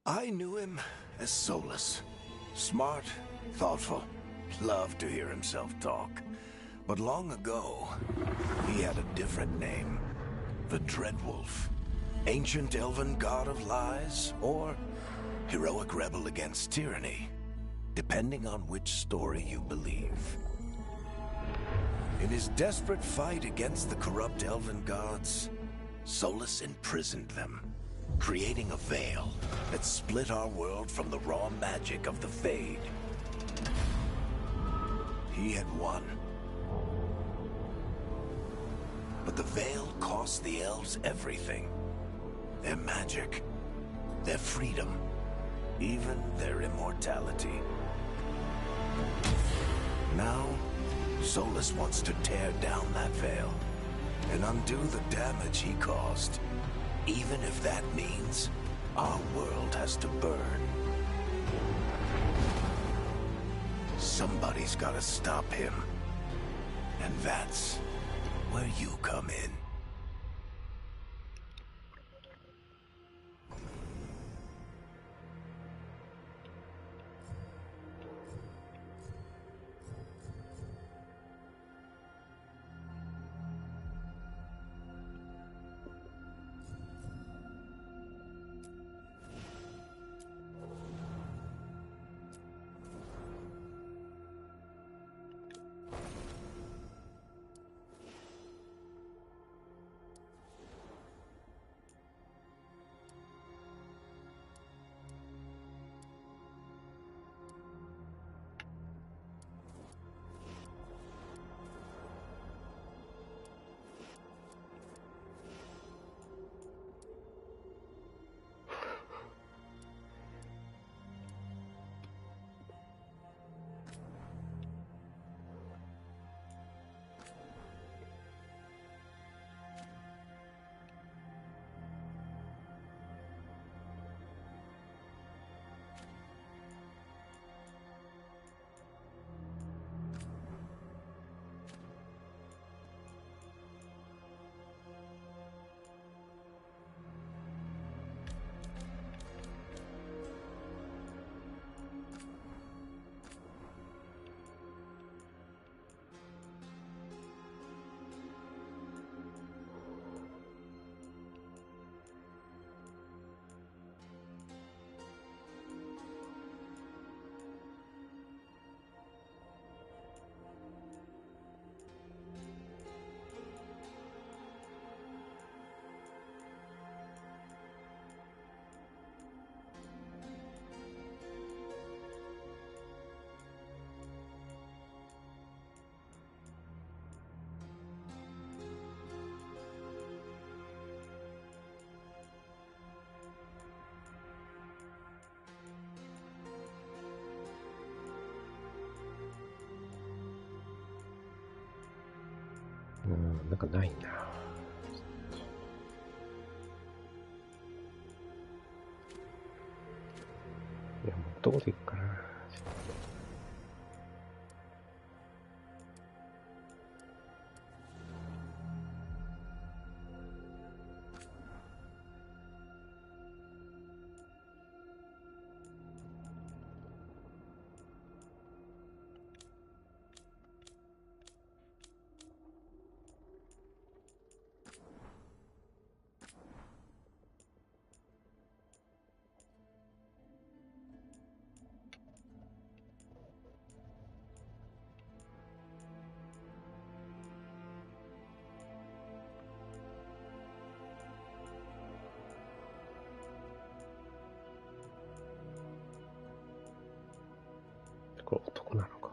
I knew him as Solus. Smart, thoughtful, loved to hear himself talk. But long ago, he had a different name. The Dreadwolf. Ancient elven god of lies, or heroic rebel against tyranny, depending on which story you believe. In his desperate fight against the corrupt elven gods, Solus imprisoned them, creating a veil that split our world from the raw magic of the Fade. He had won. But the veil cost the elves everything. Their magic, their freedom, even their immortality. Now, Solus wants to tear down that veil and undo the damage he caused, even if that means our world has to burn. Somebody's gotta stop him, and that's where you come in.なんかないな。いや、もうどこで行くかな。これ男なのか。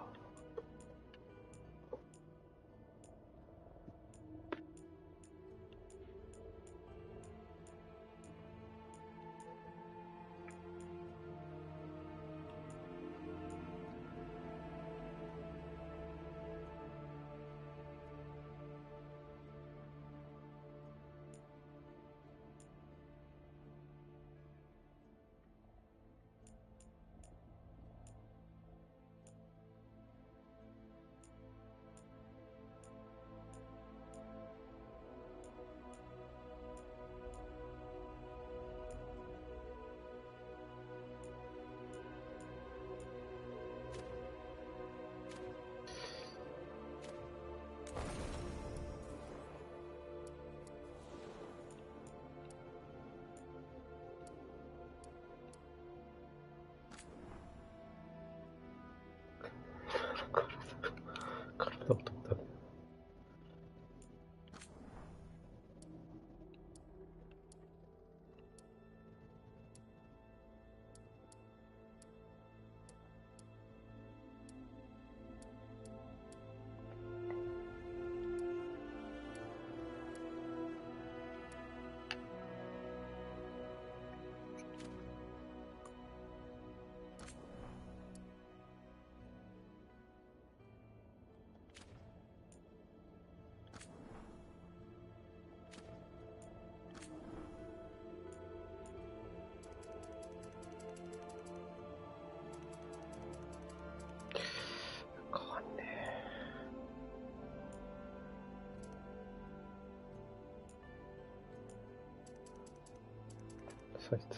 あいつ。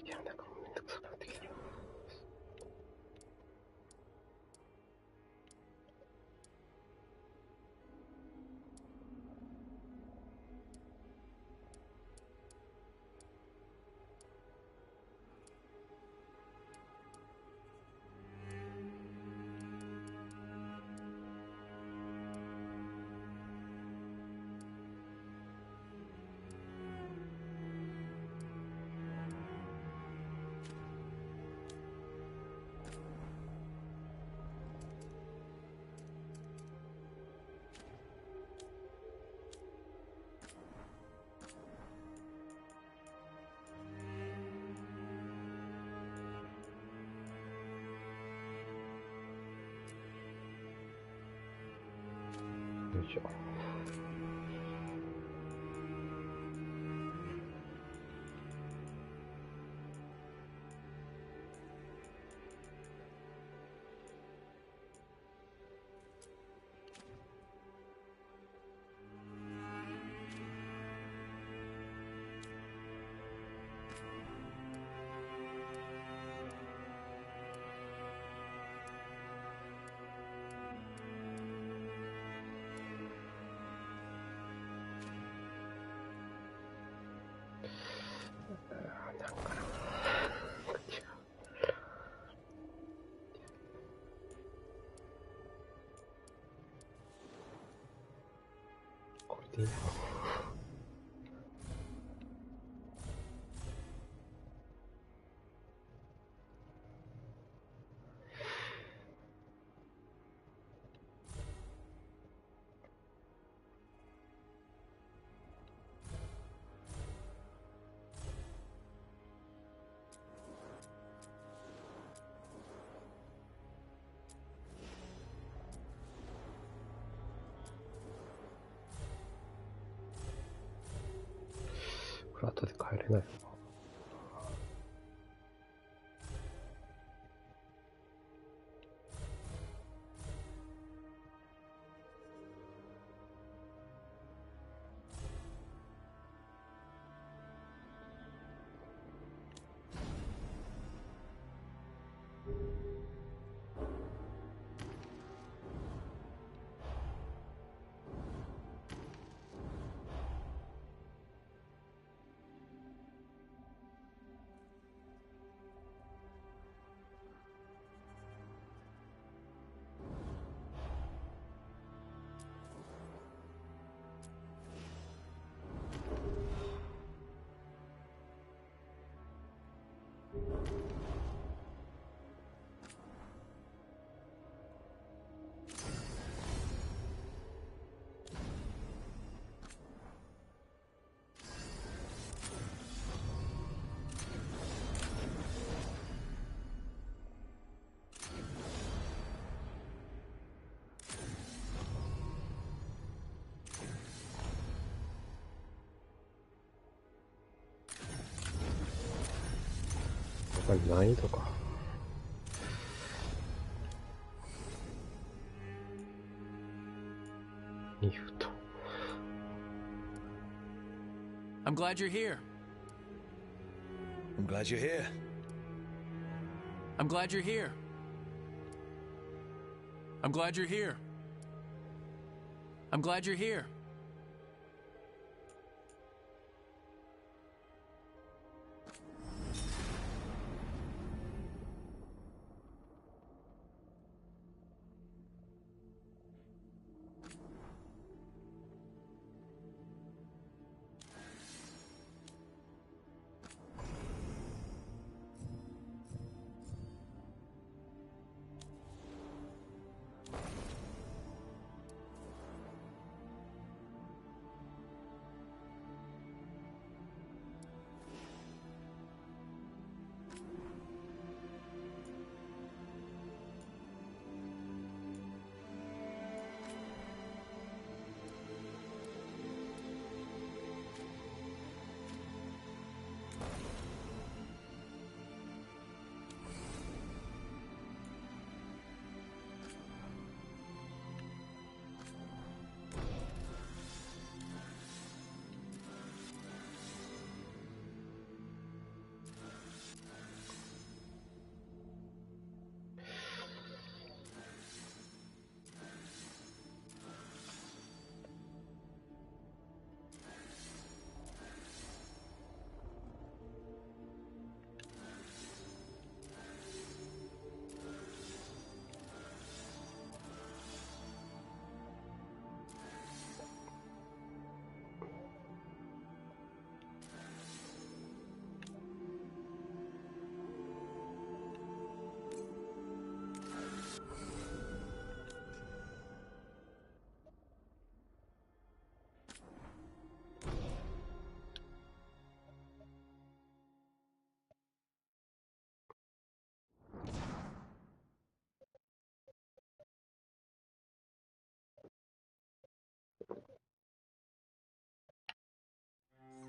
いや、なんかもうめんどくさくなってきたな。よいしょ。なんかな。これでいいな。これ後で帰れないのか。やっぱり難易度か。リフト。I'm glad you're here. I'm glad you're here. I'm glad you're here. I'm glad you're here. I'm glad you're here.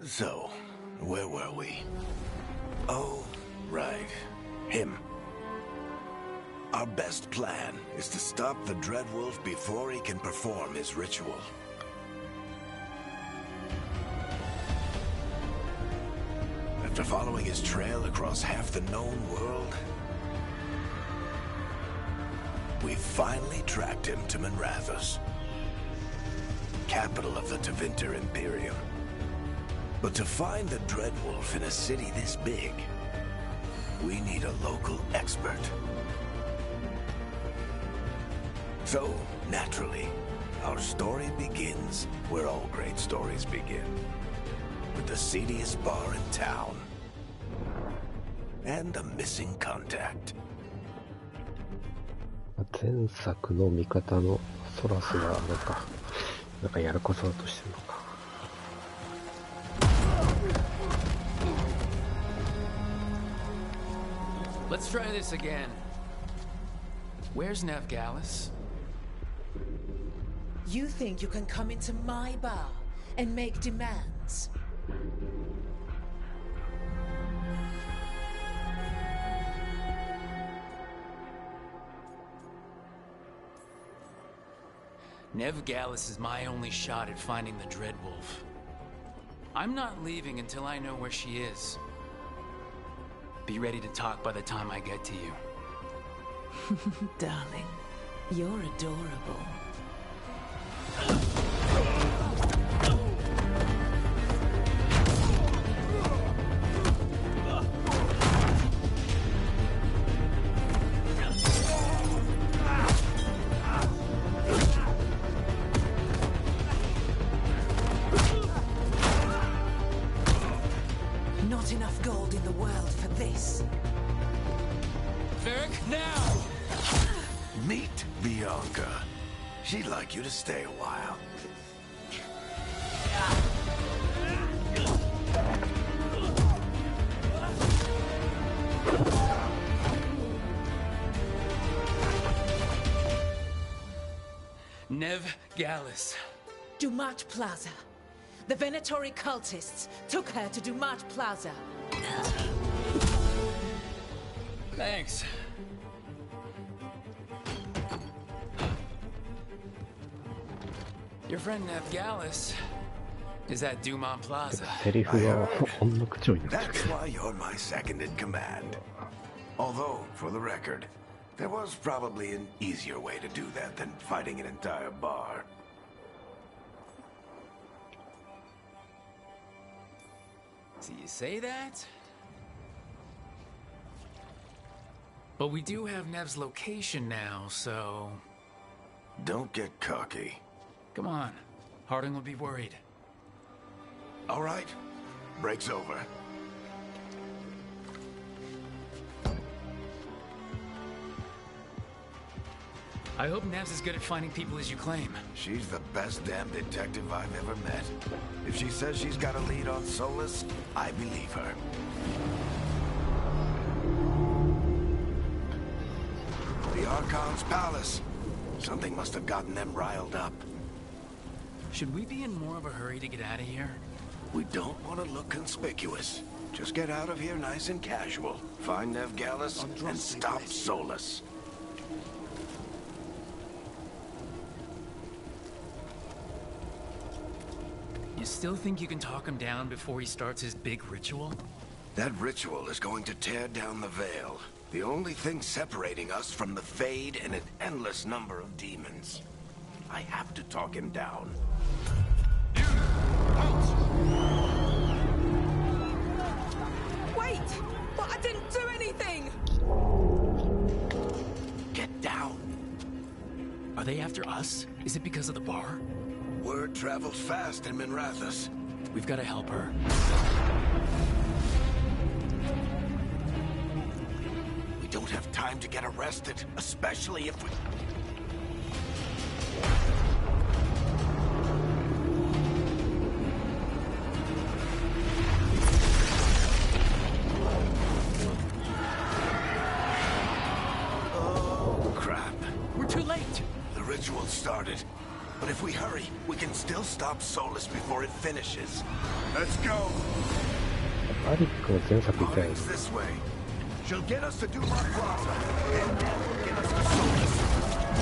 So, where were we? Oh, right. Him. Our best plan is to stop the Dreadwolf before he can perform his ritual. After following his trail across half the known world, we finally tracked him to Minrathous, capital of the Tevinter Imperium. But to find the Dreadwolf in a city this big, we need a local expert. So, naturally, our story begins where all great stories begin. With the seediest bar in town. And a missing contact. 前作の味方のソラスがなんかやらこそうとしてるのか。Let's try this again. Where's Nevgalis? You think you can come into my bar and make demands? Nevgalis is my only shot at finding the Dreadwolf. I'm not leaving until I know where she is. Be ready to talk by the time I get to you. Darling, you're adorable. Not enough gold in the world for this. Varric, now! Meet Bianca. She'd like you to stay a while. Nevgalis. Dumat Plaza. The Venatori cultists took her to Dumat Plaza. Thanks. Your friend Nevgalis Is that Dumont Plaza? セリフがほんの口調になっちゃ That's why you're my second in command. Although, for the record, there was probably an easier way to do that than fighting an entire bar. So you say that? But we do have Nev's location now, so... Don't get cocky. Come on. Harding will be worried. All right. Break's over. I hope Nev's as good at finding people as you claim. She's the best damn detective I've ever met. If she says she's got a lead on Solus, I believe her. The Archon's palace. Something must have gotten them riled up. Should we be in more of a hurry to get out of here? We don't want to look conspicuous. Just get out of here nice and casual. Find Nev Gallus and stop Solus. You still think you can talk him down before he starts his big ritual? That ritual is going to tear down the veil. The only thing separating us from the Fade and an endless number of demons. I have to talk him down. Wait! But I didn't do anything! Get down. Are they after us? Is it because of the bar? Word travels fast in Minrathous. We've got to help her. We don't have time to get arrested, especially if we... Oh, crap. We're too late! The ritual started. But if we hurry, we can still stop Solus before it finishes. Let's go! アリックの前作みたいに Harding's this way. She'll get us to Dumont Plaza, and then we'll get us to Solus.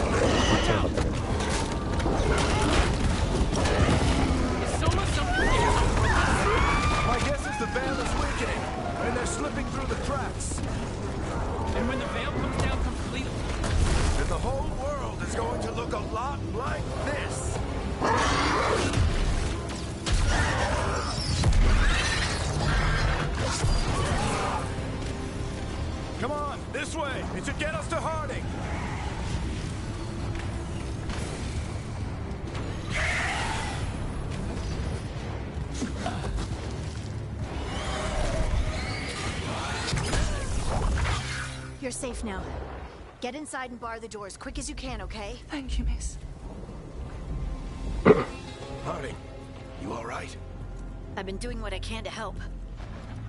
間違いなかったね Is Soma something else? My guess is the veil is weakening, and they're slipping through the cracks. And when the veil comes down completely... And the whole world is going to look a lot like this. Come on, this way. It should get us to Harding. You're safe now. Get inside and bar the doors quick as you can, okay? Thank you, miss. Harding, you all right? I've been doing what I can to help.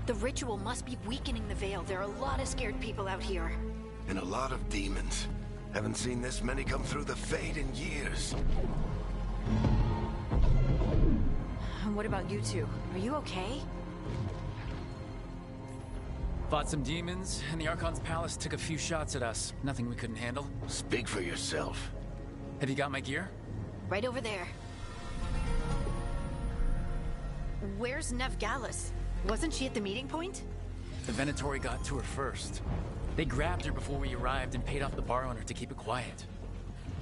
The ritual must be weakening the veil. There are a lot of scared people out here. And a lot of demons. Haven't seen this many come through the Fade in years. And what about you two? Are you okay? Fought some demons, and the Archon's palace took a few shots at us. Nothing we couldn't handle. Speak for yourself. Have you got my gear? Right over there. Where's Nev Gallus? Wasn't she at the meeting point? The Venatori got to her first. They grabbed her before we arrived and paid off the bar owner to keep it quiet.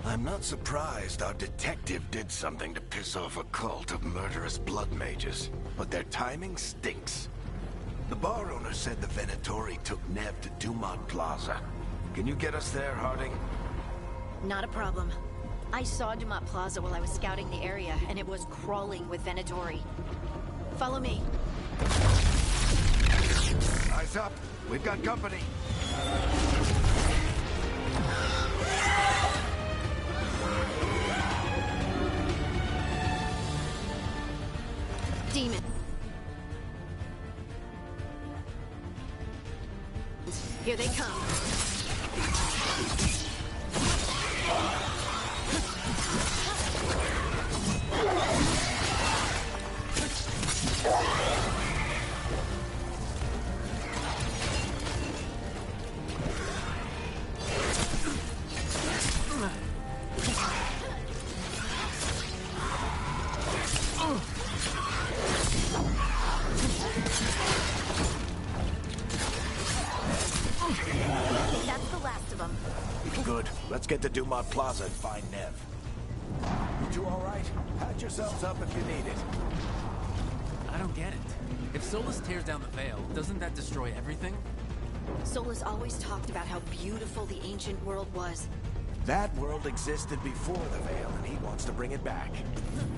I'm not surprised our detective did something to piss off a cult of murderous blood mages, but their timing stinks. The bar owner said the Venatori took Nev to Dumont Plaza. Can you get us there, Harding? Not a problem. I saw Dumont Plaza while I was scouting the area, and it was crawling with Venatori. Follow me. Eyes up. We've got company. Demon. Here they come. get to Dumont Plaza and find Nev. You two all right? Patch yourselves up if you need it. I don't get it. If Solus tears down the Veil, doesn't that destroy everything? Solus always talked about how beautiful the ancient world was. That world existed before the Veil, and he wants to bring it back.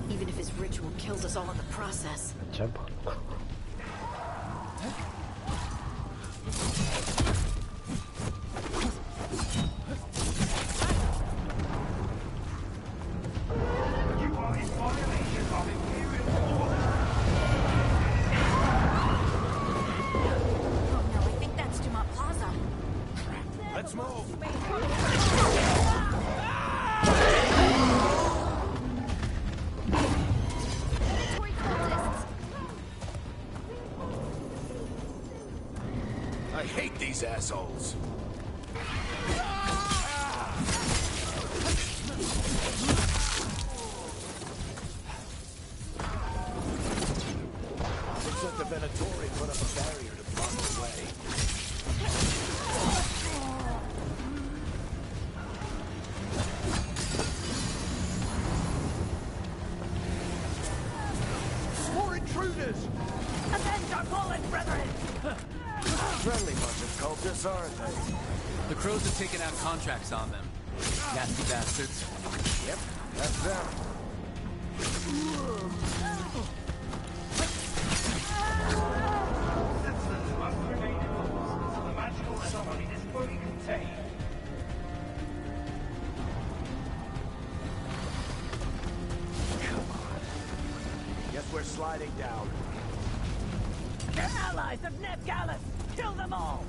Even if his ritual kills us all in the process. Jump on. Assholes. Looks like the Venatori put up a barrier to block the way. More intruders! Avenge our fallen brethren! Friendly bunch of cultists, aren't they? The Crows have taken out contracts on them. Nasty bastards. Yep, that's them. Citizens must remain indoors until the magical anomaly is fully contained. Come on. Guess we're sliding down. They're allies of Neb Gallus! Kill them all!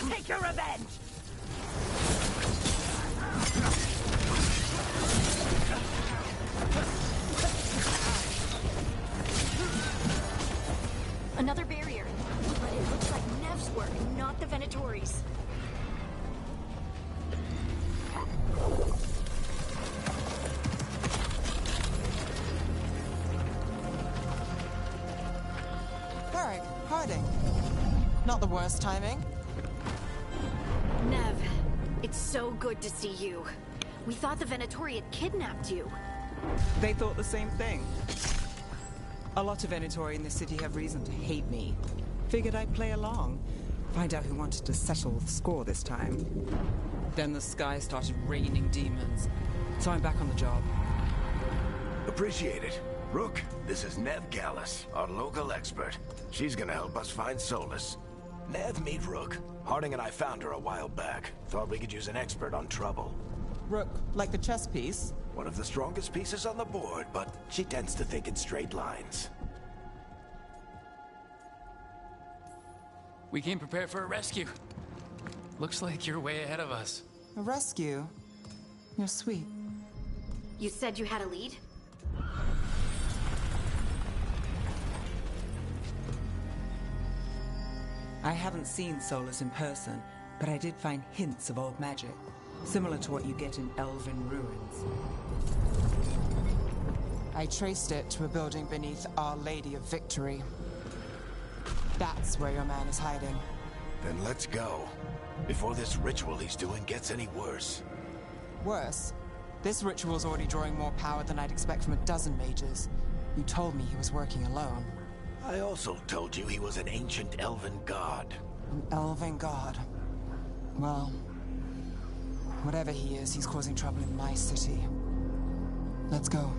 Take your revenge! Another barrier. But it looks like Nev's work, not the Venatori's. Varric, Harding. Not the worst timing. Nev, it's so good to see you. We thought the Venatori had kidnapped you. They thought the same thing. A lot of Venatori in the city have reason to hate me. Figured I'd play along. Find out who wanted to settle the score this time. Then the sky started raining demons. So I'm back on the job. Appreciate it. Rook, this is Nev Gallus, our local expert. She's gonna help us find Solus. Nev, meet Rook. Harding and I found her a while back. Thought we could use an expert on trouble. Rook, like the chess piece? One of the strongest pieces on the board, but she tends to think in straight lines. We came prepared for a rescue. Looks like you're way ahead of us. A rescue? You're sweet. You said you had a lead? I haven't seen Solus in person, but I did find hints of old magic, similar to what you get in elven ruins. I traced it to a building beneath Our Lady of Victory. That's where your man is hiding. Then let's go. Before this ritual he's doing gets any worse. Worse, this ritual's already drawing more power than I'd expect from a dozen mages. You told me he was working alone. I also told you he was an ancient elven god. An elven god. Well, whatever he is, he's causing trouble in my city. Let's go.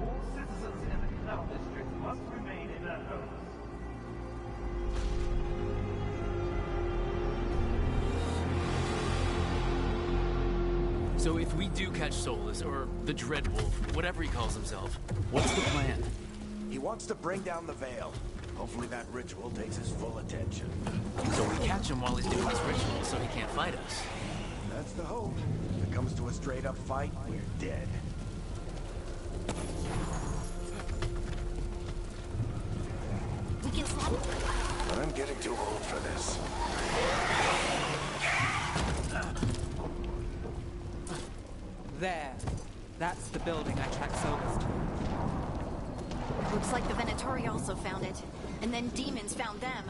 All citizens in the Canal District must remain in their homes. So if we do catch Solus, or the Dreadwolf, whatever he calls himself, what's the plan? He wants to bring down the veil. Hopefully that ritual takes his full attention. So we catch him while he's doing his ritual so he can't fight us. That's the hope. If it comes to a straight-up fight, we're dead. We can swap. I'm getting too old for this. There. That's the building I tracked Solus to. Looks like the Venatori also found it. And then demons found them.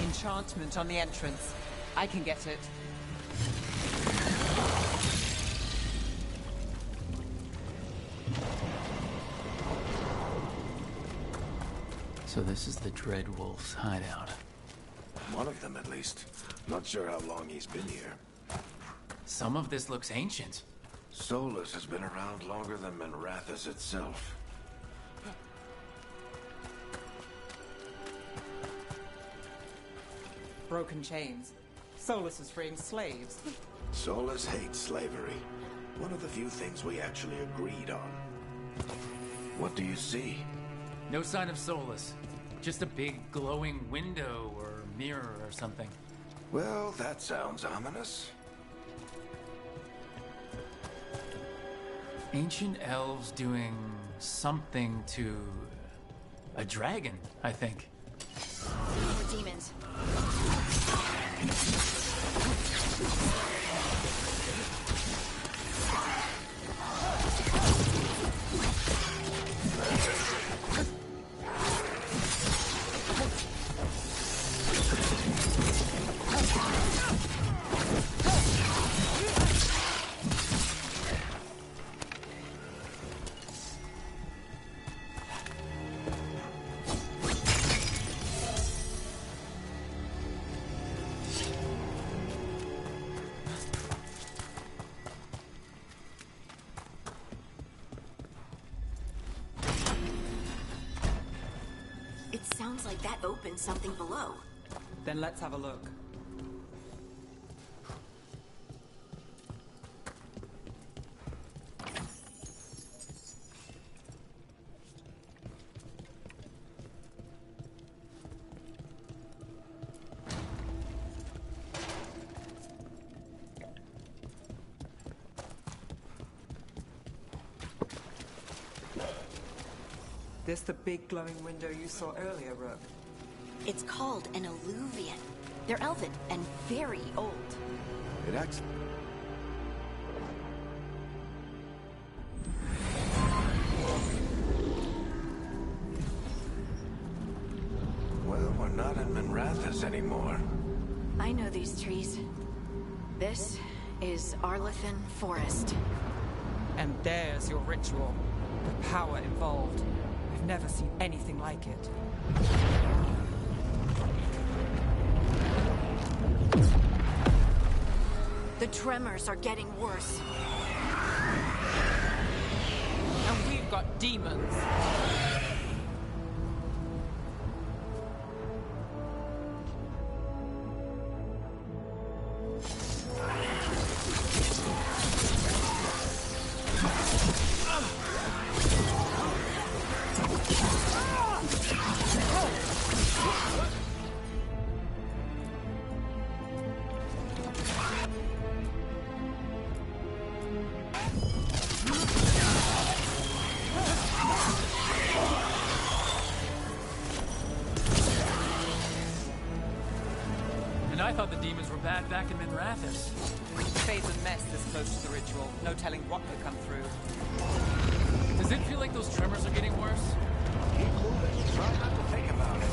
Enchantment on the entrance. I can get it. So this is the Dreadwolf's hideout. One of them, at least. Not sure how long he's been here. Some of this looks ancient. Solus has been around longer than Minrathous itself. Broken chains. Solus is freeing slaves. Solus hates slavery. One of the few things we actually agreed on. What do you see? No sign of Solus. Just a big glowing window or mirror or something. Well, that sounds ominous. Ancient elves doing something to a dragon, I think. More demons. Sounds like that opened something below. Then let's have a look. This the big glowing window you saw earlier, Rook? It's called an alluvian. They're elven and very old. It acts... Well, we're not in Minrathous anymore. I know these trees. This is Arlethan Forest. And there's your ritual. The power involved. I've never seen anything like it. The tremors are getting worse. And we've got demons. I thought the demons were bad back in Minrathis. Fade's a mess this close to the ritual. No telling what could come through. Does it feel like those tremors are getting worse? Keep moving. Try not to think about it.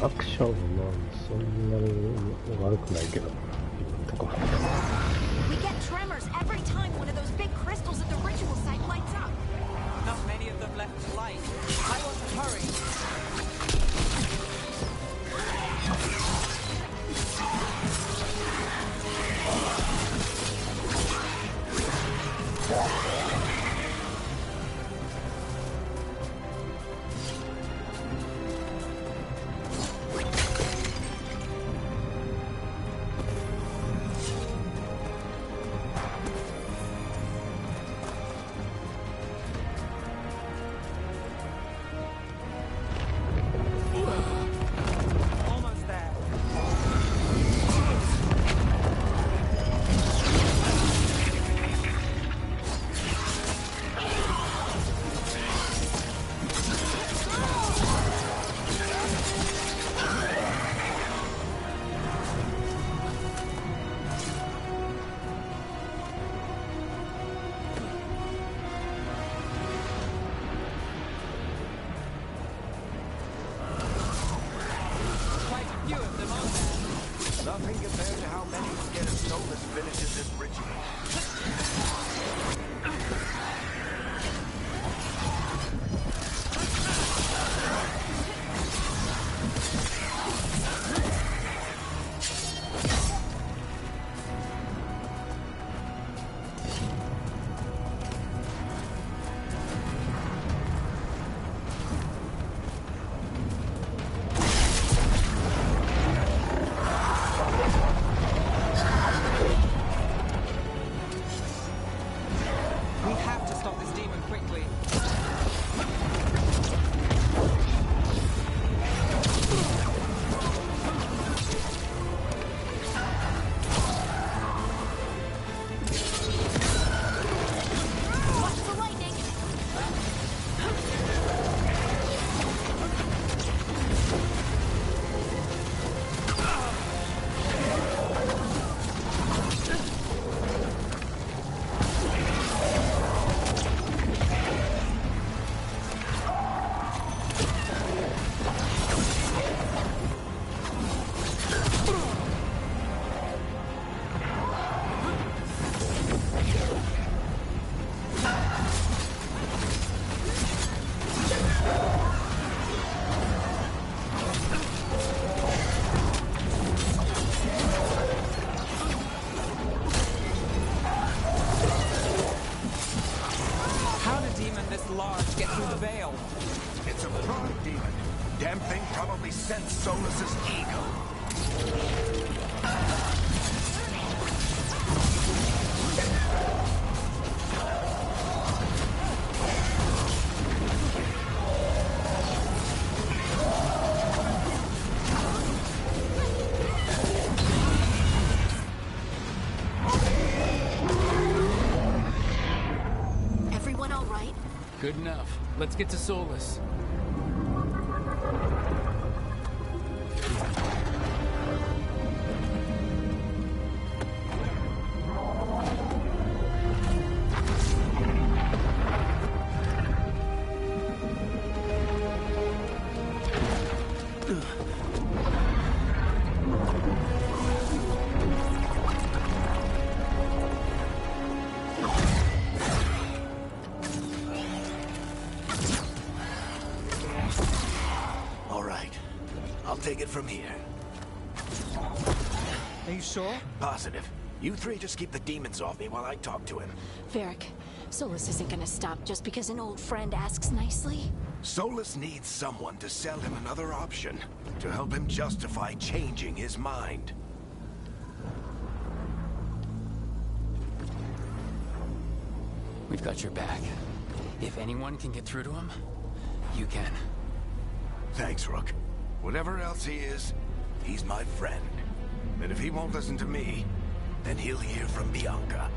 アクションはそんなに悪くないけど、とか。We get tremors every time one of those big crystals at the ritual site lights up. Not many of them left to light. I want to hurry. Almost there. Quite a few of them, aren't there? Nothing compared to how many will get as Solus finishes this ritual. We have to stop this demon quickly. Watch the lightning. How did a demon this large get through the veil? It's a pride demon. Damn thing probably sensed Solus's ego. Everyone all right? Good enough. Let's get to Solus. All right. I'll take it from here. Are you sure? Positive. You three just keep the demons off me while I talk to him. Varric, Solus isn't gonna stop just because an old friend asks nicely. Solus needs someone to sell him another option, to help him justify changing his mind. We've got your back. If anyone can get through to him, you can. Thanks, Rook. Whatever else he is, he's my friend. And if he won't listen to me, then he'll hear from Bianca.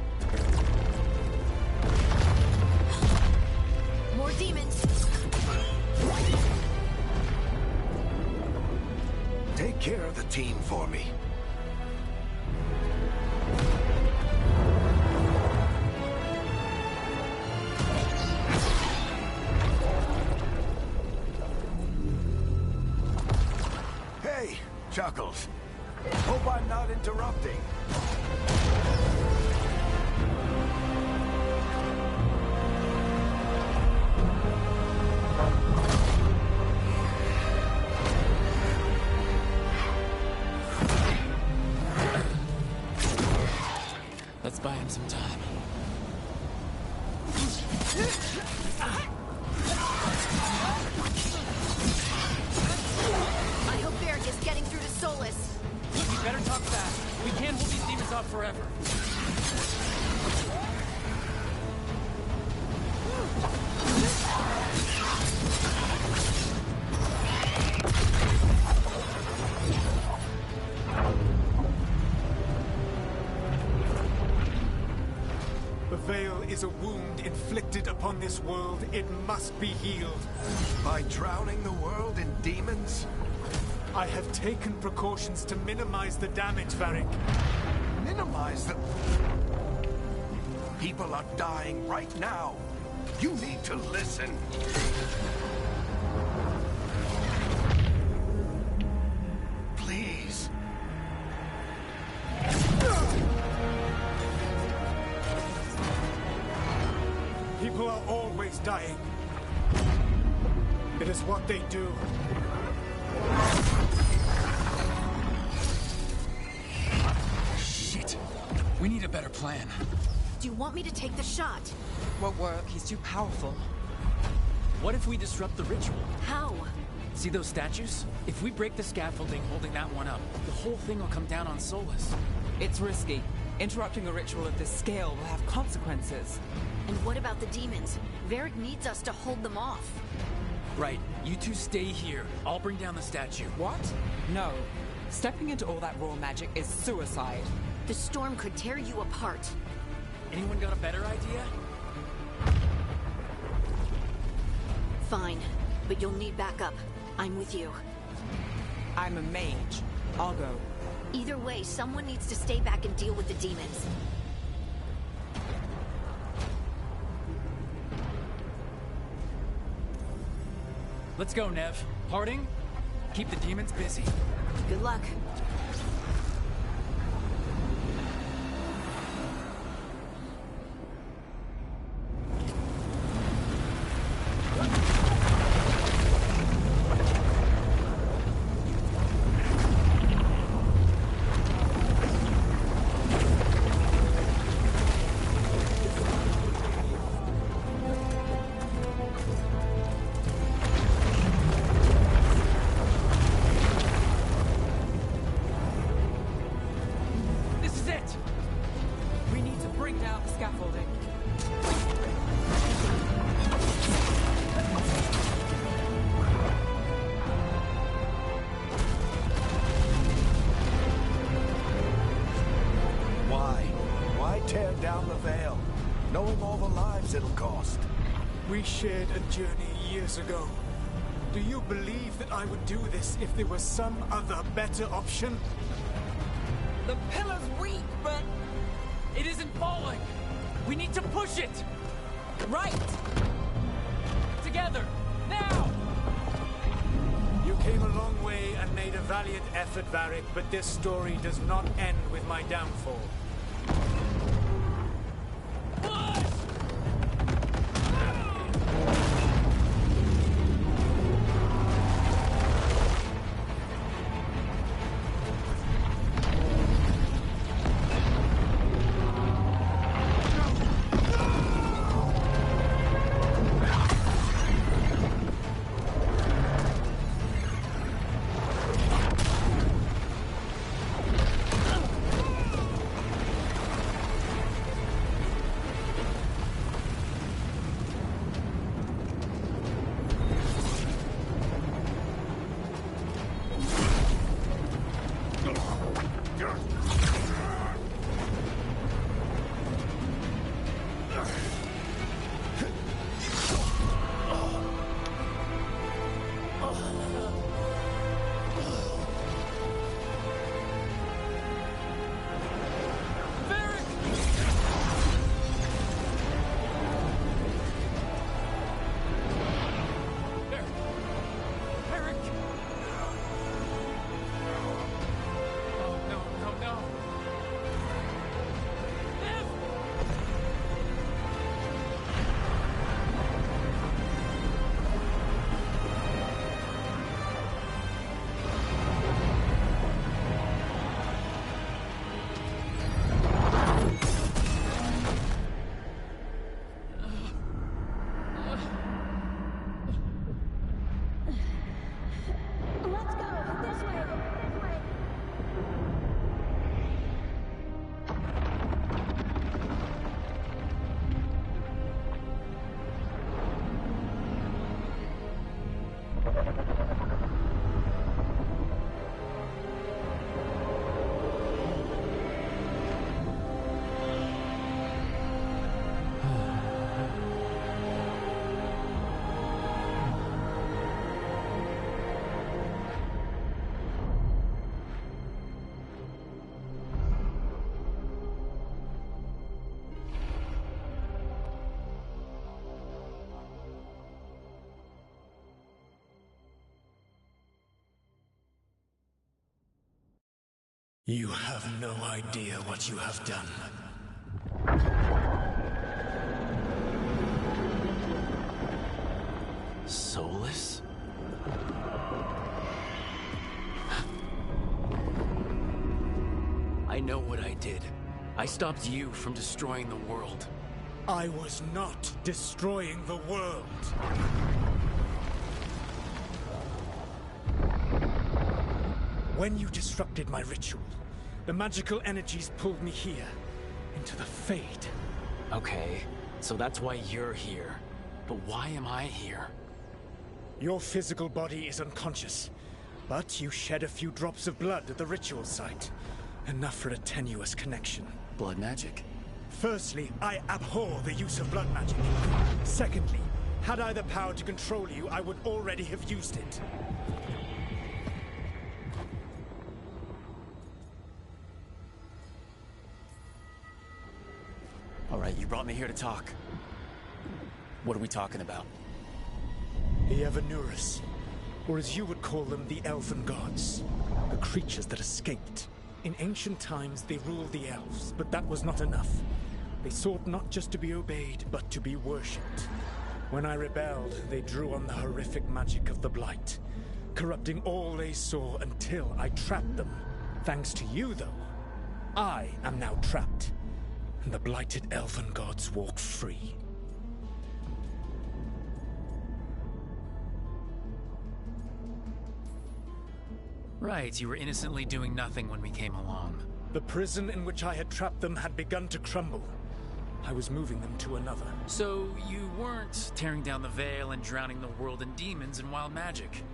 More demons! Take care of the team for me. Hey, Chuckles. Hope I'm not interrupting. Let's buy him some time. I hope Barrick is getting through to Solus. We better talk fast. We can't hold these demons off forever. The veil is a wound inflicted upon this world. It must be healed. By drowning the world in demons? I have taken precautions to minimize the damage, Varric. Minimize the... People are dying right now. You need to listen. Please. People are always dying. It is what they do. Shit. We need a better plan. Do you want me to take the shot? Won't work. He's too powerful. What if we disrupt the ritual? How? See those statues? If we break the scaffolding holding that one up, the whole thing will come down on Solus. It's risky. Interrupting a ritual of this scale will have consequences. And what about the demons? Varric needs us to hold them off. Right. You two stay here. I'll bring down the statue. What? No. Stepping into all that raw magic is suicide. The storm could tear you apart. Anyone got a better idea? Fine, but you'll need backup. I'm with you. I'm a mage. I'll go. Either way, someone needs to stay back and deal with the demons. Let's go, Nev. Harding, keep the demons busy. Good luck. This is it! We need to bring down the scaffolding. Why? Why tear down the veil? Knowing all the lives it'll cost. We shared a journey years ago. Do you believe that I would do this if there was some other better option? The pillar's weak, but... It isn't falling! We need to push it! Right! Together! Now! You came a long way and made a valiant effort, Varric, but this story does not end with my downfall. Push! You have no idea what you have done. Soulless? I know what I did. I stopped you from destroying the world. I was not destroying the world. When you disrupted my ritual, the magical energies pulled me here, into the Fade. Okay, so that's why you're here. But why am I here? Your physical body is unconscious, but you shed a few drops of blood at the ritual site. Enough for a tenuous connection. Blood magic? Firstly, I abhor the use of blood magic. Secondly, had I the power to control you, I would already have used it. All right, you brought me here to talk. What are we talking about? The Evanurus, or as you would call them, the Elven Gods. The creatures that escaped. In ancient times, they ruled the elves, but that was not enough. They sought not just to be obeyed, but to be worshipped. When I rebelled, they drew on the horrific magic of the Blight, corrupting all they saw until I trapped them. Thanks to you, though, I am now trapped, and the blighted Elven Gods walk free. Right, you were innocently doing nothing when we came along. The prison in which I had trapped them had begun to crumble. I was moving them to another. So you weren't tearing down the veil and drowning the world in demons and wild magic?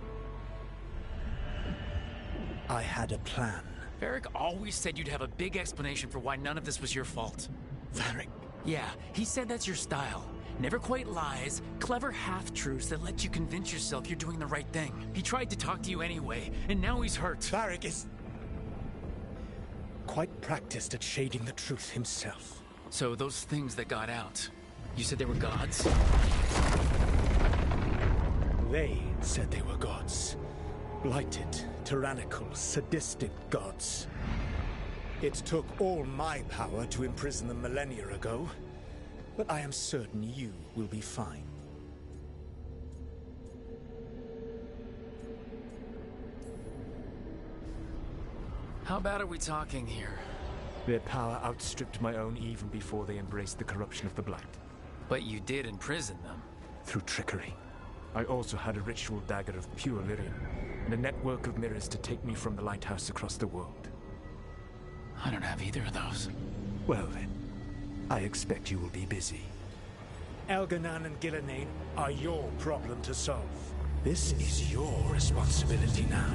I had a plan. Varric always said you'd have a big explanation for why none of this was your fault. Varric? Yeah, he said that's your style. Never quite lies, clever half-truths that let you convince yourself you're doing the right thing. He tried to talk to you anyway, and now he's hurt. Varric is quite practiced at shading the truth himself. So those things that got out, you said they were gods? They said they were gods. Blighted, tyrannical, sadistic gods. It took all my power to imprison them millennia ago. But I am certain you will be fine. How bad are we talking here? Their power outstripped my own even before they embraced the corruption of the Blight. But you did imprison them. Through trickery. I also had a ritual dagger of pure lyrium, and a network of mirrors to take me from the lighthouse across the world. I don't have either of those. Well then, I expect you will be busy. Elganan and Gillenane are your problem to solve. This is your responsibility now.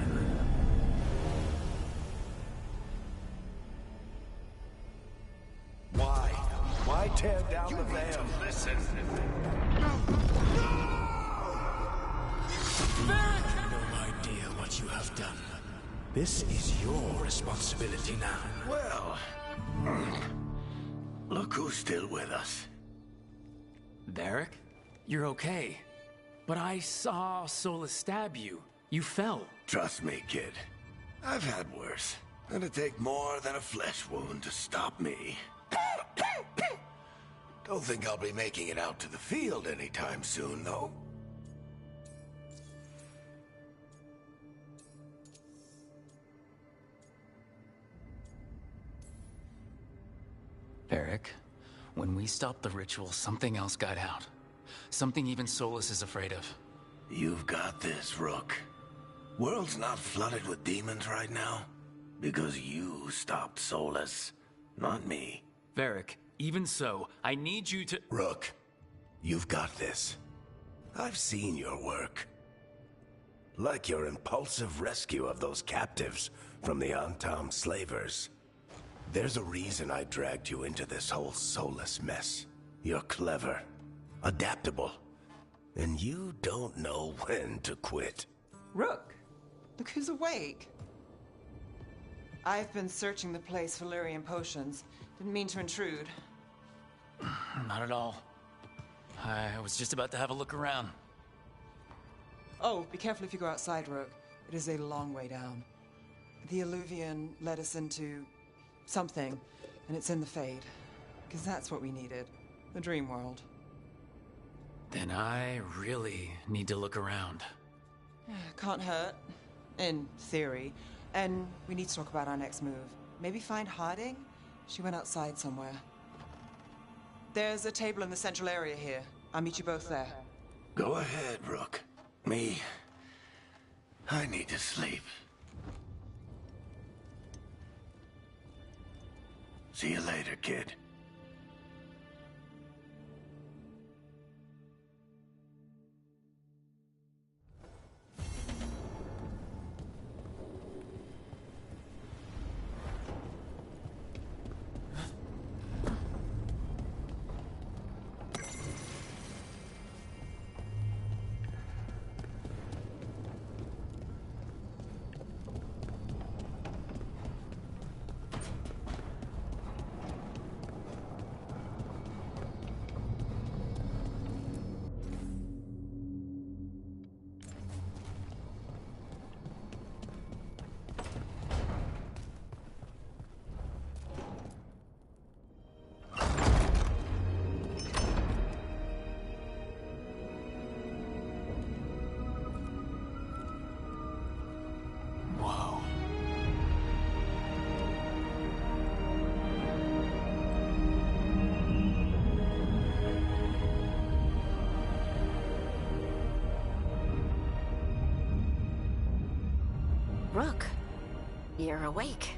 Why? Why tear down the veil? Listen. No idea what you have done. This is your responsibility now. Well, look who's still with us. Varric? You're okay. But I saw Solus stab you. You fell. Trust me, kid. I've had worse. It'd take more than a flesh wound to stop me. Don't think I'll be making it out to the field anytime soon, though. Varric, when we stopped the ritual, something else got out. Something even Solus is afraid of. You've got this, Rook. World's not flooded with demons right now. Because you stopped Solus, not me. Varric, even so, I need you to— Rook, you've got this. I've seen your work. Like your impulsive rescue of those captives from the Antam slavers. There's a reason I dragged you into this whole Solus mess. You're clever, adaptable, and you don't know when to quit. Rook, look who's awake. I've been searching the place for lyrium potions. Didn't mean to intrude. Not at all. I was just about to have a look around. Oh, be careful if you go outside, Rook. It is a long way down. The Illuvian led us into something, and it's in the Fade. Because that's what we needed. The dream world. Then I really need to look around. Can't hurt. In theory. And we need to talk about our next move. Maybe find Harding? She went outside somewhere. There's a table in the central area here. I'll meet you both there. Go ahead, Rook. Me, I need to sleep. See you later, kid. Rook, you're awake.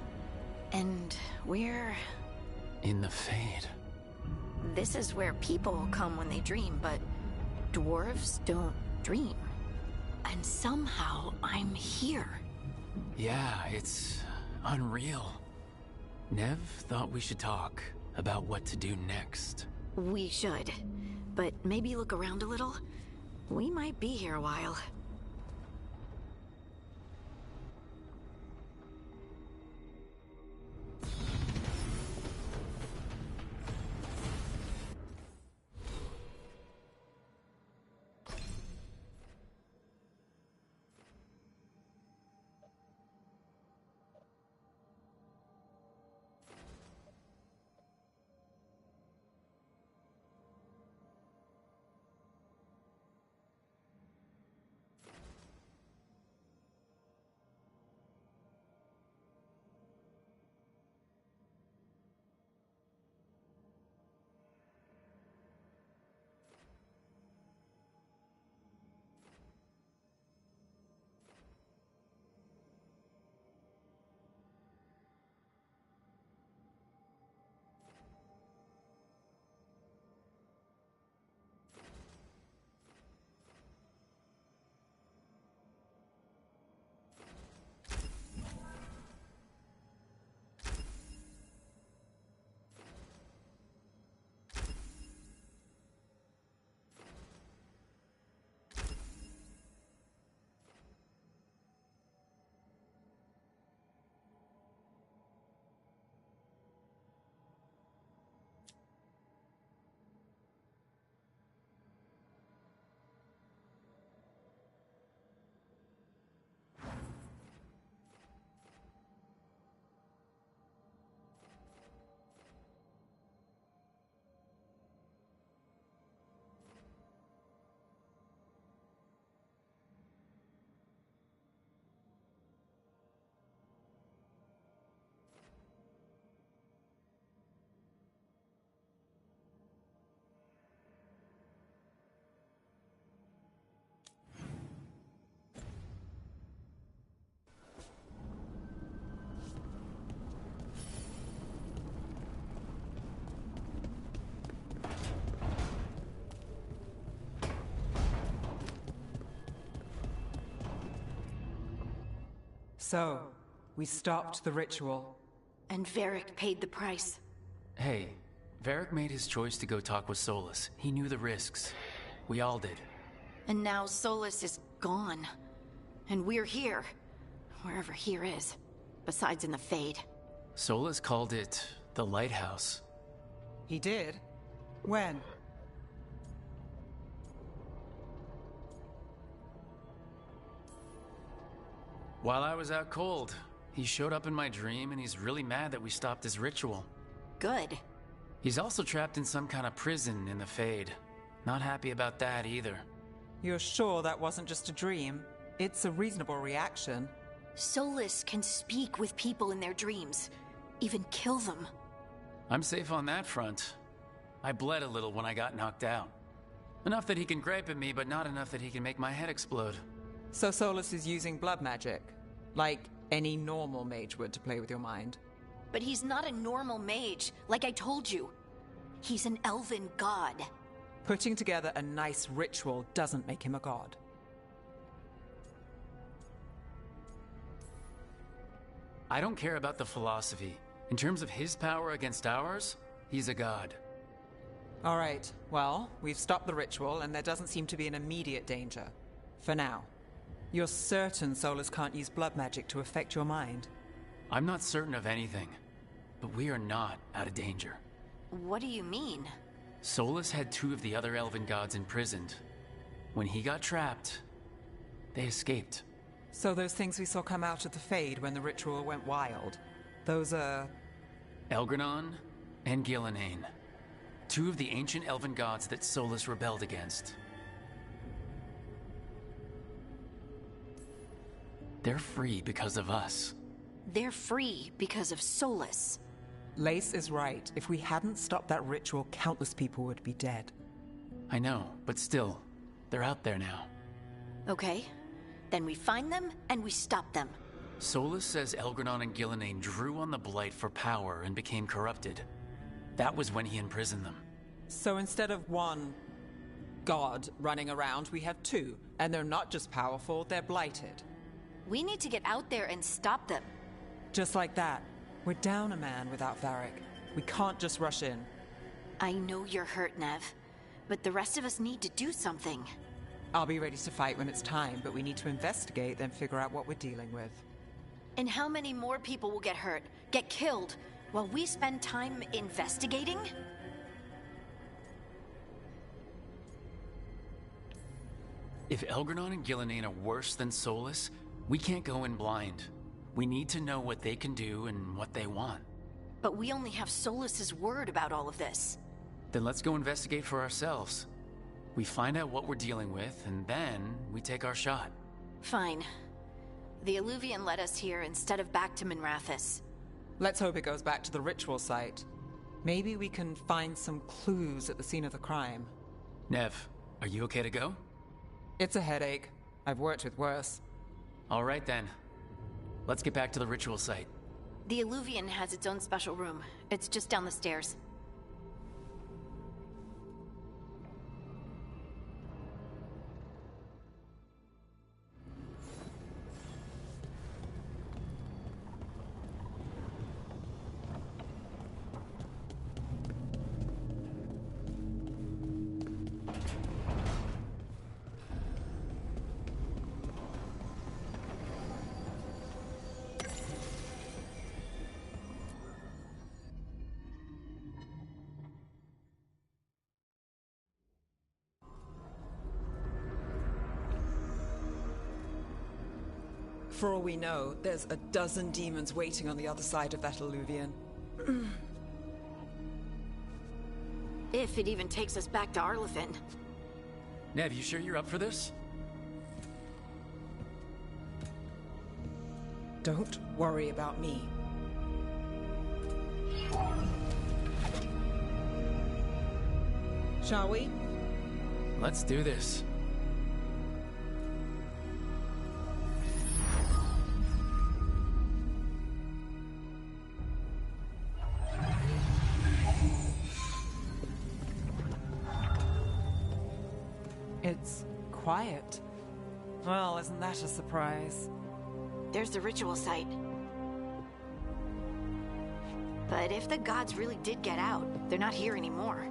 And we're... In the Fade. This is where people come when they dream, but dwarves don't dream. And somehow I'm here. Yeah, it's unreal. Nev thought we should talk about what to do next. We should. But maybe look around a little. We might be here a while. So, we stopped the ritual. And Varric paid the price. Hey, Varric made his choice to go talk with Solus. He knew the risks. We all did. And now Solus is gone. And we're here. Wherever here is. Besides in the Fade. Solus called it the Lighthouse. He did? When? While I was out cold, He showed up in my dream and he's really mad that we stopped his ritual. Good. He's also trapped in some kind of prison in the Fade. Not happy about that either. You're sure that wasn't just a dream? It's a reasonable reaction. Solus can speak with people in their dreams. Even kill them. I'm safe on that front. I bled a little when I got knocked out. Enough that he can gripe at me, but not enough that he can make my head explode. So Solus is using blood magic? Like any normal mage would to play with your mind? But he's not a normal mage, like I told you. He's an elven god. Putting together a nice ritual doesn't make him a god. I don't care about the philosophy. In terms of his power against ours, he's a god. All right, well, we've stopped the ritual and there doesn't seem to be an immediate danger. For now. You're certain Solus can't use blood magic to affect your mind? I'm not certain of anything, but we are not out of danger. What do you mean? Solus had 2 of the other elven gods imprisoned. When he got trapped, they escaped. So those things we saw come out of the Fade when the ritual went wild, those are... Elgranon and Gillenane. 2 of the ancient elven gods that Solus rebelled against. They're free because of us. They're free because of Solus. Lace is right. If we hadn't stopped that ritual, countless people would be dead. I know, but still, they're out there now. Okay. Then we find them and we stop them. Solus says Elgranon and Gillenane drew on the Blight for power and became corrupted. That was when he imprisoned them. So instead of 1 god running around, we have 2. And they're not just powerful, they're blighted. We need to get out there and stop them. Just like that. We're down a man without Varric. We can't just rush in. I know you're hurt, Nev. But the rest of us need to do something. I'll be ready to fight when it's time, but we need to investigate, then figure out what we're dealing with. And how many more people will get hurt, get killed, while we spend time investigating? If Elgranon and Gillenane are worse than Solus, we can't go in blind. We need to know what they can do and what they want. But we only have Solus's word about all of this. Then let's go investigate for ourselves. We find out what we're dealing with, and then we take our shot. Fine. The Illuvian led us here instead of back to Minrathous. Let's hope it goes back to the ritual site. Maybe we can find some clues at the scene of the crime. Nev, are you okay to go? It's a headache. I've worked with worse. All right then. Let's get back to the ritual site. The Illuvian has its own special room. It's just down the stairs. For all we know, there's a dozen demons waiting on the other side of that Illuvian. If it even takes us back to Arlefin. Nev, you sure you're up for this? Don't worry about me. Shall we? Let's do this. It's quiet. Well, isn't that a surprise? There's the ritual site. But if the gods really did get out, they're not here anymore.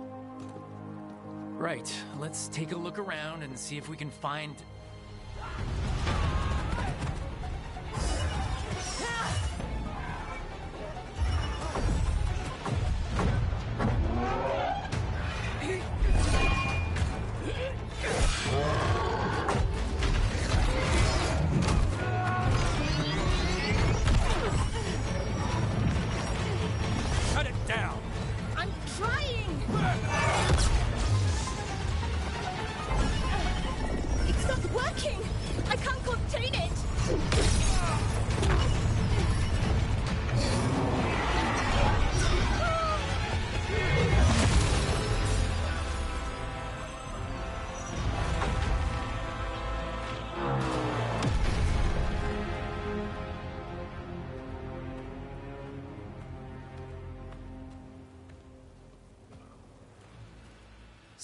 Right, let's take a look around and see if we can find...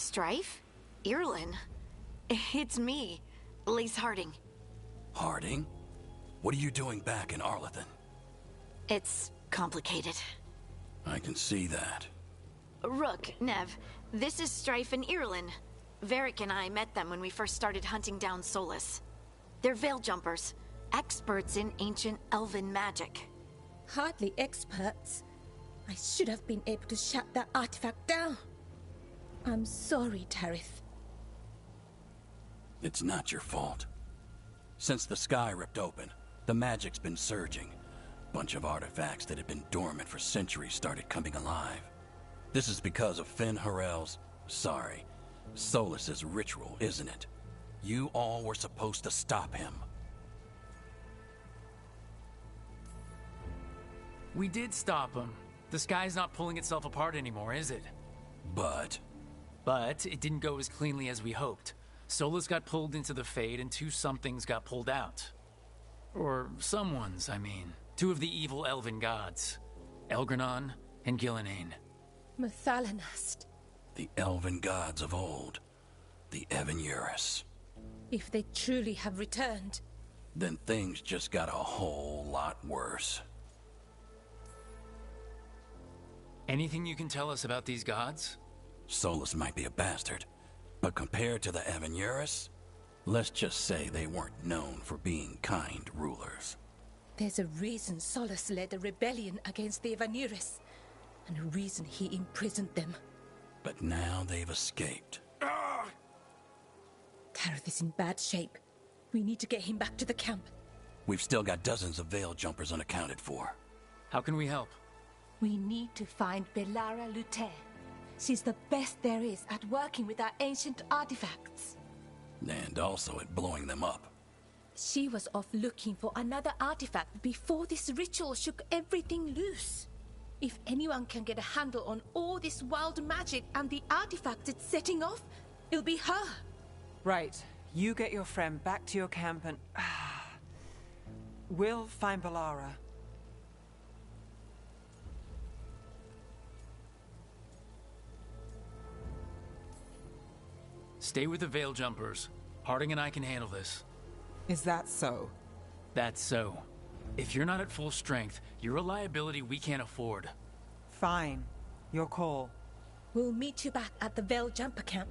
Strife? Irlin? It's me, Lace Harding. Harding? What are you doing back in Arlington? It's complicated. I can see that. Rook, Nev, this is Strife and Irlin. Varric and I met them when we first started hunting down Solus. They're veil jumpers, experts in ancient elven magic. Hardly experts. I should have been able to shut that artifact down. I'm sorry, Tarith. It's not your fault. Since the sky ripped open, the magic's been surging. Bunch of artifacts that had been dormant for centuries started coming alive. This is because of Finn Harel's... sorry, Solus's ritual, isn't it? You all were supposed to stop him. We did stop him. The sky's not pulling itself apart anymore, is it? But it didn't go as cleanly as we hoped. Solus got pulled into the Fade and two somethings got pulled out. Or someone's, I mean. Two of the evil elven gods. Elgranon and Gillenane. Mathalanast. the elven gods of old, the Evan-Urus. If they truly have returned, Then things just got a whole lot worse. Anything you can tell us about these gods? Solus might be a bastard, but compared to the Evan-Urus, let's just say they weren't known for being kind rulers. there's a reason Solus led a rebellion against the Evan-Urus, and a reason he imprisoned them. But now they've escaped. Tareth is in bad shape. We need to get him back to the camp. We've still got dozens of veil jumpers unaccounted for. How can we help? We need to find Belara Luther. She's the best there is at working with our ancient artifacts. And also at blowing them up. She was off looking for another artifact before this ritual shook everything loose. If anyone can get a handle on all this wild magic and the artifacts it's setting off, it'll be her. Right. You get your friend back to your camp and... we'll find Belara. Stay with the Veil Jumpers. Harding and I can handle this. Is that so? That's so. If you're not at full strength, you're a liability we can't afford. Fine. Your call. We'll meet you back at the Veil Jumper camp.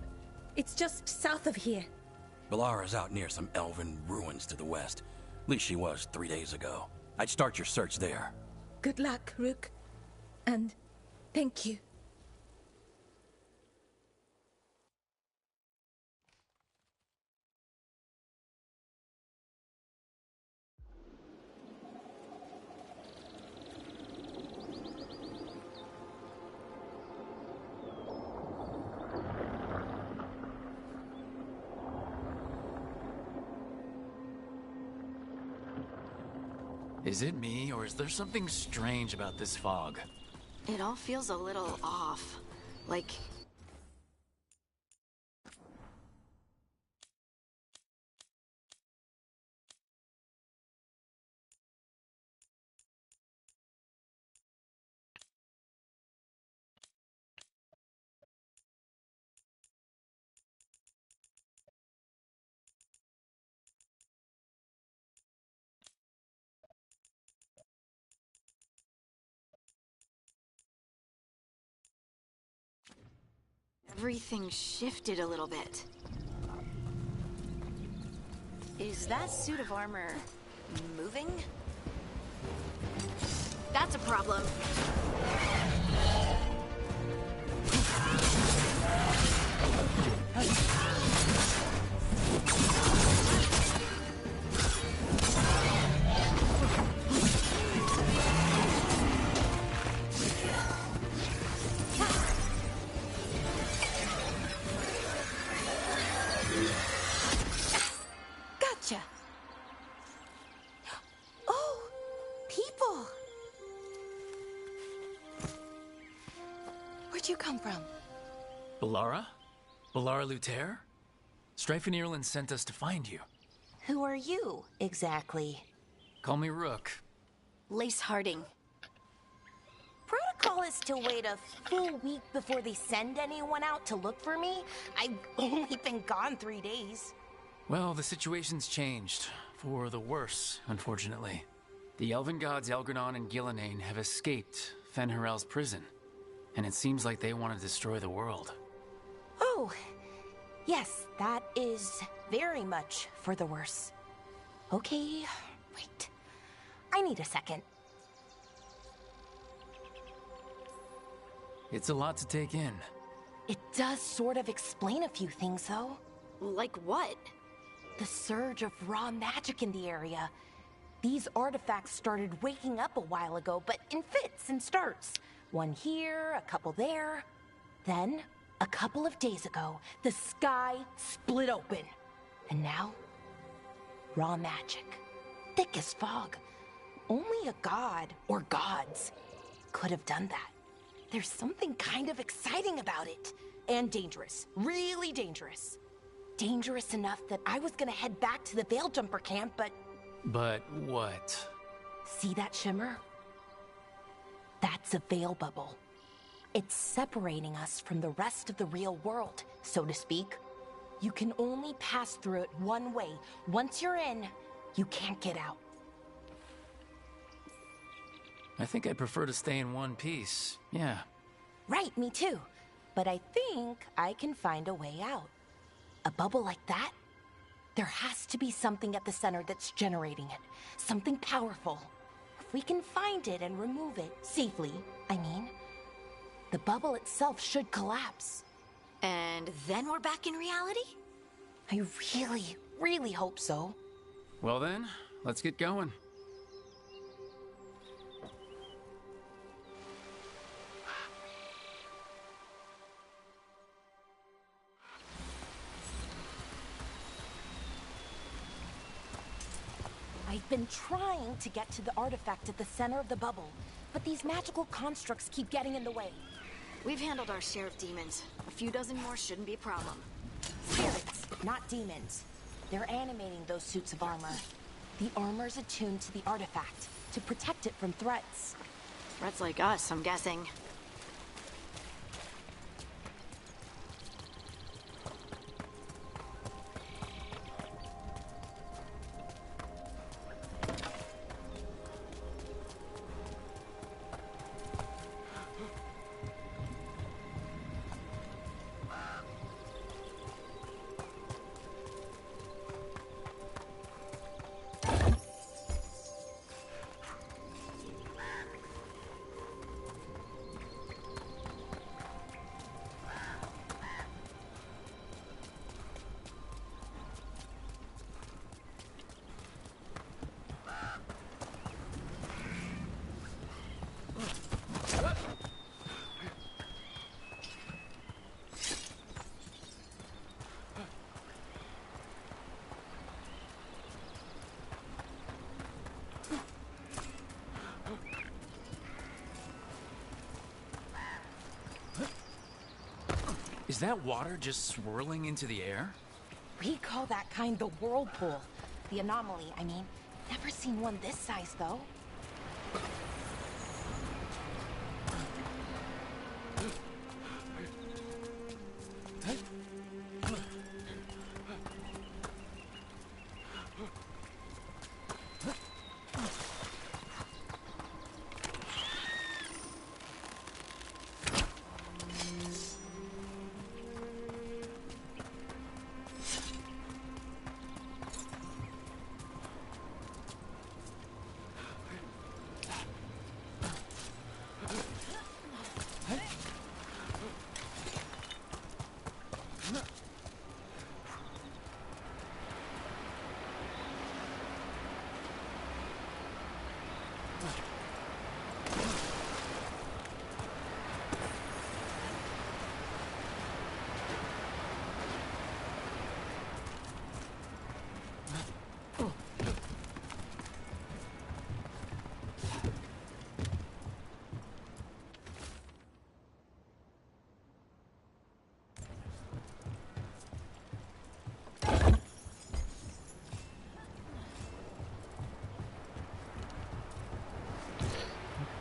It's just south of here. Belara's out near some elven ruins to the west. At least she was 3 days ago. I'd start your search there. Good luck, Rook. And thank you. Is it me, or is there something strange about this fog? It all feels a little off. Like... everything shifted a little bit. Is that suit of armor moving? That's a problem. Gotcha. Oh, people. Where'd you come from? Belara? Belara Luther? Strife and Ireland sent us to find you. Who are you, exactly? Call me Rook. Lace Harding. Protocol call is to wait a full week before they send anyone out to look for me? I've only been gone 3 days. Well, the situation's changed. For the worse, unfortunately. The elven gods Elgranon and Gillenane have escaped Fen'Harel's prison. And it seems like they want to destroy the world. Oh, yes, that is very much for the worse. Okay, wait. I need a second. It's a lot to take in. It does sort of explain a few things, though. Like what? The surge of raw magic in the area. These artifacts started waking up a while ago, but in fits and starts. One here, a couple there. Then, a couple of days ago, the sky split open. And now, raw magic. Thick as fog. Only a god, or gods, could have done that. There's something kind of exciting about it. And dangerous. Really dangerous. Dangerous enough that I was gonna head back to the Veil Jumper camp, but... But what? See that shimmer? That's a veil bubble. It's separating us from the rest of the real world, so to speak. You can only pass through it one way. Once you're in, you can't get out. I think I'd prefer to stay in one piece, yeah. Right, me too. But I think I can find a way out. A bubble like that? There has to be something at the center that's generating it. Something powerful. If we can find it and remove it, safely, I mean, the bubble itself should collapse. And then we're back in reality? I really, really hope so. Well then, let's get going. I've been trying to get to the artifact at the center of the bubble, but these magical constructs keep getting in the way. We've handled our share of demons. A few dozen more shouldn't be a problem. Spirits, not demons. They're animating those suits of armor. The armor's attuned to the artifact, to protect it from threats. Threats like us, I'm guessing. Is that water just swirling into the air? We call that kind the whirlpool. The anomaly, I mean. Never seen one this size, though.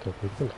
どこ行くんだ？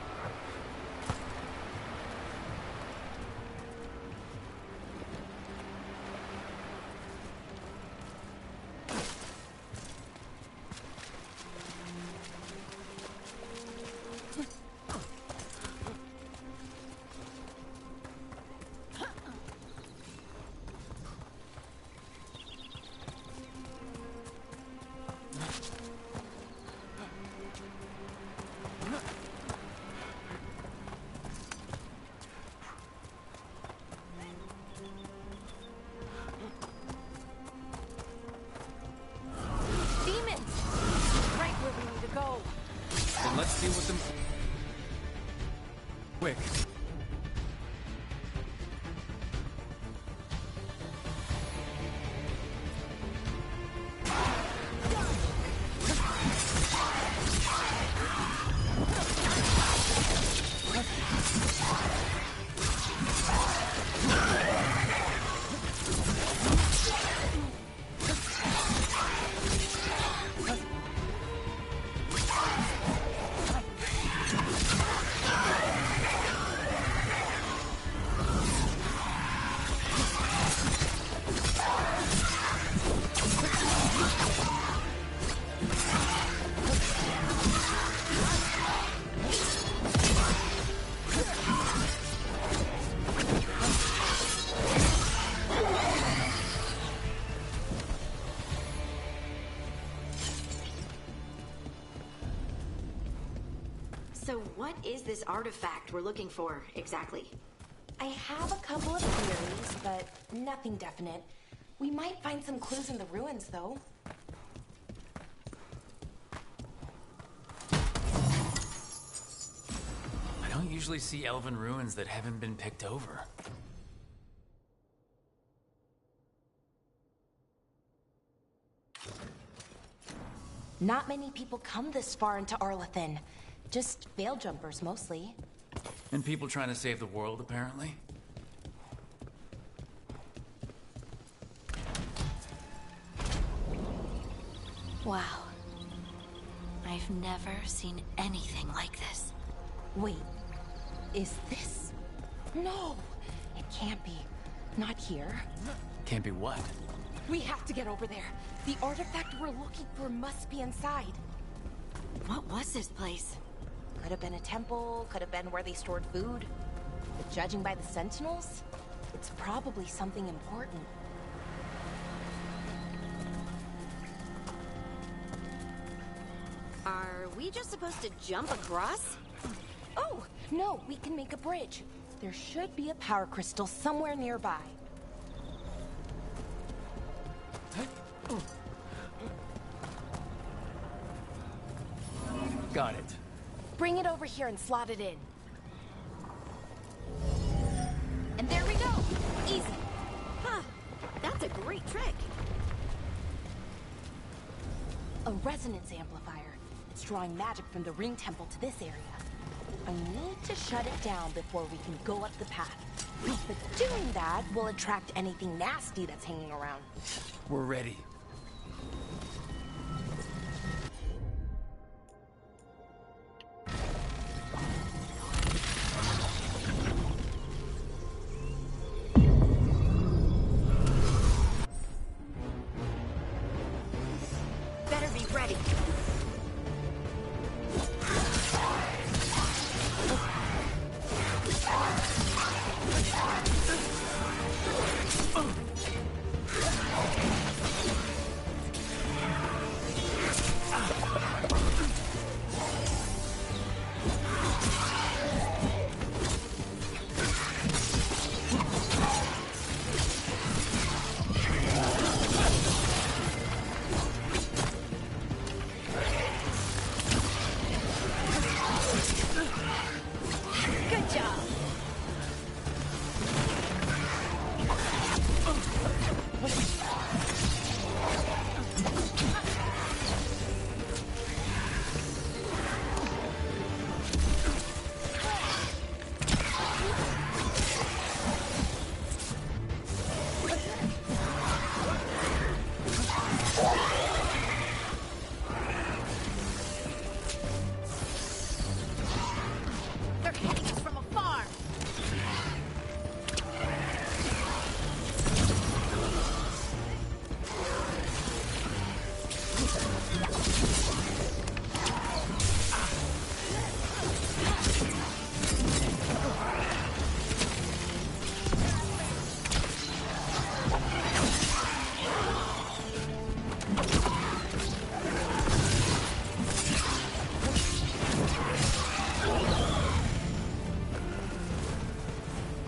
So what is this artifact we're looking for, exactly? I have a couple of theories, but nothing definite. We might find some clues in the ruins, though. I don't usually see elven ruins that haven't been picked over. Not many people come this far into Arlathan. Just veil jumpers, mostly. And people trying to save the world, apparently. Wow. I've never seen anything like this. Wait, is this? No, it can't be. Not here. Can't be what? We have to get over there. The artifact we're looking for must be inside. What was this place? Could have been a temple, could have been where they stored food. But judging by the sentinels, it's probably something important. Are we just supposed to jump across? Oh, no, we can make a bridge. There should be a power crystal somewhere nearby. Got it. Bring it over here and slot it in. And there we go! Easy. Huh. That's a great trick. A resonance amplifier. It's drawing magic from the ring temple to this area. I need to shut it down before we can go up the path. But doing that will attract anything nasty that's hanging around. We're ready. Better be ready. Good job. They're hitting us from afar.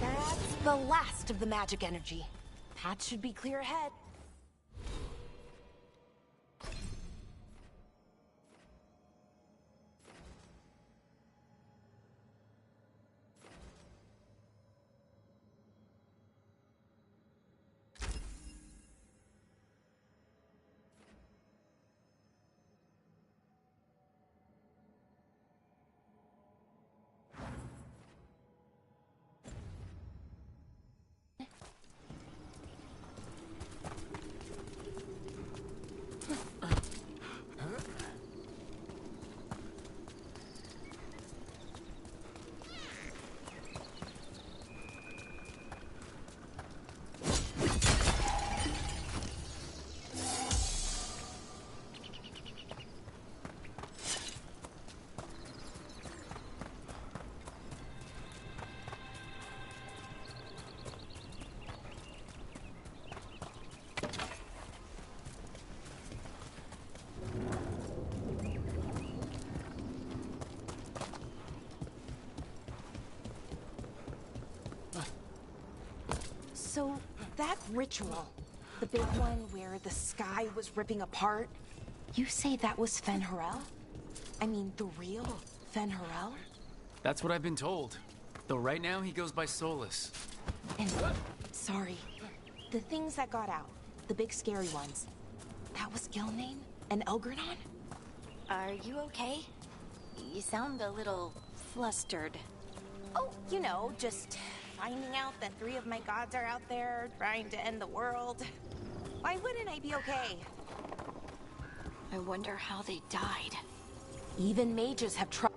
That's the last of the magic energy. Path should be clear ahead. So, that ritual, the big one where the sky was ripping apart, you say that was Fen'Harel? I mean, the real Fen'Harel? That's what I've been told. Though right now he goes by Solus. And, sorry, the things that got out, the big scary ones, that was Gilnane and Elgranon? Are you okay? You sound a little flustered. Oh, you know, just finding out that 3 of my gods are out there trying to end the world. Why wouldn't I be okay? I wonder how they died. Even mages have trouble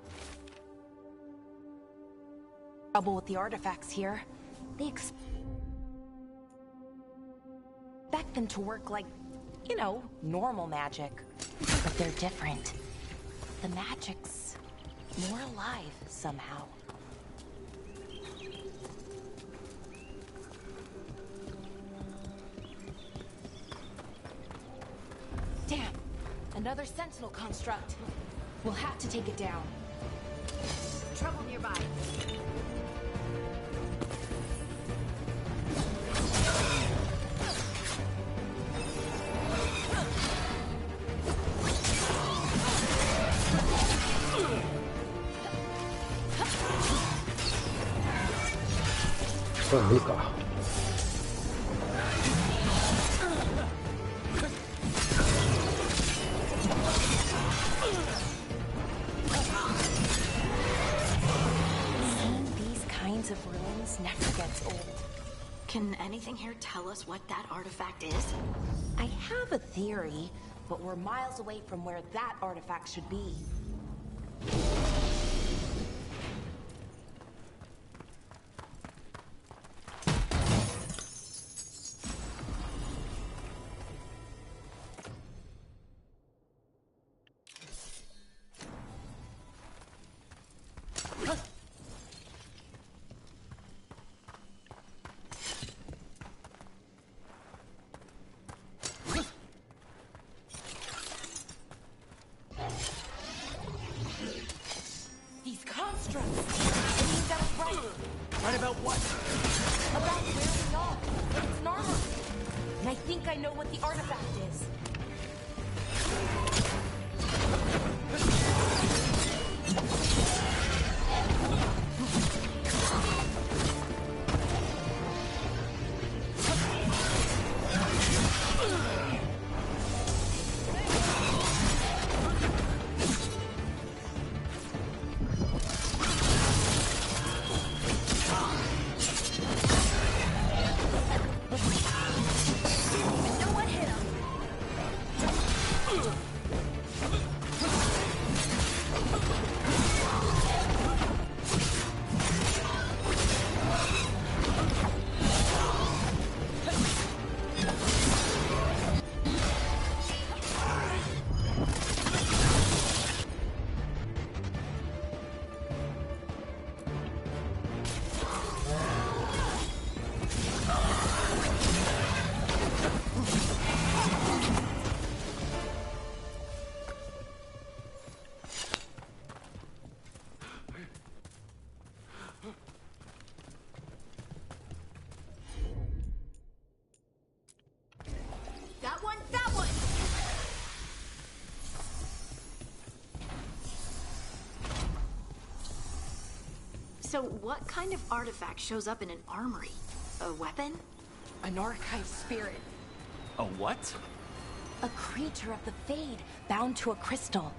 with the artifacts here. They expect them to work like, you know, normal magic. But they're different. The magic's more alive somehow. Damn! Another sentinel construct. We'll have to take it down. Trouble nearby.いいか。Seeing these kinds of ruins never gets old. Can anything here tell us what that artifact is? I have a theory, but we're miles away from where that artifact should be. These constructs! It means I was right. Right about what? About where we are. It's an armor. And I think I know what the artifact is. No one hit him. That one, that one! So what kind of artifact shows up in an armory? A weapon? An archive spirit. A what? A creature of the Fade, bound to a crystal.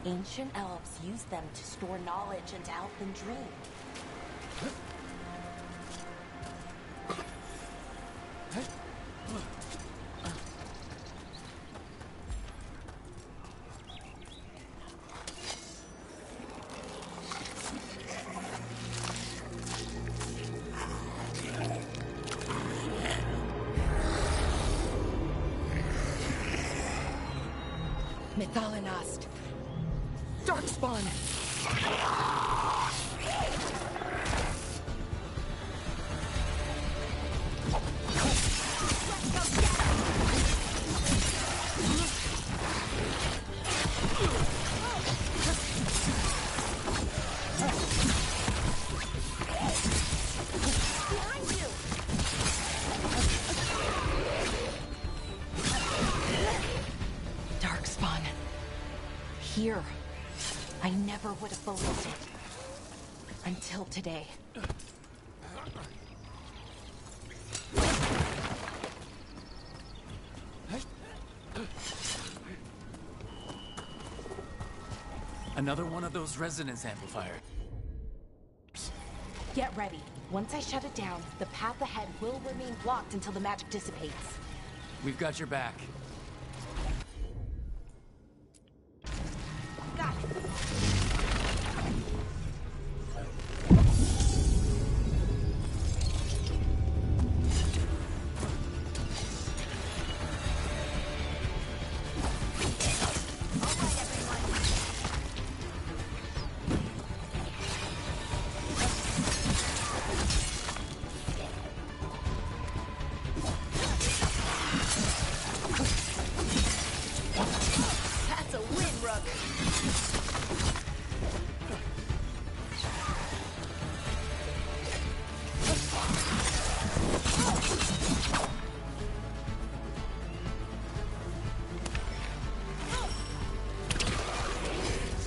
Ancient elves used them to store knowledge and elfin dream. Mythalinast. Darkspawn. Behind you. here. I never would have believed it. Until today. Another one of those resonance amplifiers. Get ready. Once I shut it down, the path ahead will remain blocked until the magic dissipates. We've got your back. Got it.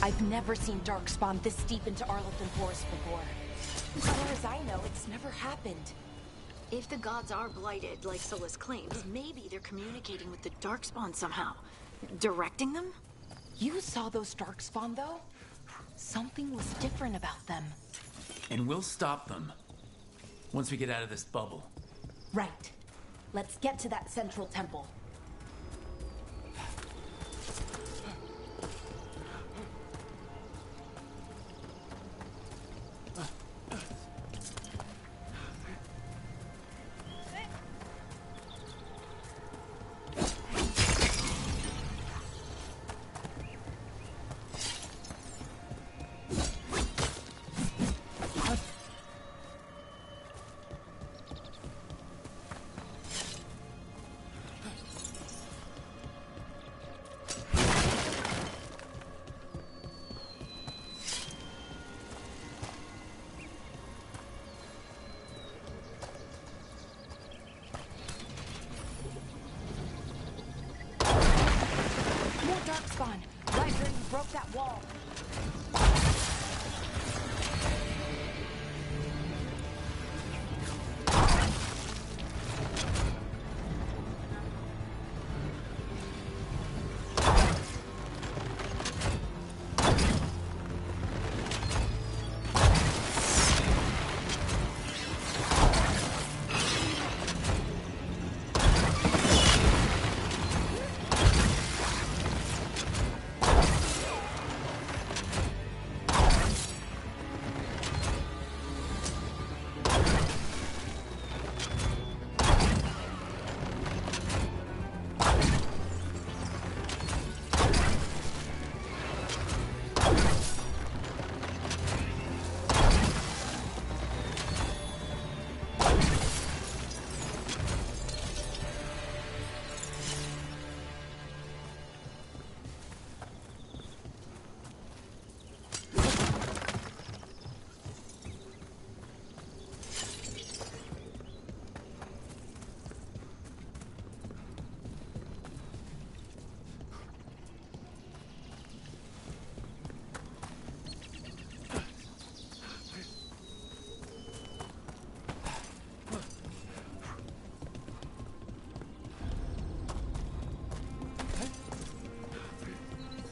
I've never seen Darkspawn this deep into Arlington Forest before. As far as I know, it's never happened. If the gods are blighted, like Solus claims, maybe they're communicating with the Darkspawn somehow. Directing them? You saw those Darkspawn, though? Something was different about them. And we'll stop them. Once we get out of this bubble. Right. Let's get to that central temple. Darkspawn, right where you broke that wall.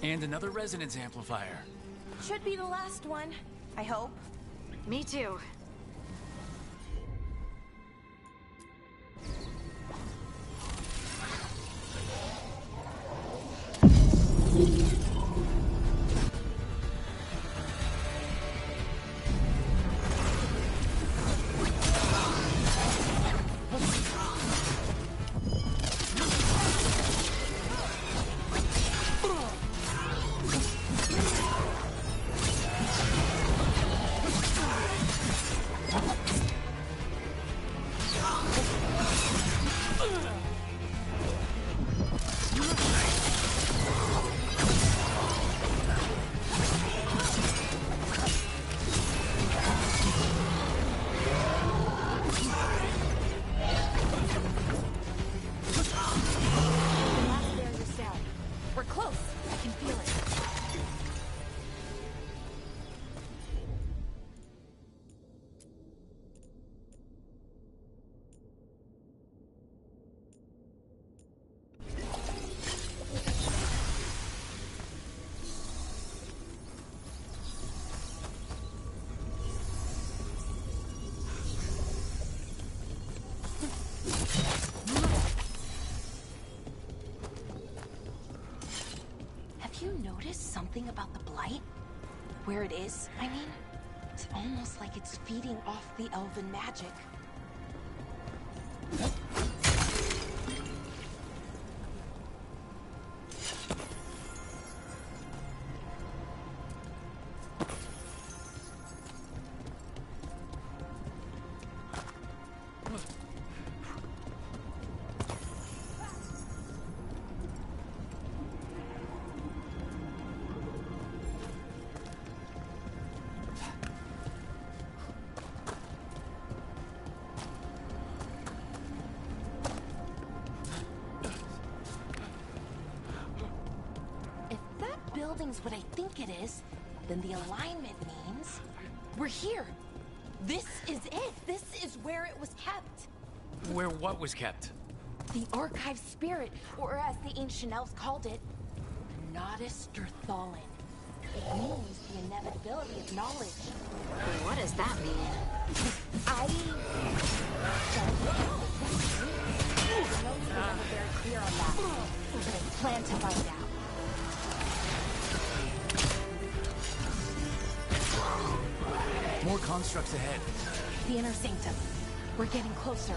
And another resonance amplifier. Should be the last one, I hope. Me too. light. Where it is, I mean. It's almost like it's feeding off the elven magic. Building's what I think it is, then the alignment means we're here. This is it. This is where it was kept. Where what was kept? The archive spirit, or as the ancient elves called it, the Nodus Durthalin. It means the inevitability of knowledge. What does that mean? I don't know. I know you were never very clear on that, but I plan to find out. More constructs ahead. The inner sanctum. We're getting closer.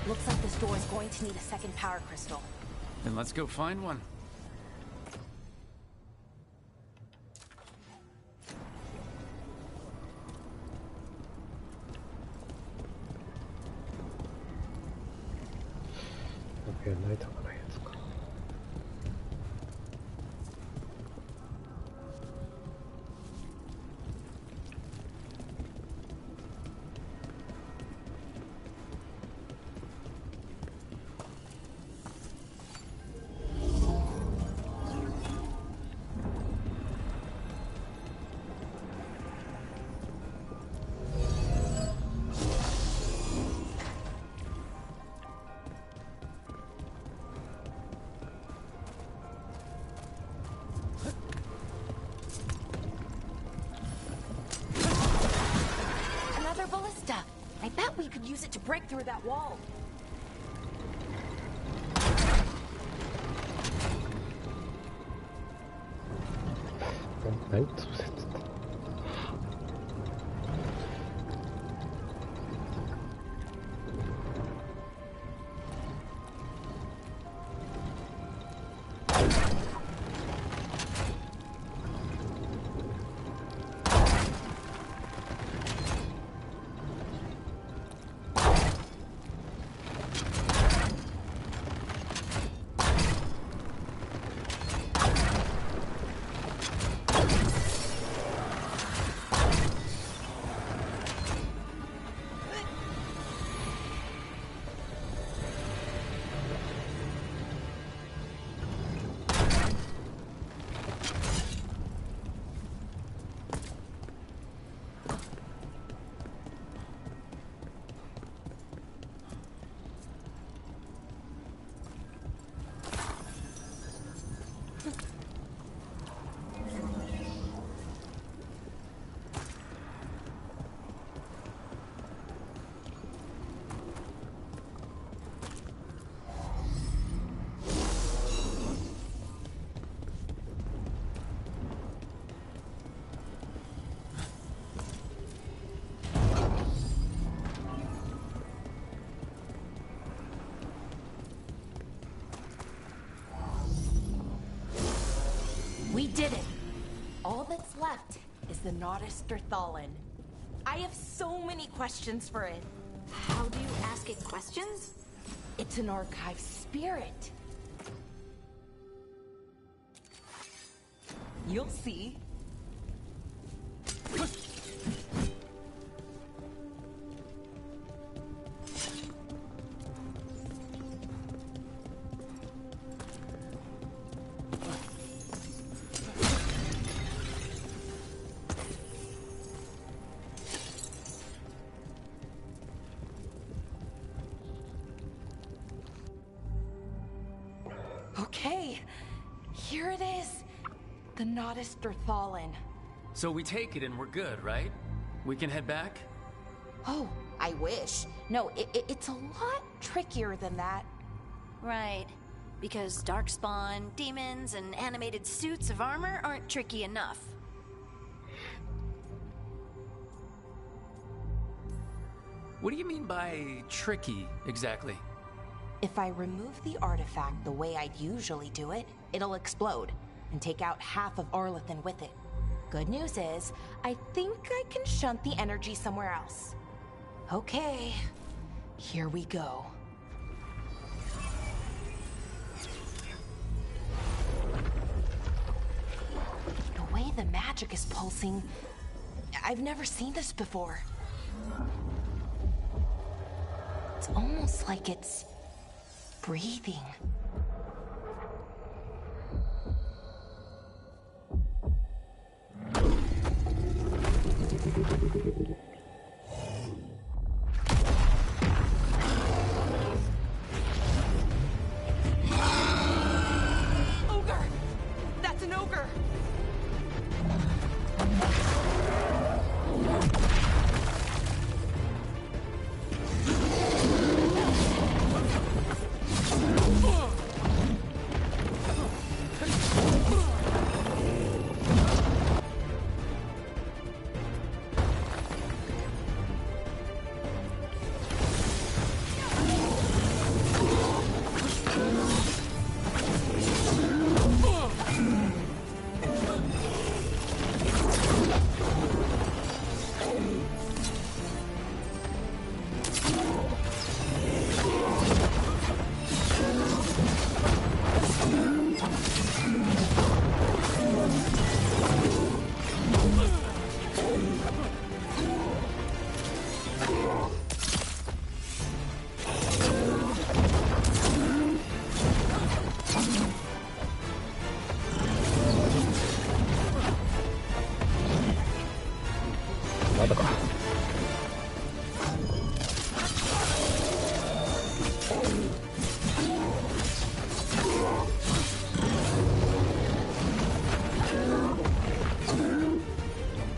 Looks like this door is going to need a second power crystal. Then let's go find one. Okay, ないとかないやつか。Another ballista. I bet we could use it to break through that wall. Nein, zusätzlich. did it. All that's left is the Nodus Derthalin. I have so many questions for it. How do you ask it questions? It's an archive spirit. You'll see. Okay, here it is. The Nodus Derthalin. So we take it and we're good, right? We can head back? Oh, I wish. No, it's a lot trickier than that. Right. Because darkspawn, demons, and animated suits of armor aren't tricky enough. What do you mean by tricky, exactly? If I remove the artifact the way I'd usually do it, it'll explode and take out half of Arlethan with it. Good news is, I think I can shunt the energy somewhere else. Okay, here we go. The way the magic is pulsing, I've never seen this before. It's almost like it's breathing. Ogre! That's an ogre!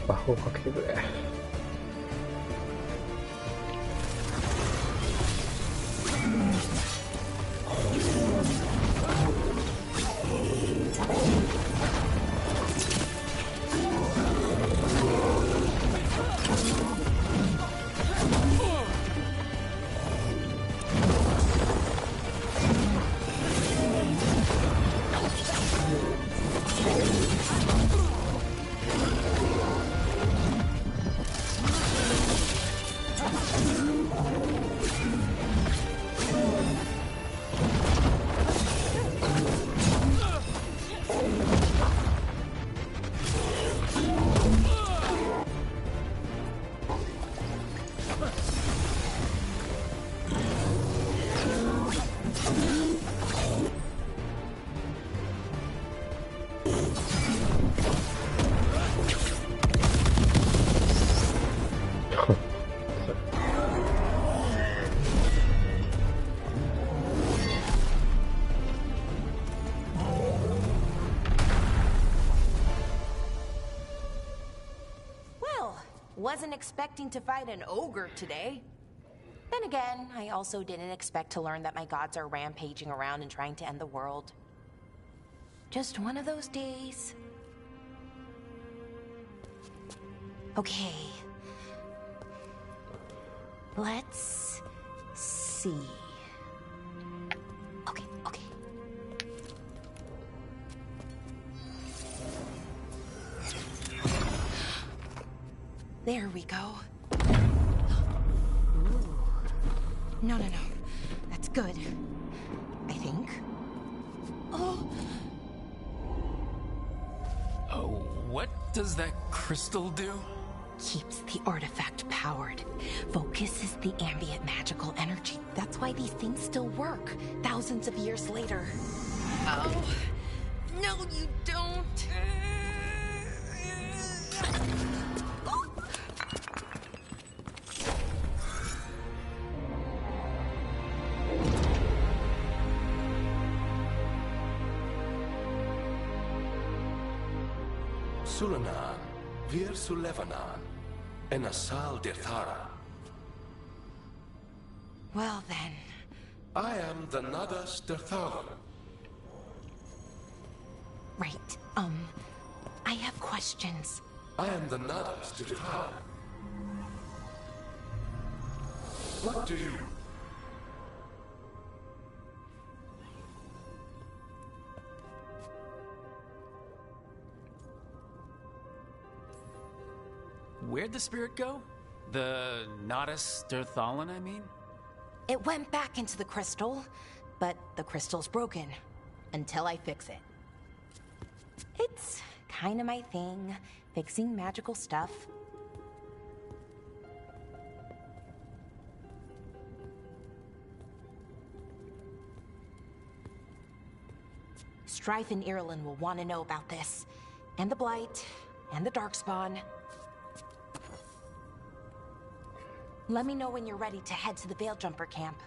魔法かけてくれ。Wasn't expecting to fight an ogre today. Then again, I also didn't expect to learn that my gods are rampaging around and trying to end the world. Just one of those days. Okay. Let's see. Okay. There we go. Ooh. No. That's good. I think. Oh. Oh, what does that crystal do? Keeps the artifact powered. Focuses the ambient magical energy. That's why these things still work, thousands of years later. Oh. No, you don't. Sulanan, Vir Sulevanan, and Asal Dirthara. Well then. I am the Nadas Dirthalan. Right, I have questions. I am the Nadas Dirthalan. What do you... Where'd the spirit go? The Nadas Dirthalan, I mean? It went back into the crystal, but the crystal's broken. Until I fix it. It's kinda my thing, fixing magical stuff. Strife and Irulan will want to know about this. And the Blight, and the Darkspawn. Let me know when you're ready to head to the Veil Jumper camp.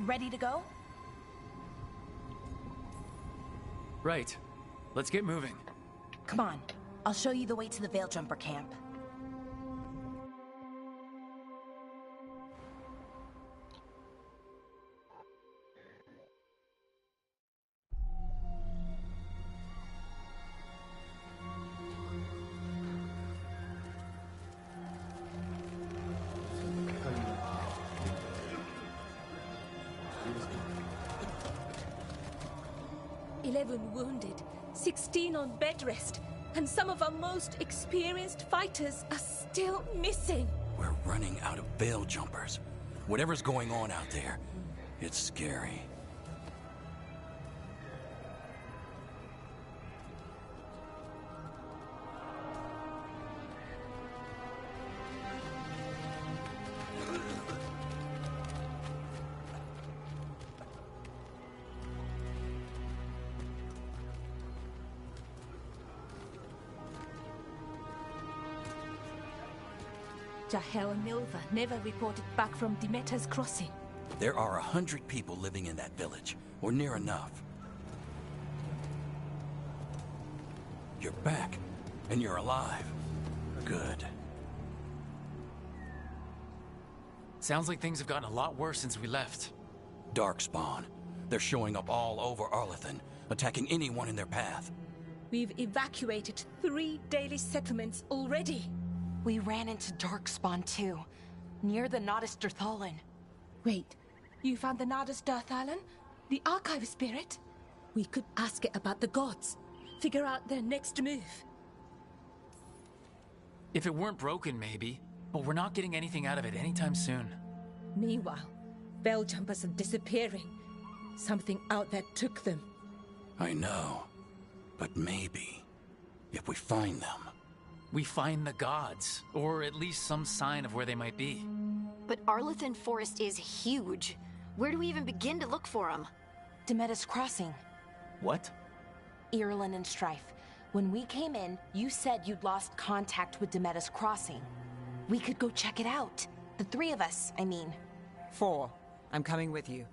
Ready to go? Right. Let's get moving. Come on. I'll show you the way to the Veil Jumper camp. 11 wounded, 16 on bed rest, and some of our most experienced fighters are still missing. We're running out of veil jumpers. Whatever's going on out there, it's scary. Jahel and Milva never reported back from Demeter's crossing. There are 100 people living in that village, or near enough. You're back, and you're alive. Good. Sounds like things have gotten a lot worse since we left. Darkspawn. They're showing up all over Arlethan, attacking anyone in their path. We've evacuated 3 daily settlements already. We ran into Darkspawn too, near the Nodus Dirthalan. Wait, you found the Nodus Dirthalan? The archive spirit? We could ask it about the gods. Figure out their next move. If it weren't broken, maybe. But we're not getting anything out of it anytime soon. Meanwhile, bell jumpers are disappearing. Something out there took them. I know. But maybe, if we find them... We find the gods, or at least some sign of where they might be. But Arlethan Forest is huge. Where do we even begin to look for them? Demeter's Crossing. What? Irulan and Strife. When we came in, you said you'd lost contact with Demeter's Crossing. We could go check it out. The 3 of us, I mean. 4. I'm coming with you.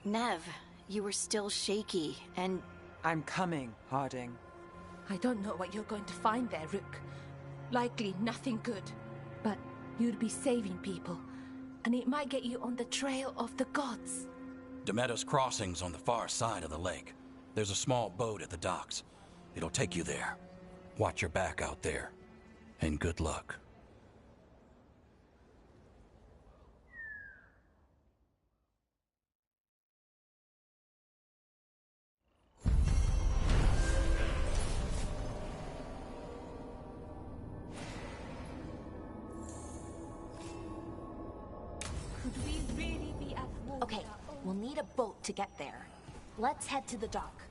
Nev, you were still shaky, and... I'm coming, Harding. I don't know what you're going to find there, Rook. Likely nothing good. But you'd be saving people, and it might get you on the trail of the gods. Demeter's Crossing's on the far side of the lake. There's a small boat at the docks. It'll take you there. Watch your back out there. And good luck. Could we really be at war? Okay, we'll need a boat to get there. Let's head to the dock.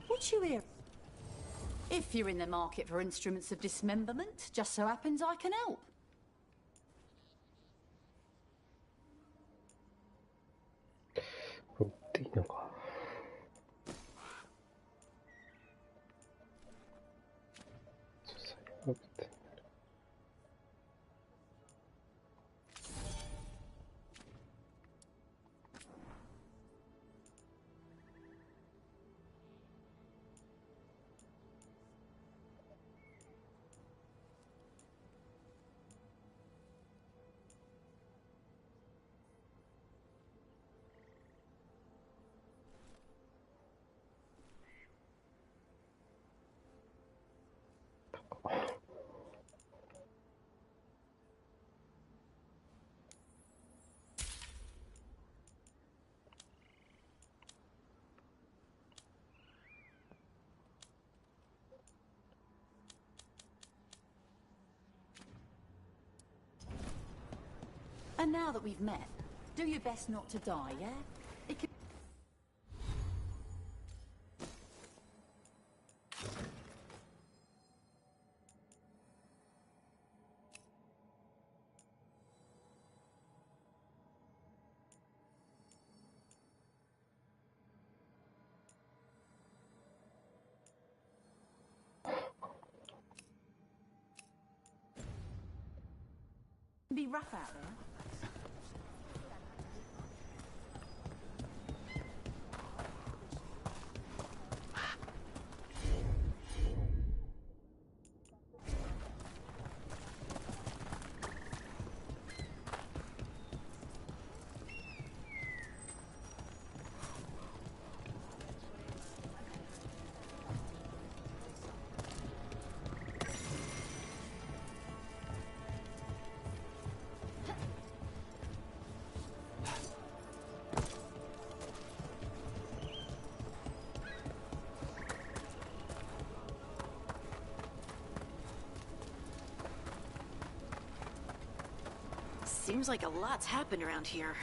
What you hear? If you're in the market for instruments of dismemberment, just so happens I can help. And now that we've met, do your best not to die, yeah? It could... be rough out there. Seems like a lot's happened around here.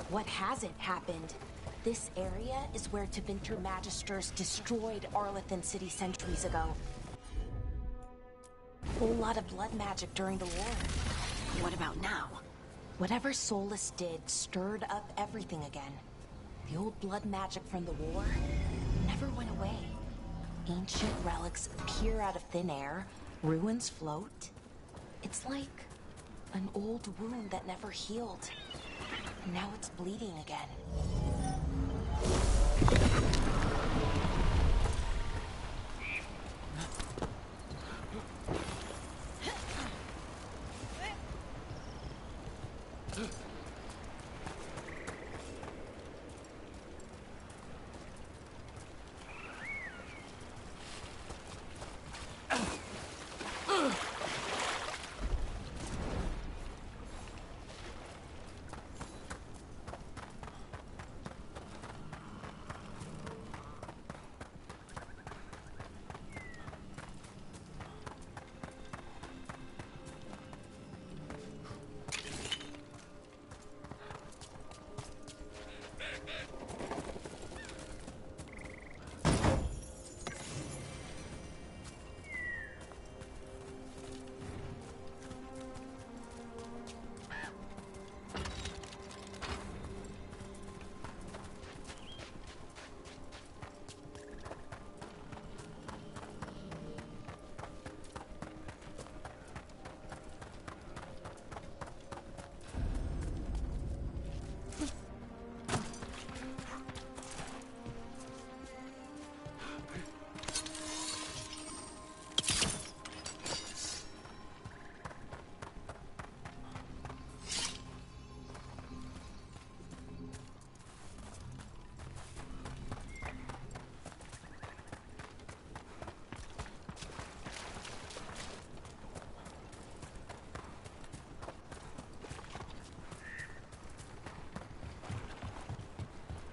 What hasn't happened? This area is where Tevinter Magisters destroyed Arlethan City centuries ago. A whole lot of blood magic during the war. What about now? Whatever Solus did stirred up everything again. The old blood magic from the war never went away. Ancient relics appear out of thin air, ruins float. It's like an old wound that never healed. And now it's bleeding again.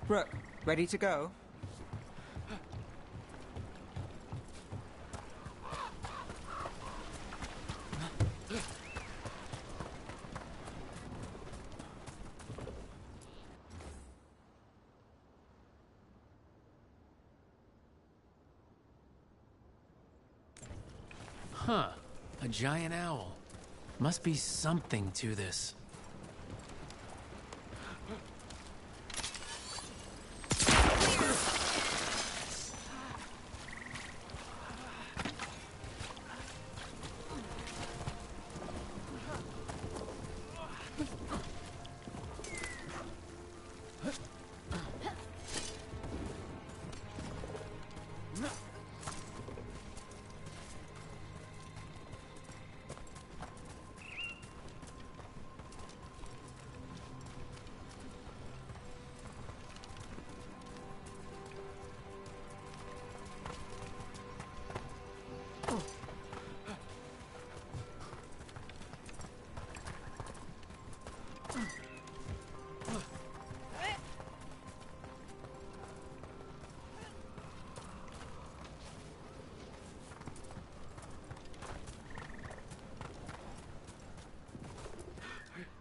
Brooke, ready to go? Huh. A giant owl. Must be something to this.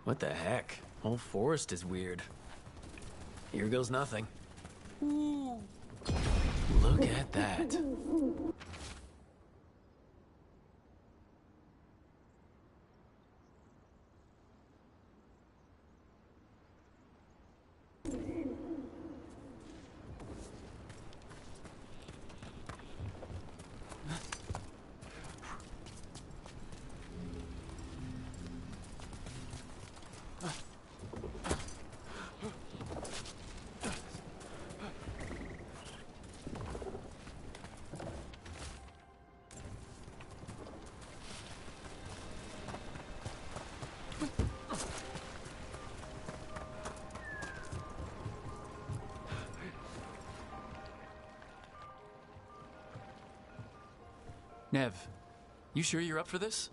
What the heck? Whole forest is weird. Here goes nothing. Look at that. Nev, you sure you're up for this?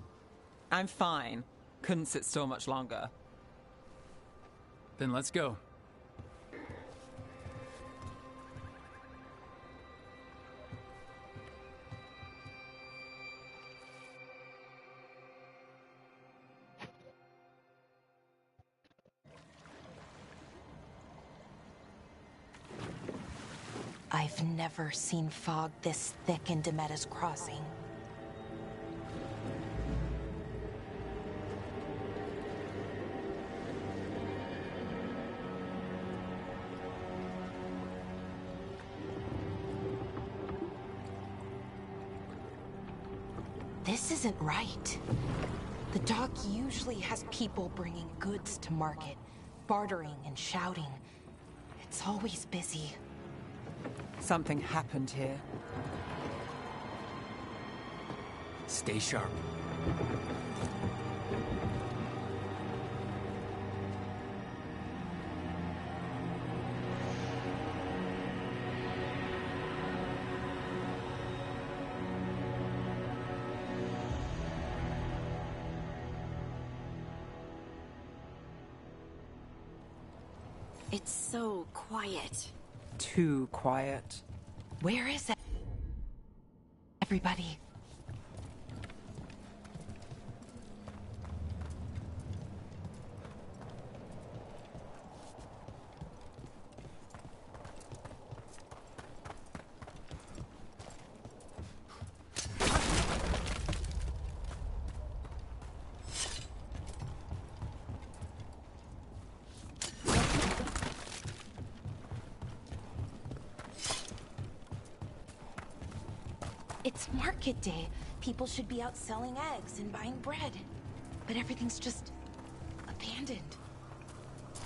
I'm fine. Couldn't sit still much longer. Then let's go. I've never seen fog this thick in Demetta's Crossing. This isn't right. The dock usually has people bringing goods to market, bartering and shouting. It's always busy. Something happened here. Stay sharp. It's so quiet. Too quiet. Where is it? Everybody. It's market day. People should be out selling eggs and buying bread. But everything's just abandoned.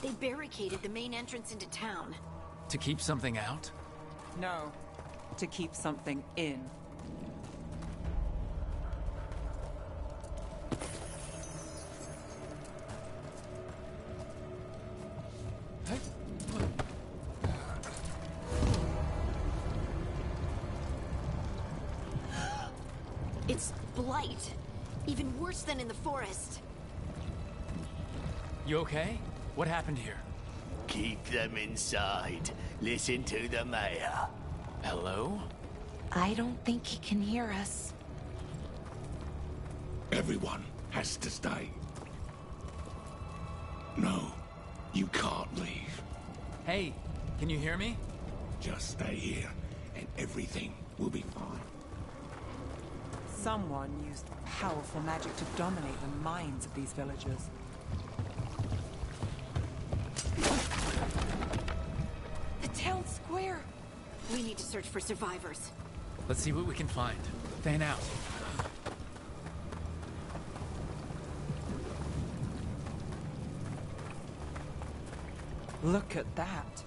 They barricaded the main entrance into town. To keep something out? No. To keep something in. It's blight. Even worse than in the forest. You okay? What happened here? Keep them inside. Listen to the mayor. Hello? I don't think he can hear us. Everyone has to stay. No, you can't leave. Hey, can you hear me? Just stay here, and everything will be fine. Someone used powerful magic to dominate the minds of these villagers. The town square! We need to search for survivors. Let's see what we can find. Fan out. Look at that.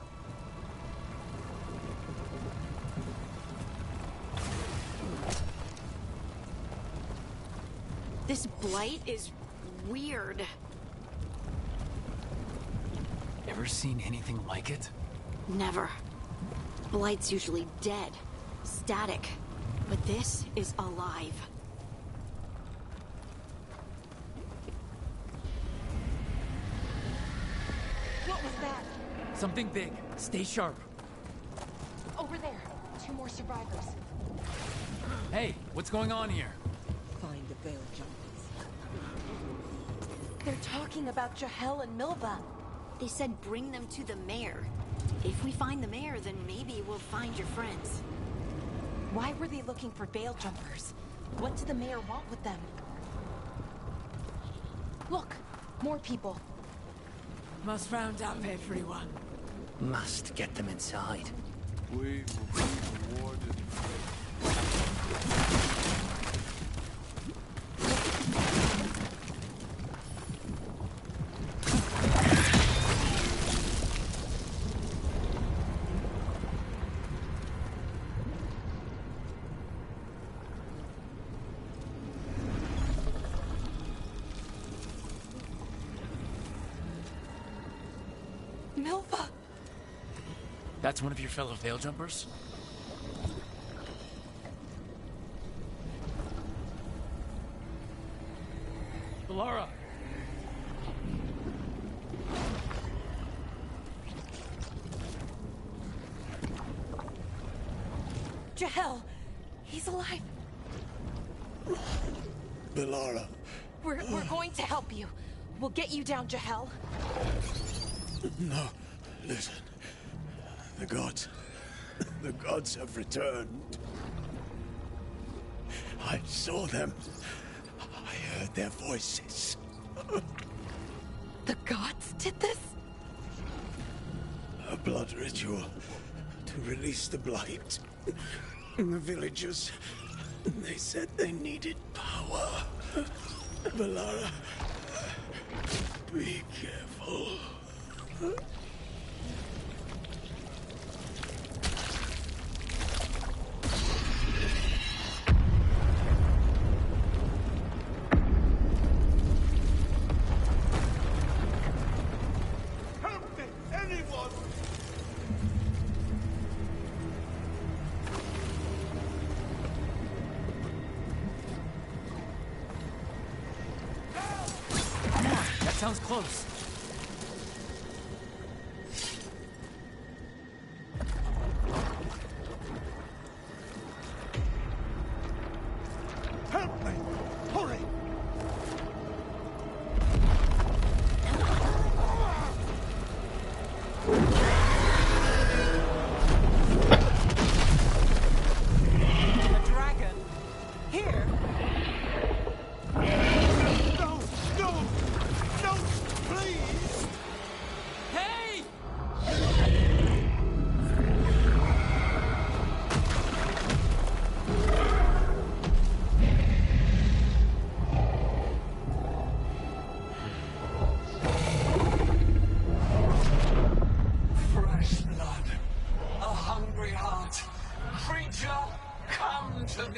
This blight is weird. Ever seen anything like it? Never. Blight's usually dead, static. But this is alive. What was that? Something big. Stay sharp. Over there. 2 more survivors. Hey, what's going on here? Find the veil jumpers. They're talking about Jahel and Milva. They said bring them to the mayor. If we find the mayor, then maybe we'll find your friends. Why were they looking for veil jumpers? What did the mayor want with them? Look, more people. Must round up everyone. Must get them inside. We will be rewarded. Milva! That's one of your fellow veil jumpers? Laura! Jahel! He's alive! Belara. We're going to help you. We'll get you down, Jahel. No, listen. The gods, The gods have returned. I saw them. I heard their voices. The gods did this? A blood ritual to release the blight. And the villagers, they said they needed power. Valara, be careful. Help me, anyone! That sounds close. Help me! Hurry! A dragon? Here? No! No! No! Please! Hey! Fresh blood, a hungry heart. Creature, come to me!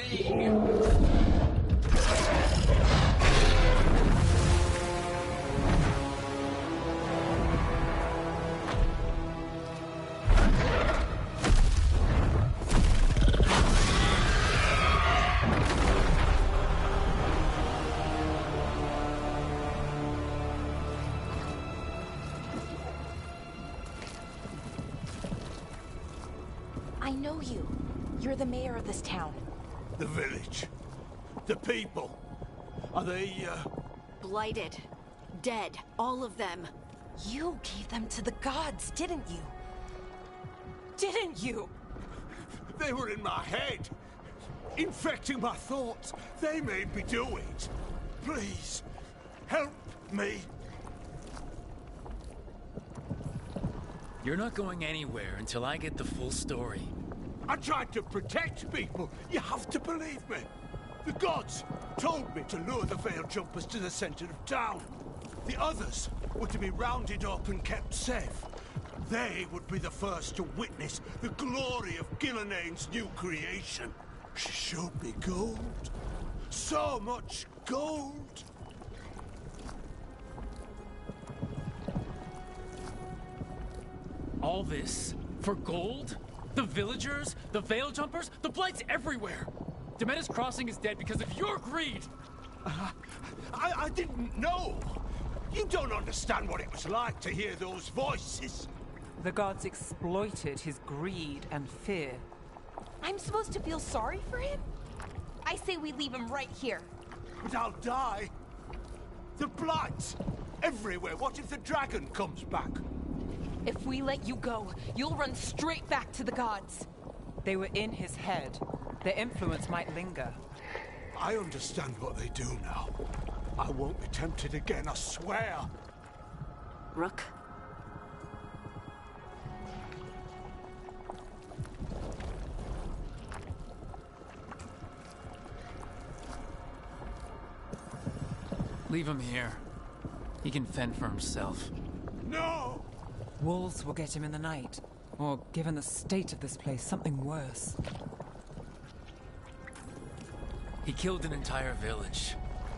I know you. You're the mayor of this town. The village. The people. Are they, Blighted. Dead. All of them. You gave them to the gods, didn't you? Didn't you? They were in my head. Infecting my thoughts. They made me do it. Please, help me. You're not going anywhere until I get the full story. I tried to protect people. You have to believe me. The gods told me to lure the veil jumpers to the center of town. The others were to be rounded up and kept safe. They would be the first to witness the glory of Gilneain's new creation. She showed me gold. So much gold. All this for gold? The villagers? The veil jumpers? The blight's everywhere! Demeter's Crossing is dead because of your greed! I didn't know. You don't understand what it was like to hear those voices. The gods exploited his greed and fear. I'm supposed to feel sorry for him? I say we leave him right here. But I'll die. The blight everywhere. What if the dragon comes back? If we let you go, you'll run straight back to the gods. They were in his head. Their influence might linger. I understand what they do now. I won't be tempted again, I swear. Rook? Leave him here. He can fend for himself. No! Wolves will get him in the night. Or, given the state of this place, something worse. He killed an entire village.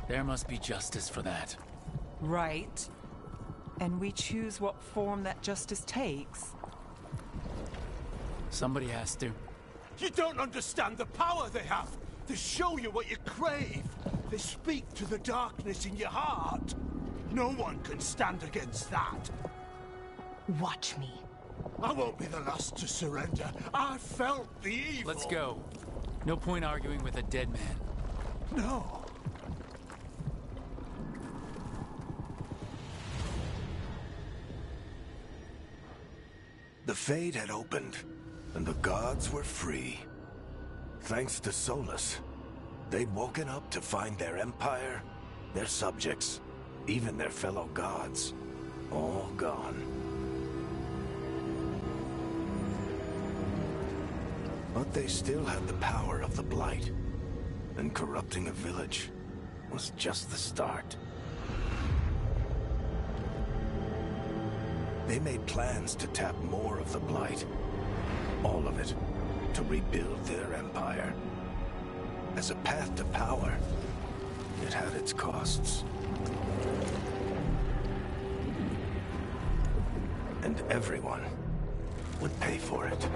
There must be justice for that. Right. And we choose what form that justice takes. Somebody has to. You don't understand the power they have. They show you what you crave. They speak to the darkness in your heart. No one can stand against that. Watch me. I won't be the last to surrender. I felt the evil. Let's go. No point arguing with a dead man. No. The Fade had opened. and the gods were free. Thanks to Solus, they'd woken up to find their empire, their subjects, even their fellow gods, all gone. But they still had the power of the Blight, and corrupting a village was just the start. They made plans to tap more of the Blight, all of it, to rebuild their empire. As a path to power, it had its costs. And everyone would pay for it.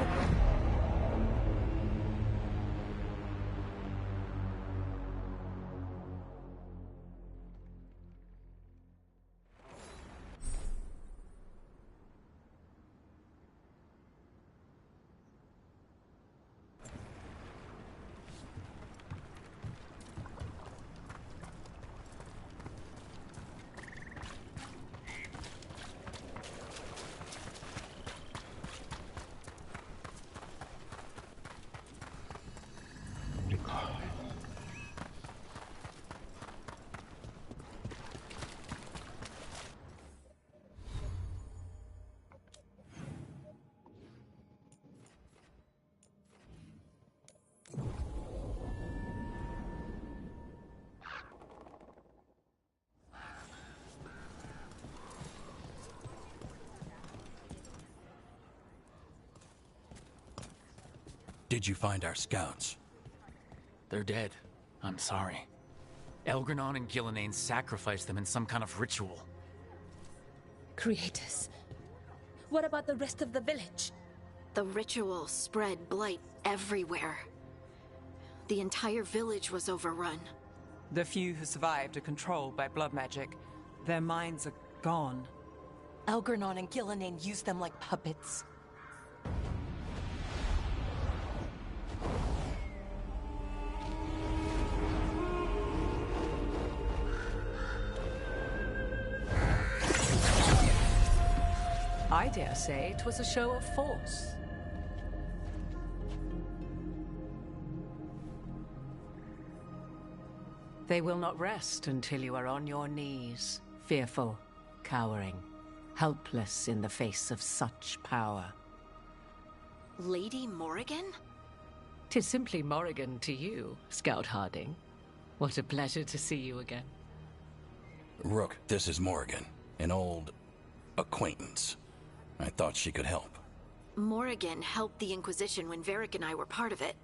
Did you find our scouts? They're dead. I'm sorry. Elgranon and Gillenane sacrificed them in some kind of ritual. Creators. What about the rest of the village? The ritual spread blight everywhere. The entire village was overrun. The few who survived are controlled by blood magic. Their minds are gone. Elgranon and Gillenane used them like puppets. I dare say it was a show of force. They will not rest until you are on your knees, fearful, cowering, helpless in the face of such power. Lady Morrigan? 'Tis simply Morrigan to you, Scout Harding. What a pleasure to see you again. Rook, this is Morrigan, an old acquaintance. I thought she could help. Morrigan helped the Inquisition when Varric and I were part of it.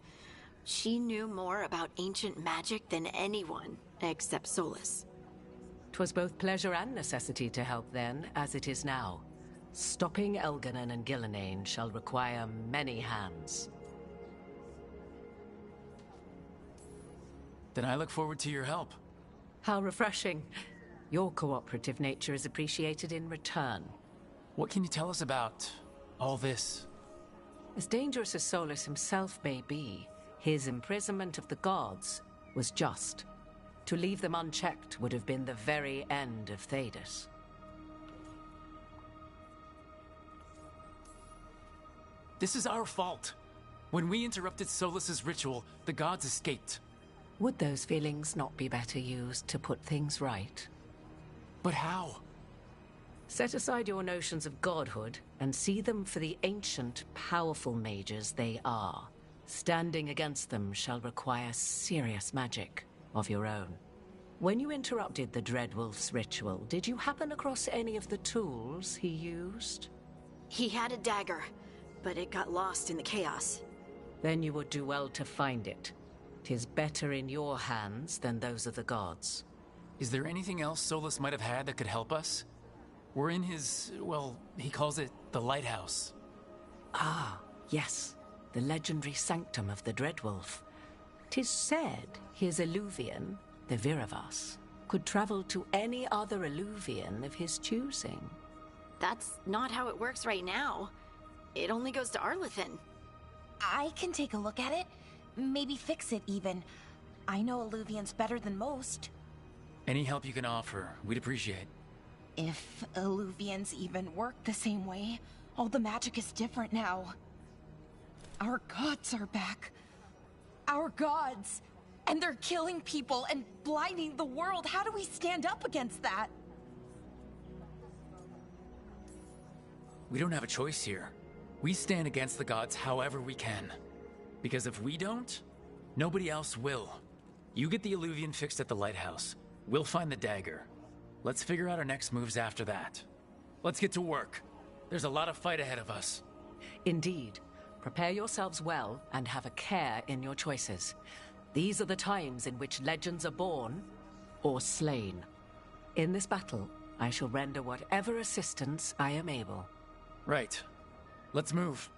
She knew more about ancient magic than anyone, except Solus. 'Twas both pleasure and necessity to help then, as it is now. Stopping Elganon and Gillenane shall require many hands. Then I look forward to your help. How refreshing. Your cooperative nature is appreciated in return. What can you tell us about all this? As dangerous as Solus himself may be, his imprisonment of the gods was just. To leave them unchecked would have been the very end of Thedas. This is our fault. When we interrupted Solus's ritual, the gods escaped. Would those feelings not be better used to put things right? But how? Set aside your notions of godhood and see them for the ancient, powerful mages they are. Standing against them shall require serious magic of your own. When you interrupted the Dreadwolf's ritual, did you happen across any of the tools he used? He had a dagger, but it got lost in the chaos. Then you would do well to find it. 'Tis better in your hands than those of the gods. Is there anything else Solus might have had that could help us? We're in his, well, he calls it the lighthouse. Ah, yes. The legendary sanctum of the Dreadwolf. 'Tis said his Illuvian, the Viravas, could travel to any other Illuvian of his choosing. That's not how it works right now. It only goes to Arlethan. I can take a look at it. Maybe fix it, even. I know Illuvians better than most. Any help you can offer, we'd appreciate. If Illuvians even work the same way, all the magic is different now. Our gods are back. Our gods. And they're killing people and blinding the world. How do we stand up against that? We don't have a choice here. We stand against the gods however we can. Because if we don't, nobody else will. You get the Illuvian fixed at the lighthouse. We'll find the dagger. Let's figure out our next moves after that. Let's get to work. There's a lot of fight ahead of us. Indeed. Prepare yourselves well and have a care in your choices. These are the times in which legends are born or slain. In this battle, I shall render whatever assistance I am able. Right. Let's move.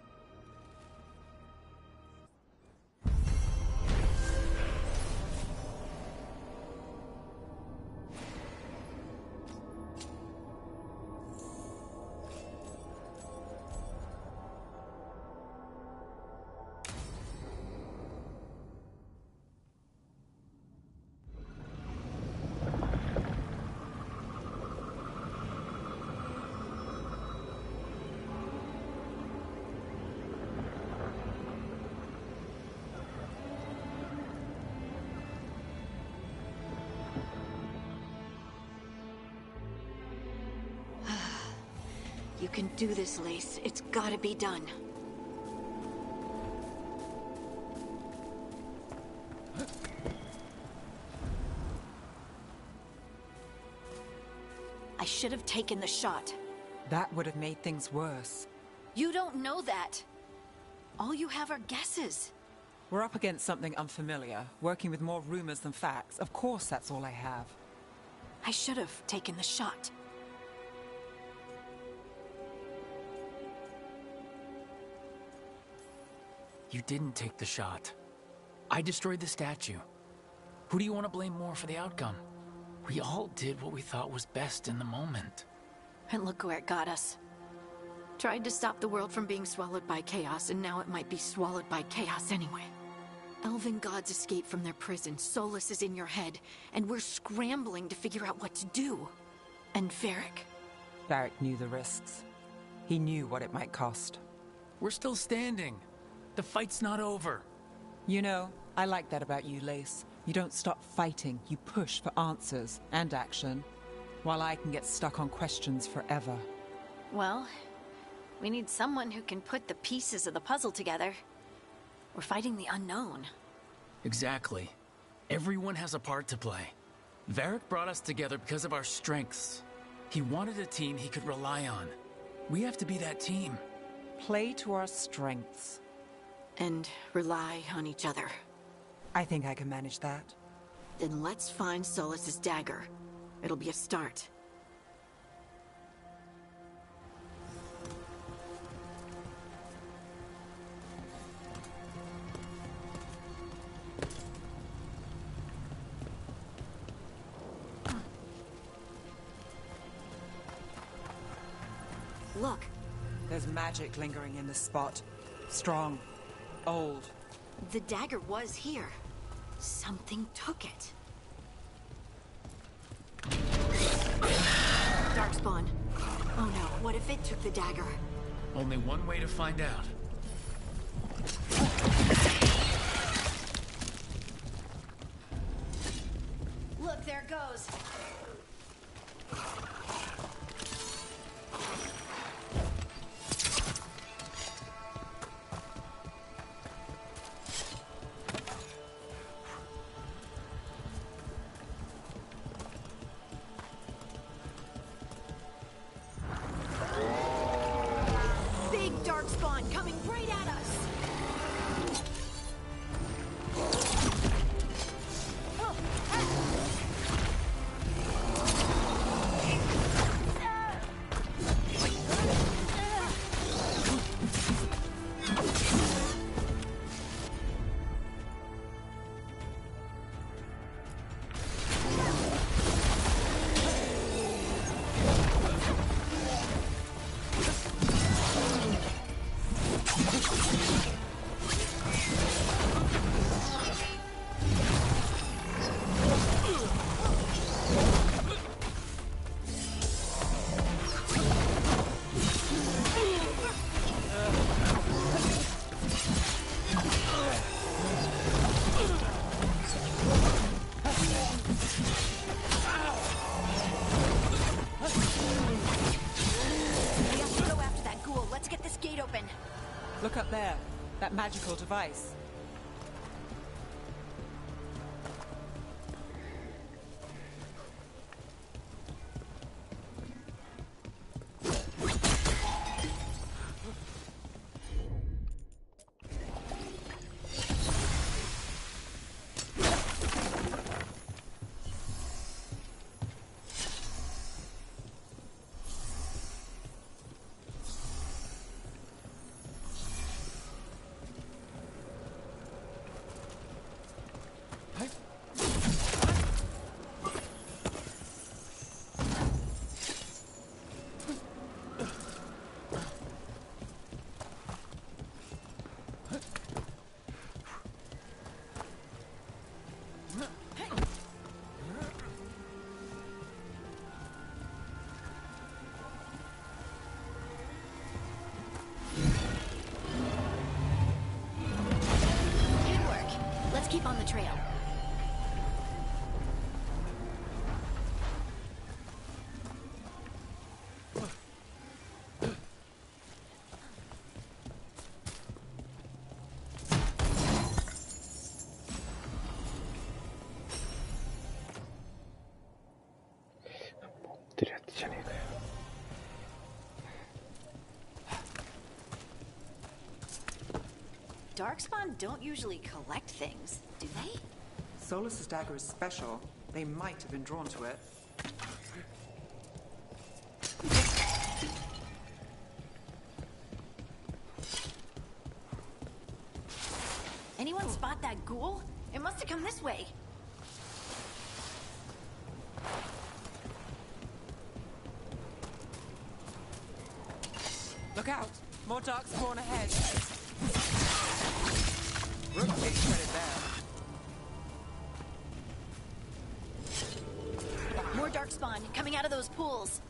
You can do this, Lace. It's gotta be done. I should have taken the shot. That would have made things worse. You don't know that. All you have are guesses. We're up against something unfamiliar, working with more rumors than facts. Of course, that's all I have. I should have taken the shot. You didn't take the shot. I destroyed the statue. Who do you want to blame more for the outcome? We all did what we thought was best in the moment. And look where it got us. Tried to stop the world from being swallowed by chaos, and now it might be swallowed by chaos anyway. Elven gods escaped from their prison, Solus is in your head, and we're scrambling to figure out what to do. And Varric. Varric knew the risks. He knew what it might cost. We're still standing. The fight's not over. You know, I like that about you, Lace. You don't stop fighting, you push for answers and action, while I can get stuck on questions forever. Well, we need someone who can put the pieces of the puzzle together. We're fighting the unknown. Exactly. Everyone has a part to play. Varric brought us together because of our strengths. He wanted a team he could rely on. We have to be that team. Play to our strengths. And rely on each other. I think I can manage that. Then let's find Solus's dagger. It'll be a start. Look. There's magic lingering in this spot. Strong. Old. The dagger was here. Something took it. Darkspawn. Oh no, what if it took the dagger? Only one way to find out. Look, there it goes. Coming right at us! open. Look up there. That magical device. Keep on the trail. Darkspawn don't usually collect things, do they? Solus's dagger is special. They might have been drawn to it. Anyone spot that ghoul? It must have come this way. Look out! More darkspawn ahead. Rook takes credit there. More darkspawn coming out of those pools.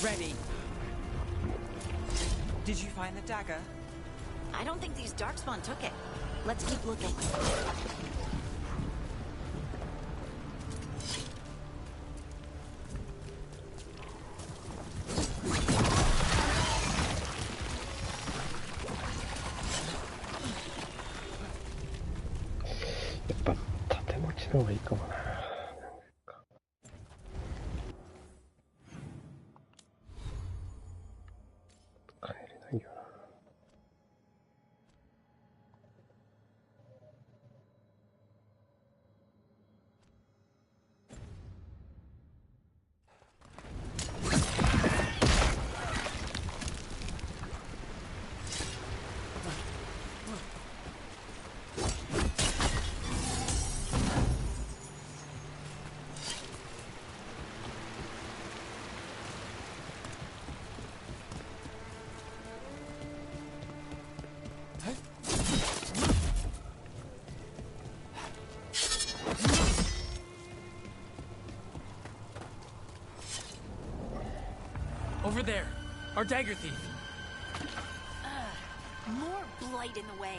Ready. Did you find the dagger? I don't think these darkspawn took it. Let's keep looking. Over there. Our dagger thief. More blight in the way.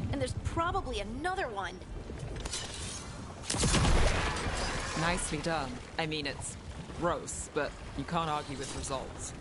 And there's probably another one. Nicely done. I mean, it's gross, but you can't argue with results.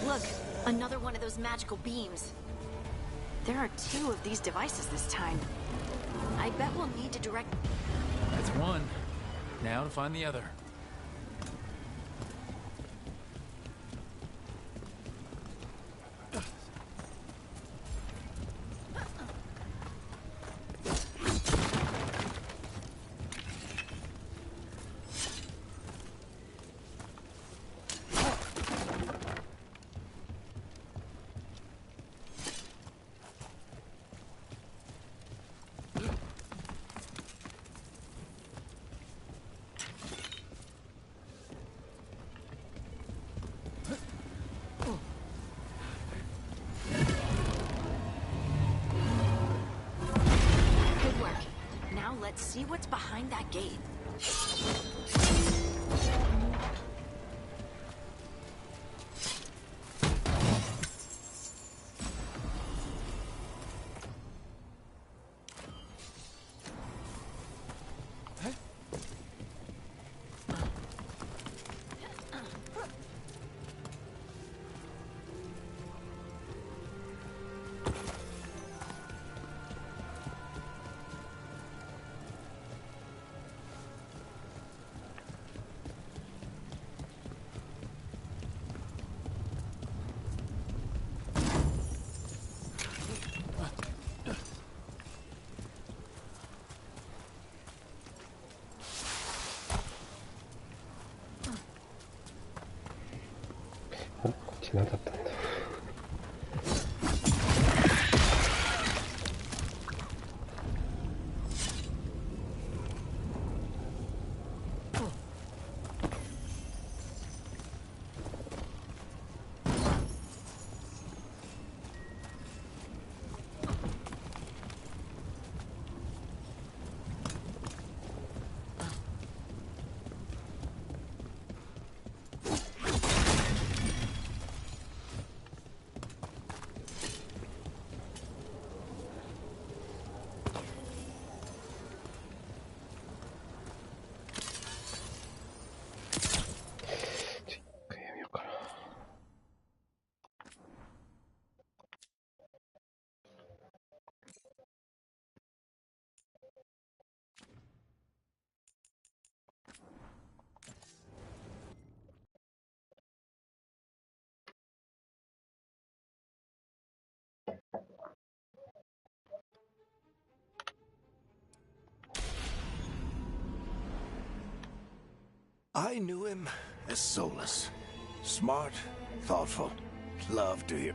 Look, another one of those magical beams. There are 2 of these devices this time. I bet we'll need to direct... That's one. Now to find the other. Let's see what's behind that gate. 話何だったんだ。I knew him as Solus. Smart, thoughtful, loved to hear.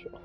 Sure.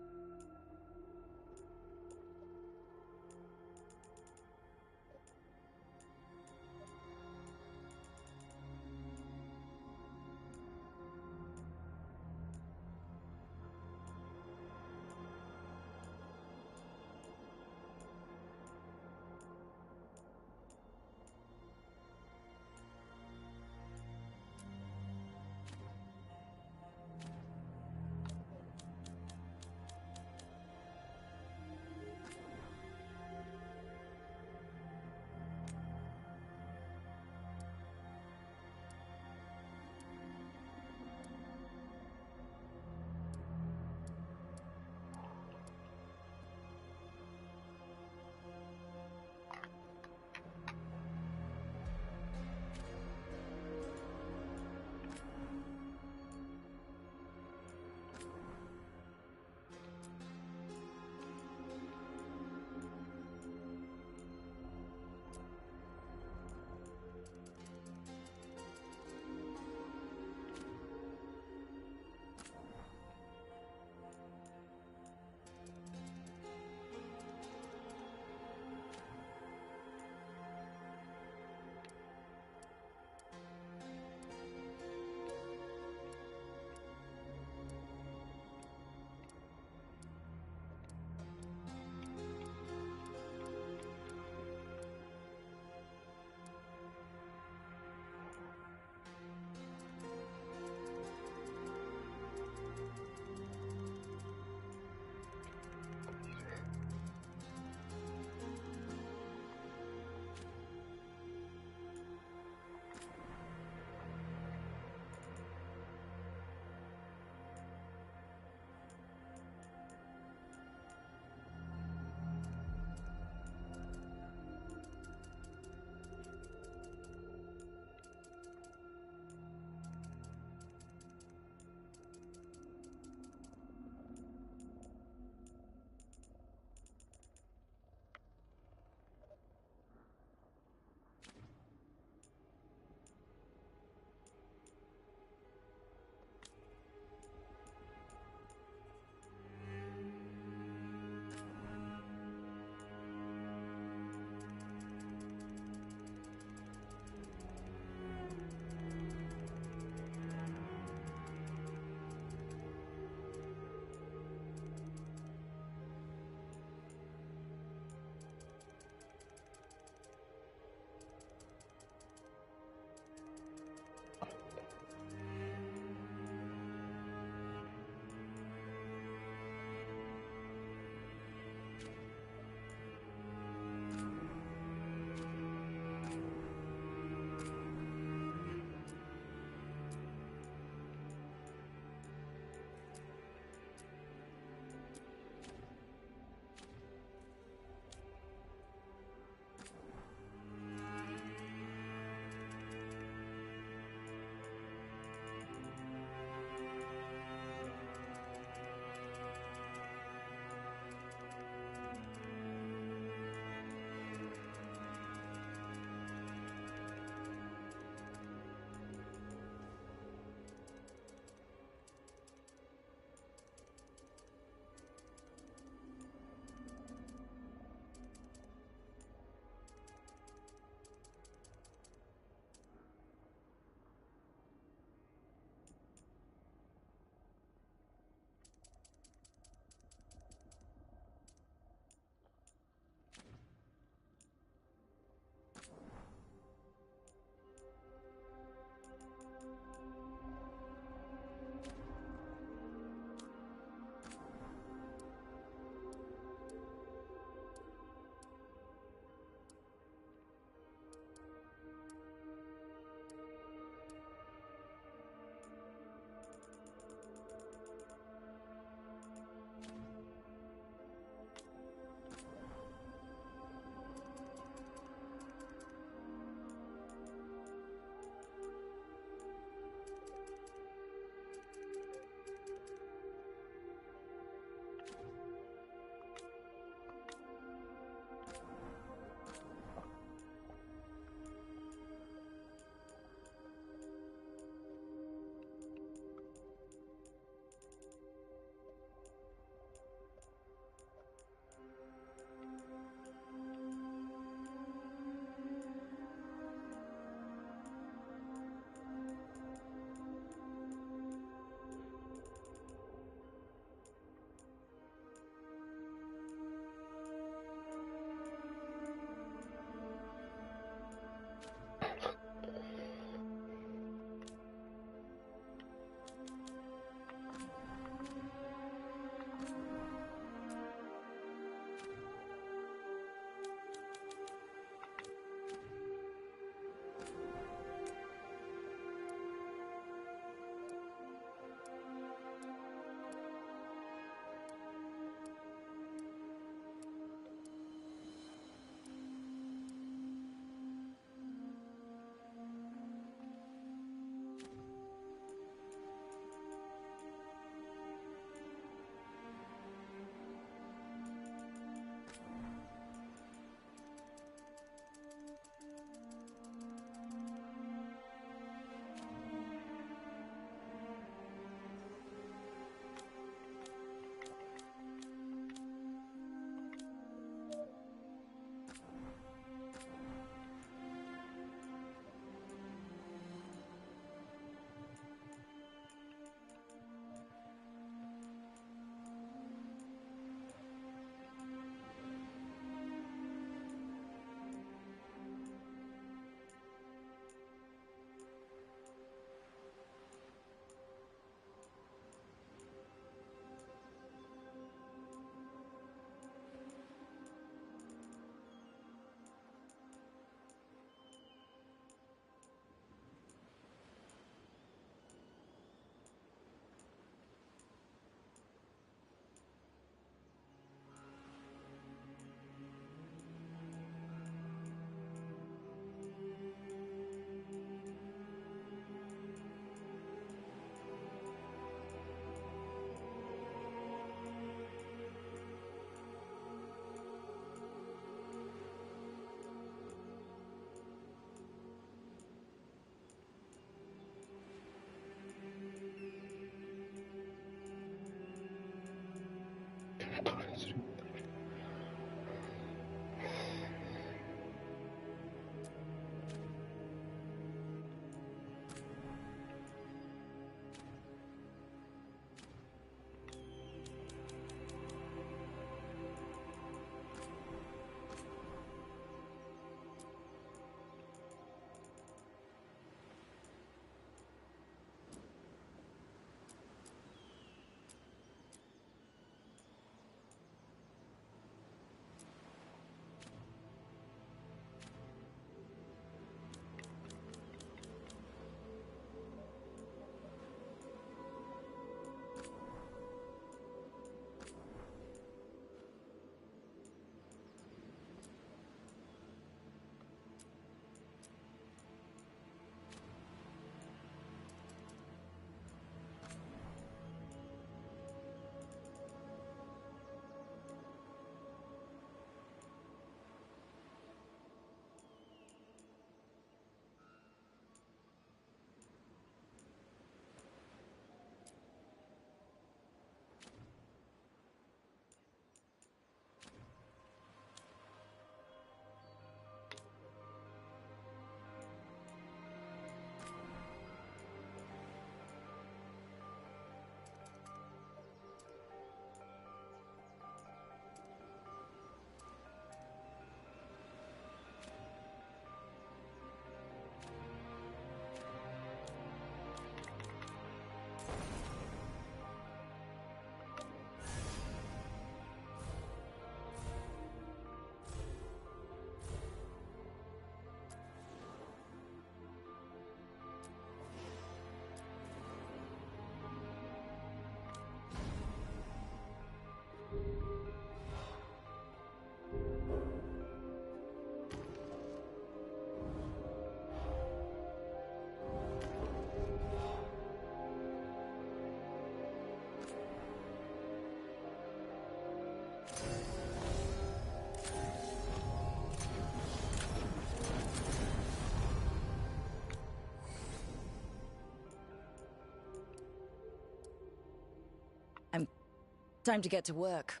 Time to get to work.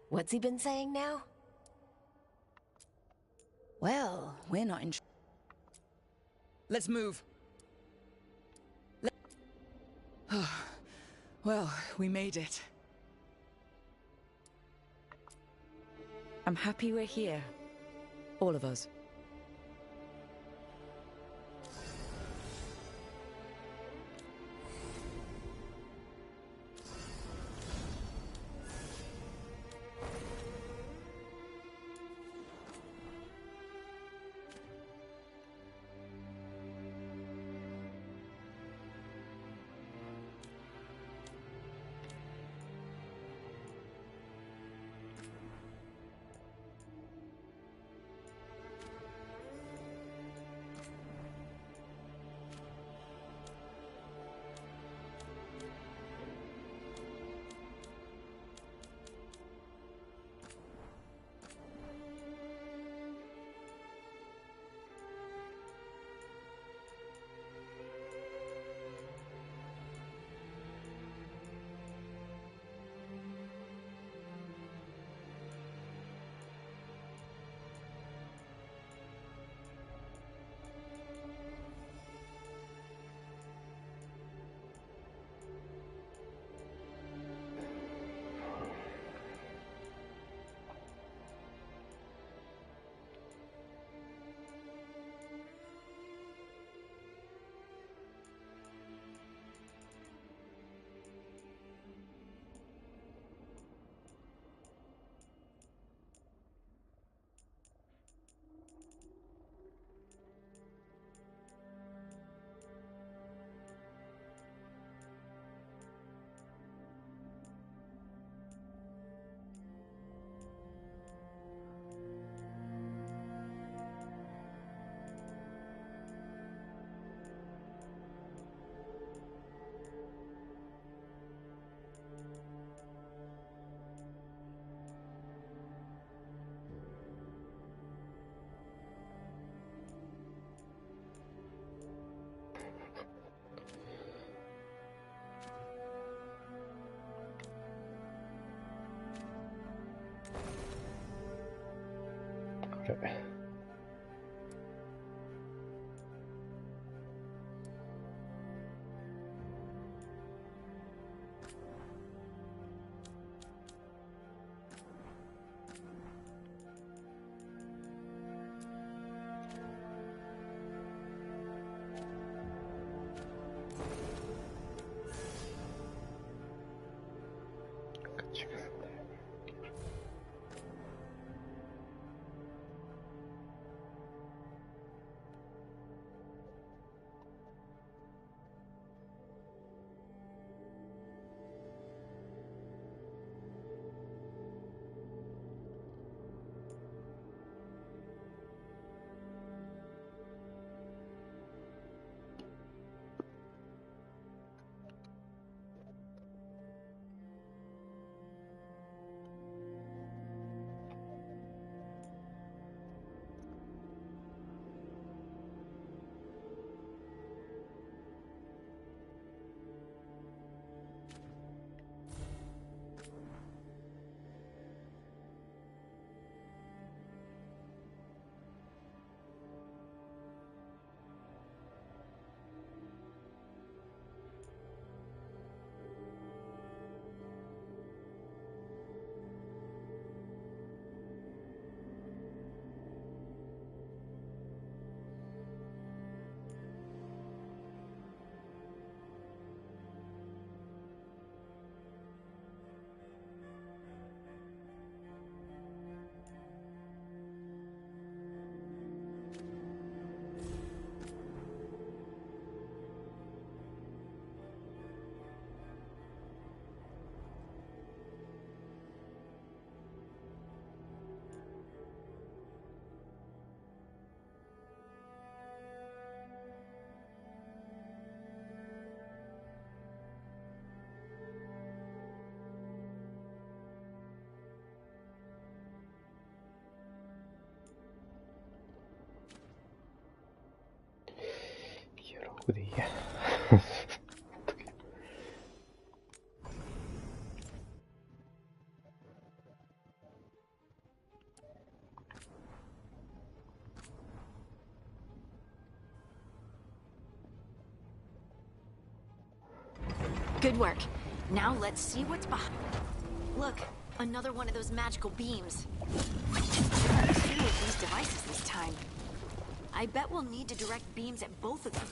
What's he been saying now? Well, we're not in... Let's move. Well, we made it. I'm happy we're here. All of us. Okay. Good work. Now let's see what's behind. Look, another one of those magical beams. Two of these devices this time. I bet we'll need to direct beams at both of them.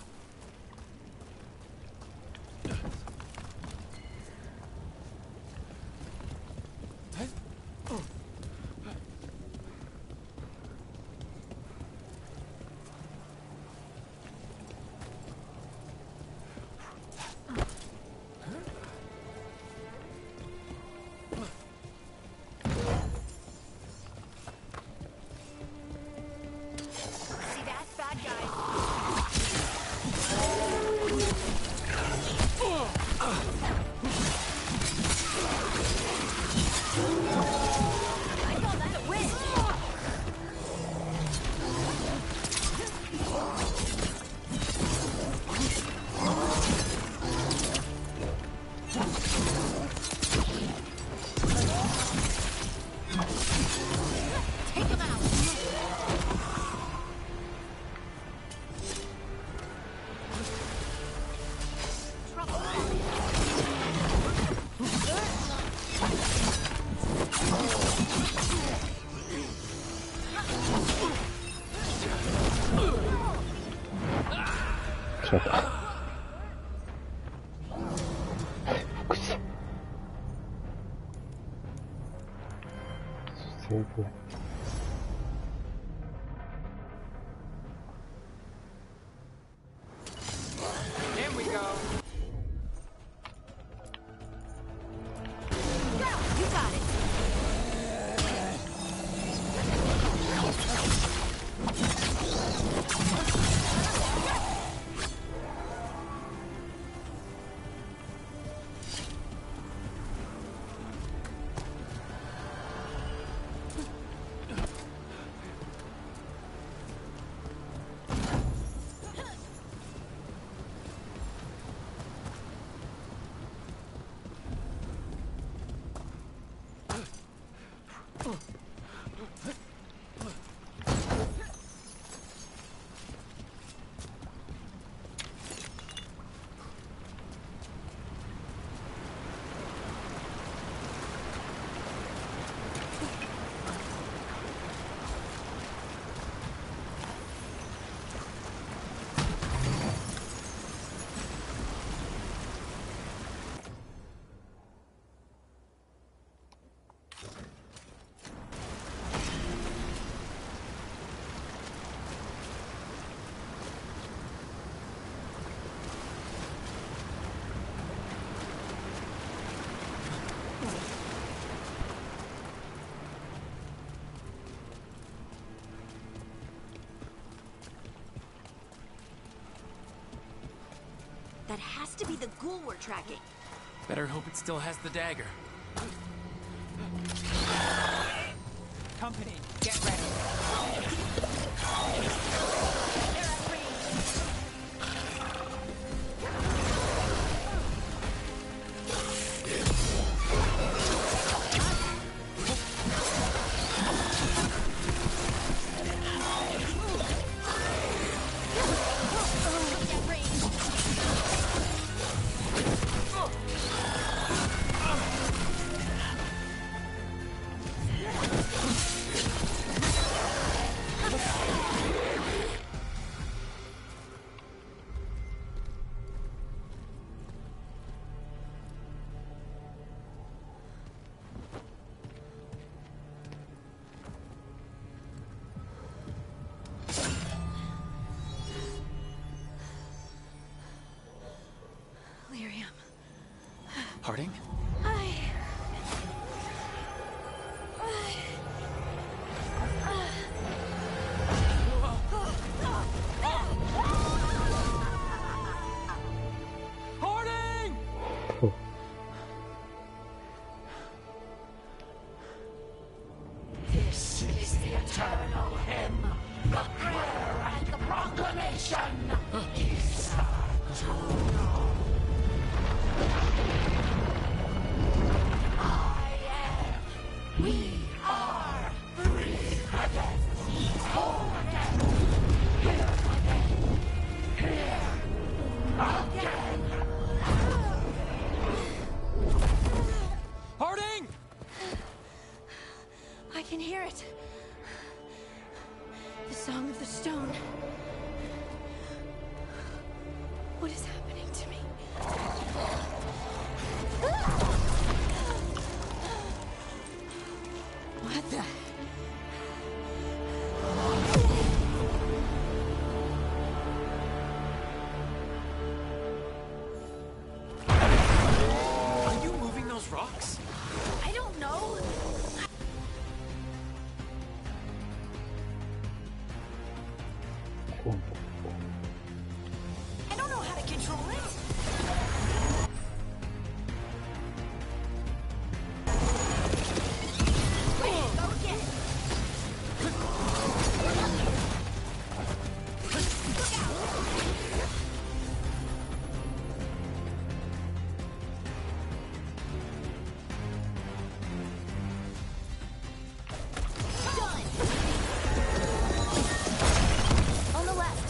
That has to be the ghoul we're tracking. Better hope it still has the dagger. Company, get ready. Harding? Harding! This is the eternal hymn, the prayer and the proclamation. Is to know. down. What is happening to me? What the? Are you moving those rocks? I don't know. I don't know how to control it. Wait, go again. Look out. Done. On the left.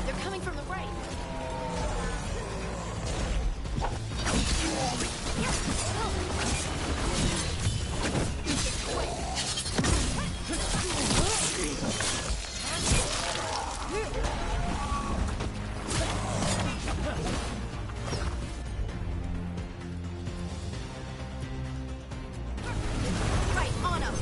They're coming from the right. Right, on 'em.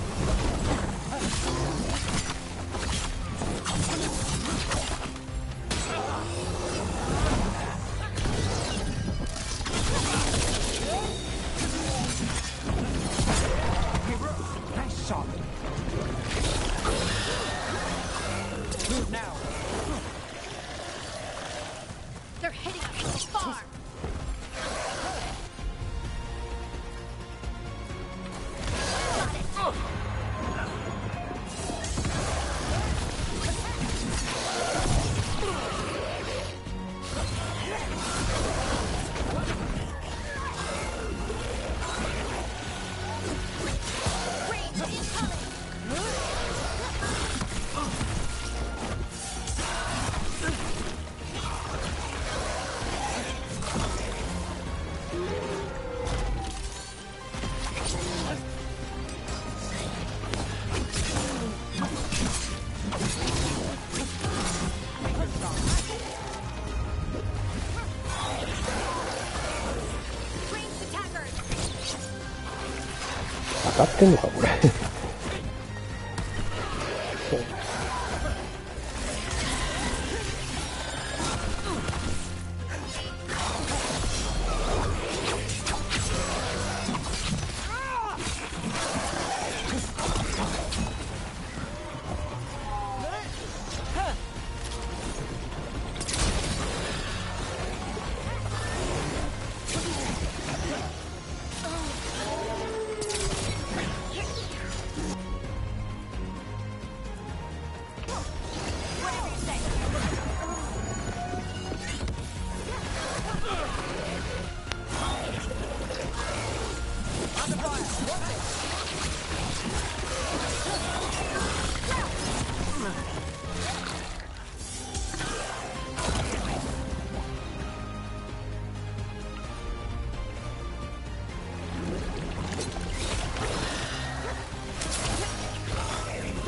Nice shot. Move now. They're hitting us from far. Got it. Range incoming. Ranged attackers. 当たってんのかこれ。Whatever you say.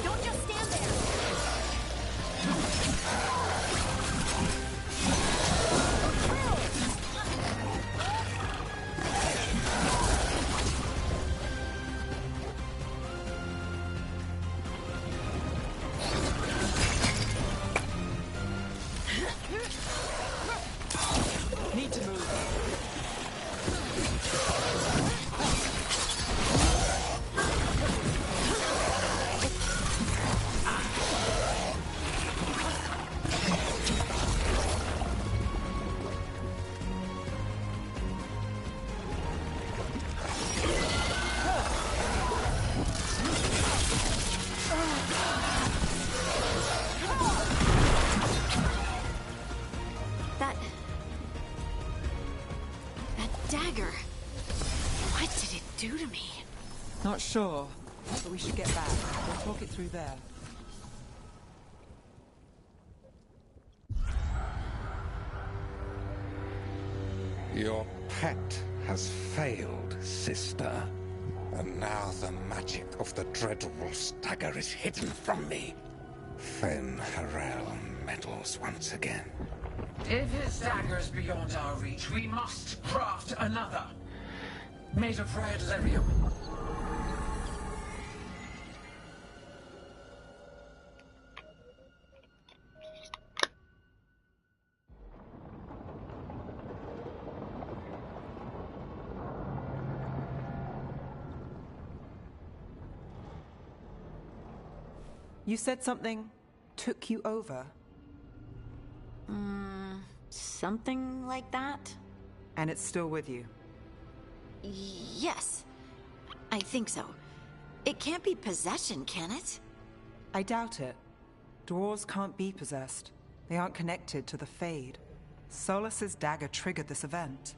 Don't just stand there. Need to move. That dagger. What did it do to me? Not sure, but we should get back. We'll talk it through there. Your pet has failed, sister. And now the magic of the Dreadwolf's dagger is hidden from me. Fen Harel meddles once again. If his dagger's beyond our reach, we must craft another. Made of red lyrium. You said something took you over? Something like that? And it's still with you? Yes. I think so. It can't be possession, can it? I doubt it. Dwarves can't be possessed. They aren't connected to the Fade. Solus's dagger triggered this event.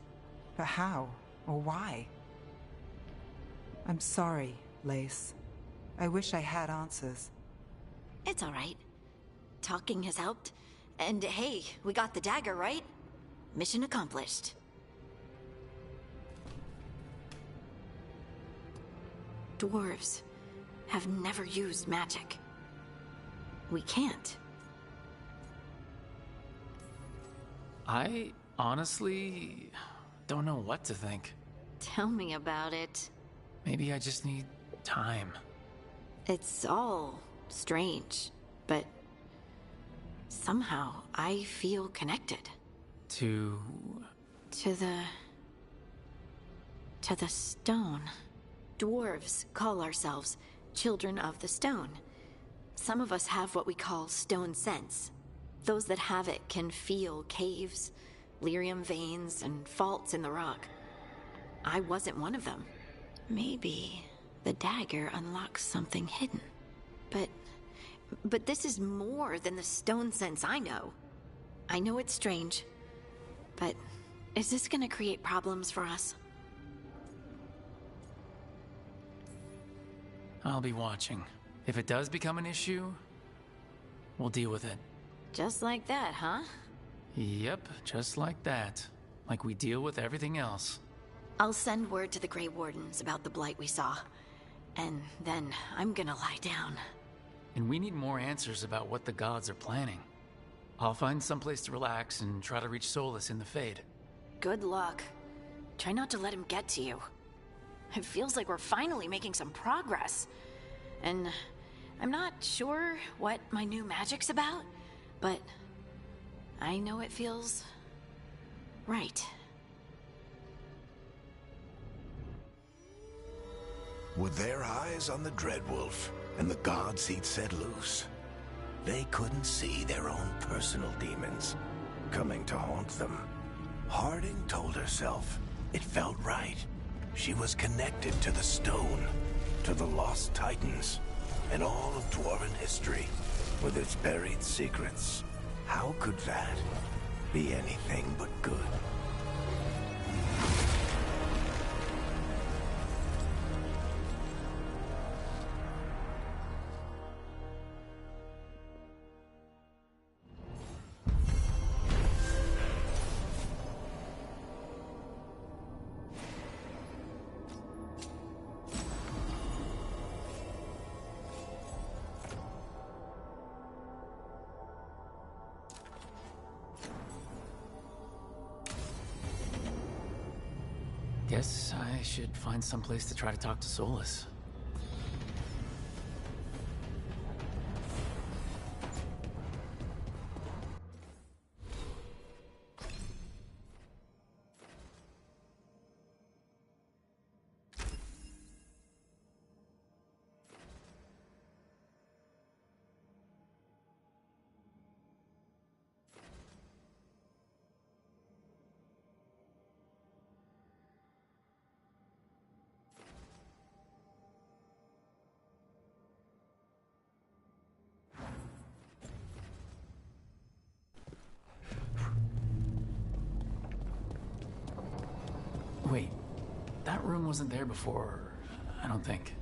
But how? Or why? I'm sorry, Lace. I wish I had answers. It's all right. Talking has helped. And hey, we got the dagger, right? Mission accomplished. Dwarves have never used magic. We can't. I honestly don't know what to think. Tell me about it. Maybe I just need time. It's all strange, but somehow I feel connected. To the stone. Dwarves call ourselves children of the stone. Some of us have what we call stone sense. Those that have it can feel caves, lyrium veins, and faults in the rock. I wasn't one of them. Maybe the dagger unlocks something hidden. But this is more than the stone sense I know. I know it's strange, but is this gonna create problems for us? I'll be watching. If it does become an issue, we'll deal with it. Just like that, huh? Yep, just like that. Like we deal with everything else. I'll send word to the Grey Wardens about the blight we saw. And then I'm gonna lie down. And we need more answers about what the gods are planning. I'll find someplace to relax and try to reach Solus in the Fade. Good luck. Try not to let him get to you. It feels like we're finally making some progress. And I'm not sure what my new magic's about, but I know it feels right. With their eyes on the Dreadwolf and the gods he'd set loose, they couldn't see their own personal demons coming to haunt them. Harding told herself it felt right. She was connected to the stone, to the lost titans, and all of Dwarven history, with its buried secrets. How could that be anything but good? Guess I should find someplace to try to talk to Solus. Wait, that room wasn't there before, I don't think.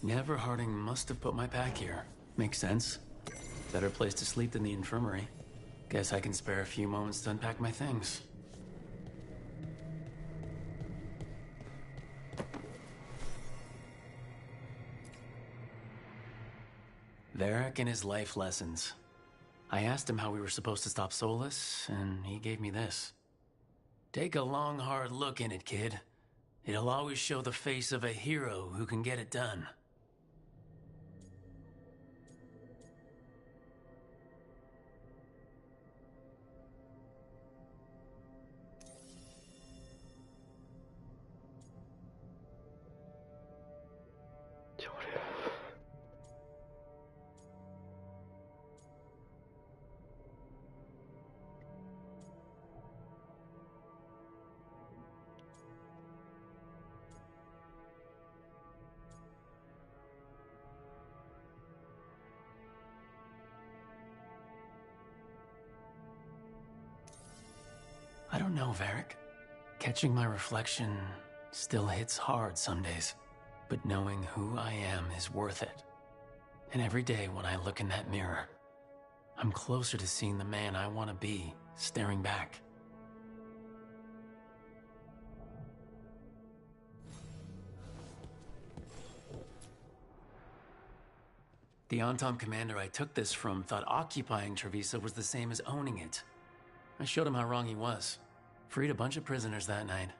Never Harding must have put my pack here. Makes sense. Better place to sleep than the infirmary. Guess I can spare a few moments to unpack my things. Varric and his life lessons. I asked him how we were supposed to stop Solus, and he gave me this. Take a long, hard look in it, kid. It'll always show the face of a hero who can get it done. I don't know, Varric. Catching my reflection still hits hard some days, but knowing who I am is worth it. And every day when I look in that mirror, I'm closer to seeing the man I want to be staring back. The Antom commander I took this from thought occupying Trevisa was the same as owning it. I showed him how wrong he was. Freed a bunch of prisoners that night.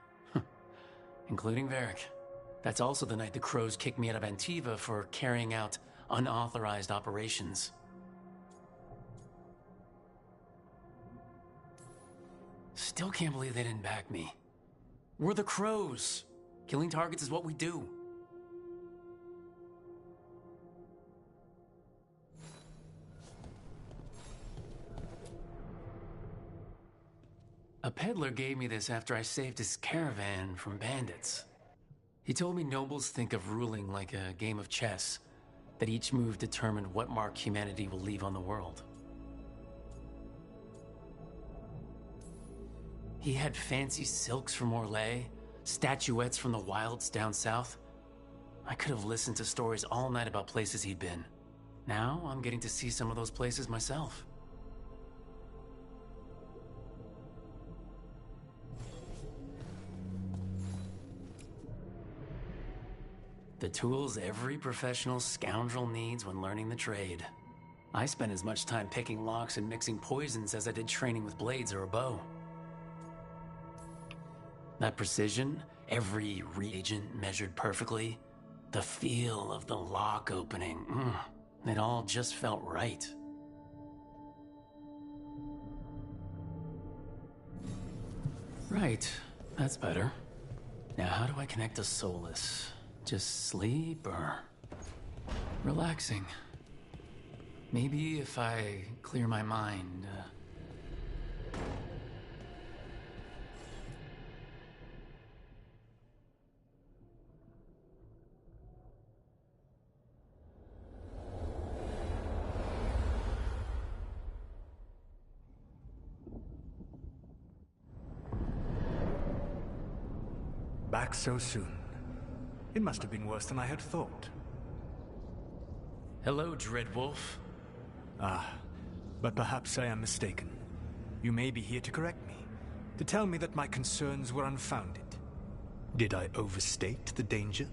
Including Varric. That's also the night the Crows kicked me out of Antiva for carrying out unauthorized operations. Still can't believe they didn't back me. We're the Crows. Killing targets is what we do. A peddler gave me this after I saved his caravan from bandits. He told me nobles think of ruling like a game of chess, that each move determined what mark humanity will leave on the world. He had fancy silks from Orlais, statuettes from the wilds down south. I could have listened to stories all night about places he'd been. Now I'm getting to see some of those places myself. The tools every professional scoundrel needs when learning the trade. I spent as much time picking locks and mixing poisons as I did training with blades or a bow. That precision, every reagent measured perfectly, the feel of the lock opening, it all just felt right. Right, that's better. Now how do I connect to Solus? Just sleep or relaxing? Maybe if I clear my mind. Back so soon. It must have been worse than I had thought. Hello, Dreadwolf. Ah, but perhaps I am mistaken. You may be here to correct me, to tell me that my concerns were unfounded. Did I overstate the danger?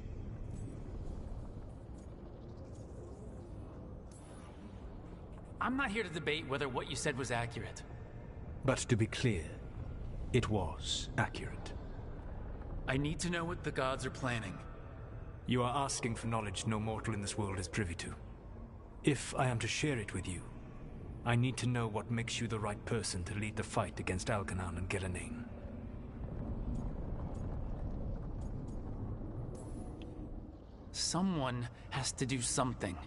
I'm not here to debate whether what you said was accurate. But to be clear, it was accurate. I need to know what the gods are planning. You are asking for knowledge no mortal in this world is privy to. If I am to share it with you, I need to know what makes you the right person to lead the fight against Alkanan and Gillenane. Someone has to do something.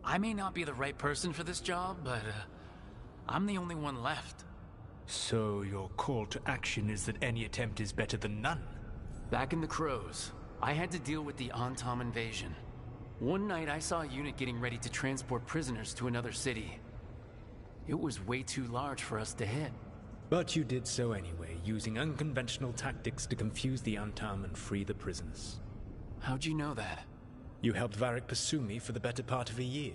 I may not be the right person for this job, but I'm the only one left. So your call to action is that any attempt is better than none? Back in the Crows, I had to deal with the Antom invasion. One night I saw a unit getting ready to transport prisoners to another city. It was way too large for us to hit. But you did so anyway, using unconventional tactics to confuse the Antom and free the prisoners. How'd you know that? You helped Varric pursue me for the better part of a year.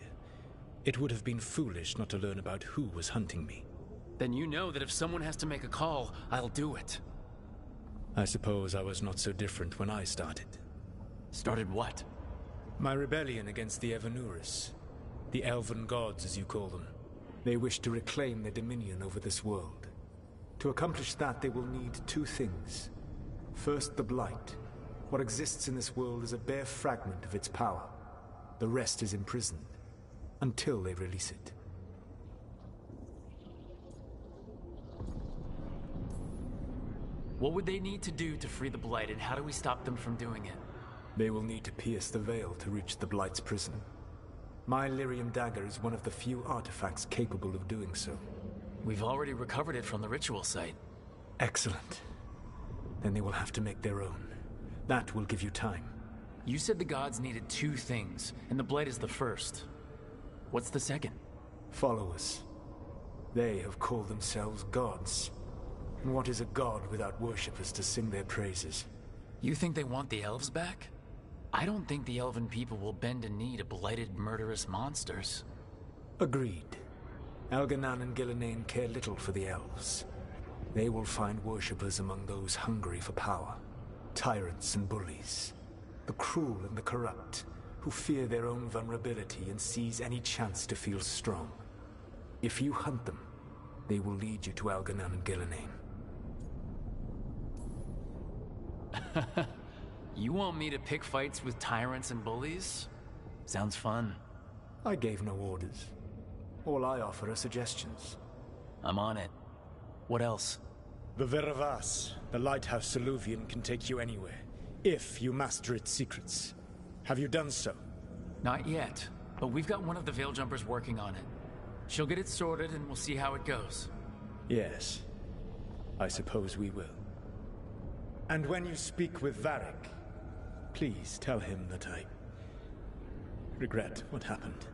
It would have been foolish not to learn about who was hunting me. Then you know that if someone has to make a call, I'll do it. I suppose I was not so different when I started. Started what? My rebellion against the Evanurus. The Elven Gods, as you call them. They wish to reclaim their dominion over this world. To accomplish that, they will need two things. First, the Blight. What exists in this world is a bare fragment of its power. The rest is imprisoned, until they release it. What would they need to do to free the Blight, and how do we stop them from doing it? They will need to pierce the veil to reach the Blight's prison. My Lyrium dagger is one of the few artifacts capable of doing so. We've already recovered it from the ritual site. Excellent. Then they will have to make their own. That will give you time. You said the gods needed two things, and the Blight is the first. What's the second? Followers. They have called themselves gods. And what is a god without worshippers to sing their praises? You think they want the elves back? I don't think the elven people will bend a knee to blighted, murderous monsters. Agreed. Elganan and Gillenane care little for the elves. They will find worshippers among those hungry for power. Tyrants and bullies. The cruel and the corrupt, who fear their own vulnerability and seize any chance to feel strong. If you hunt them, they will lead you to Elganan and Gillenane. You want me to pick fights with tyrants and bullies? Sounds fun. I gave no orders. All I offer are suggestions. I'm on it. What else? The Veravas, the lighthouse Soluvian, can take you anywhere, if you master its secrets. Have you done so? Not yet, but we've got one of the Veil Jumpers working on it. She'll get it sorted and we'll see how it goes. Yes. I suppose we will. And when you speak with Varric, please tell him that I regret what happened.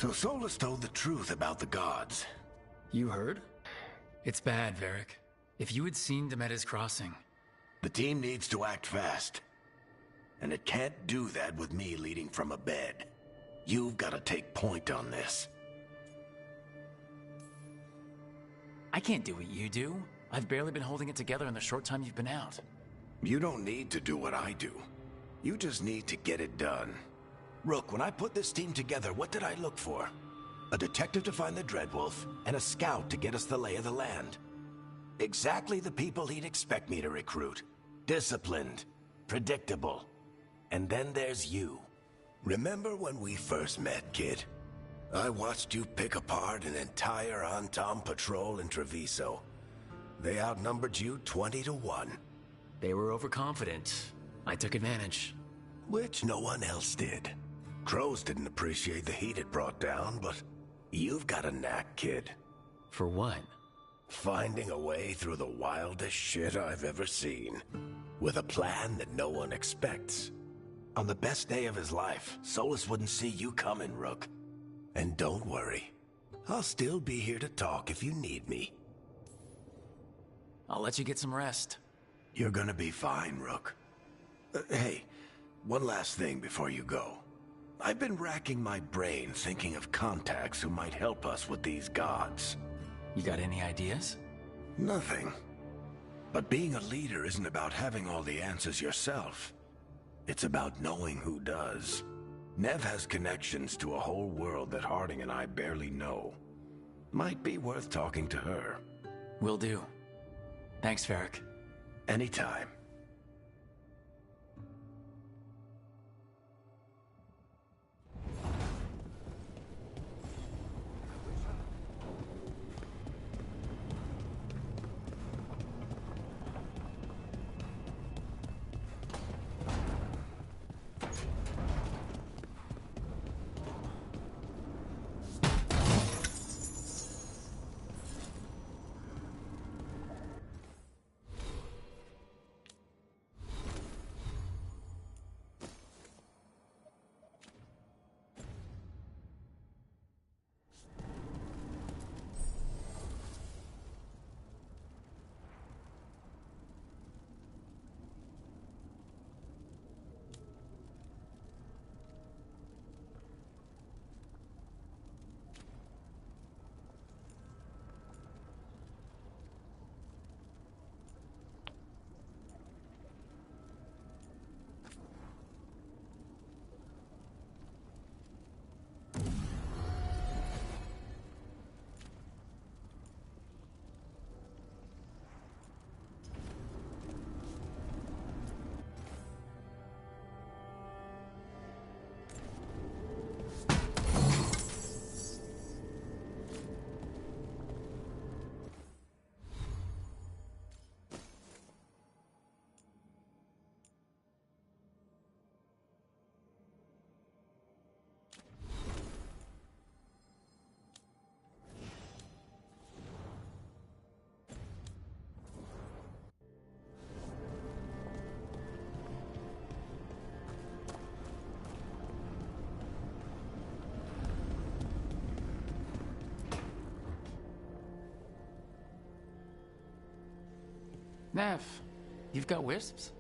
So Solus told the truth about the gods. You heard? It's bad, Varric. If you had seen Demeter's crossing... The team needs to act fast. And it can't do that with me leading from a bed. You've got to take point on this. I can't do what you do. I've barely been holding it together in the short time you've been out. You don't need to do what I do. You just need to get it done. Rook, when I put this team together, what did I look for? A detective to find the Dreadwolf, and a scout to get us the lay of the land. Exactly the people he'd expect me to recruit. Disciplined, predictable. And then there's you. Remember when we first met, kid? I watched you pick apart an entire Antom patrol in Treviso. They outnumbered you 20 to 1. They were overconfident. I took advantage. Which no one else did. Crows didn't appreciate the heat it brought down, but you've got a knack, kid. For what? Finding a way through the wildest shit I've ever seen. With a plan that no one expects. On the best day of his life, Solus wouldn't see you coming, Rook. And don't worry. I'll still be here to talk if you need me. I'll let you get some rest. You're gonna be fine, Rook. Hey, one last thing before you go. I've been racking my brain thinking of contacts who might help us with these gods. You got any ideas? Nothing. But being a leader isn't about having all the answers yourself. It's about knowing who does. Nev has connections to a whole world that Harding and I barely know. Might be worth talking to her. Will do. Thanks, Varric. Anytime. Nev, you've got wisps?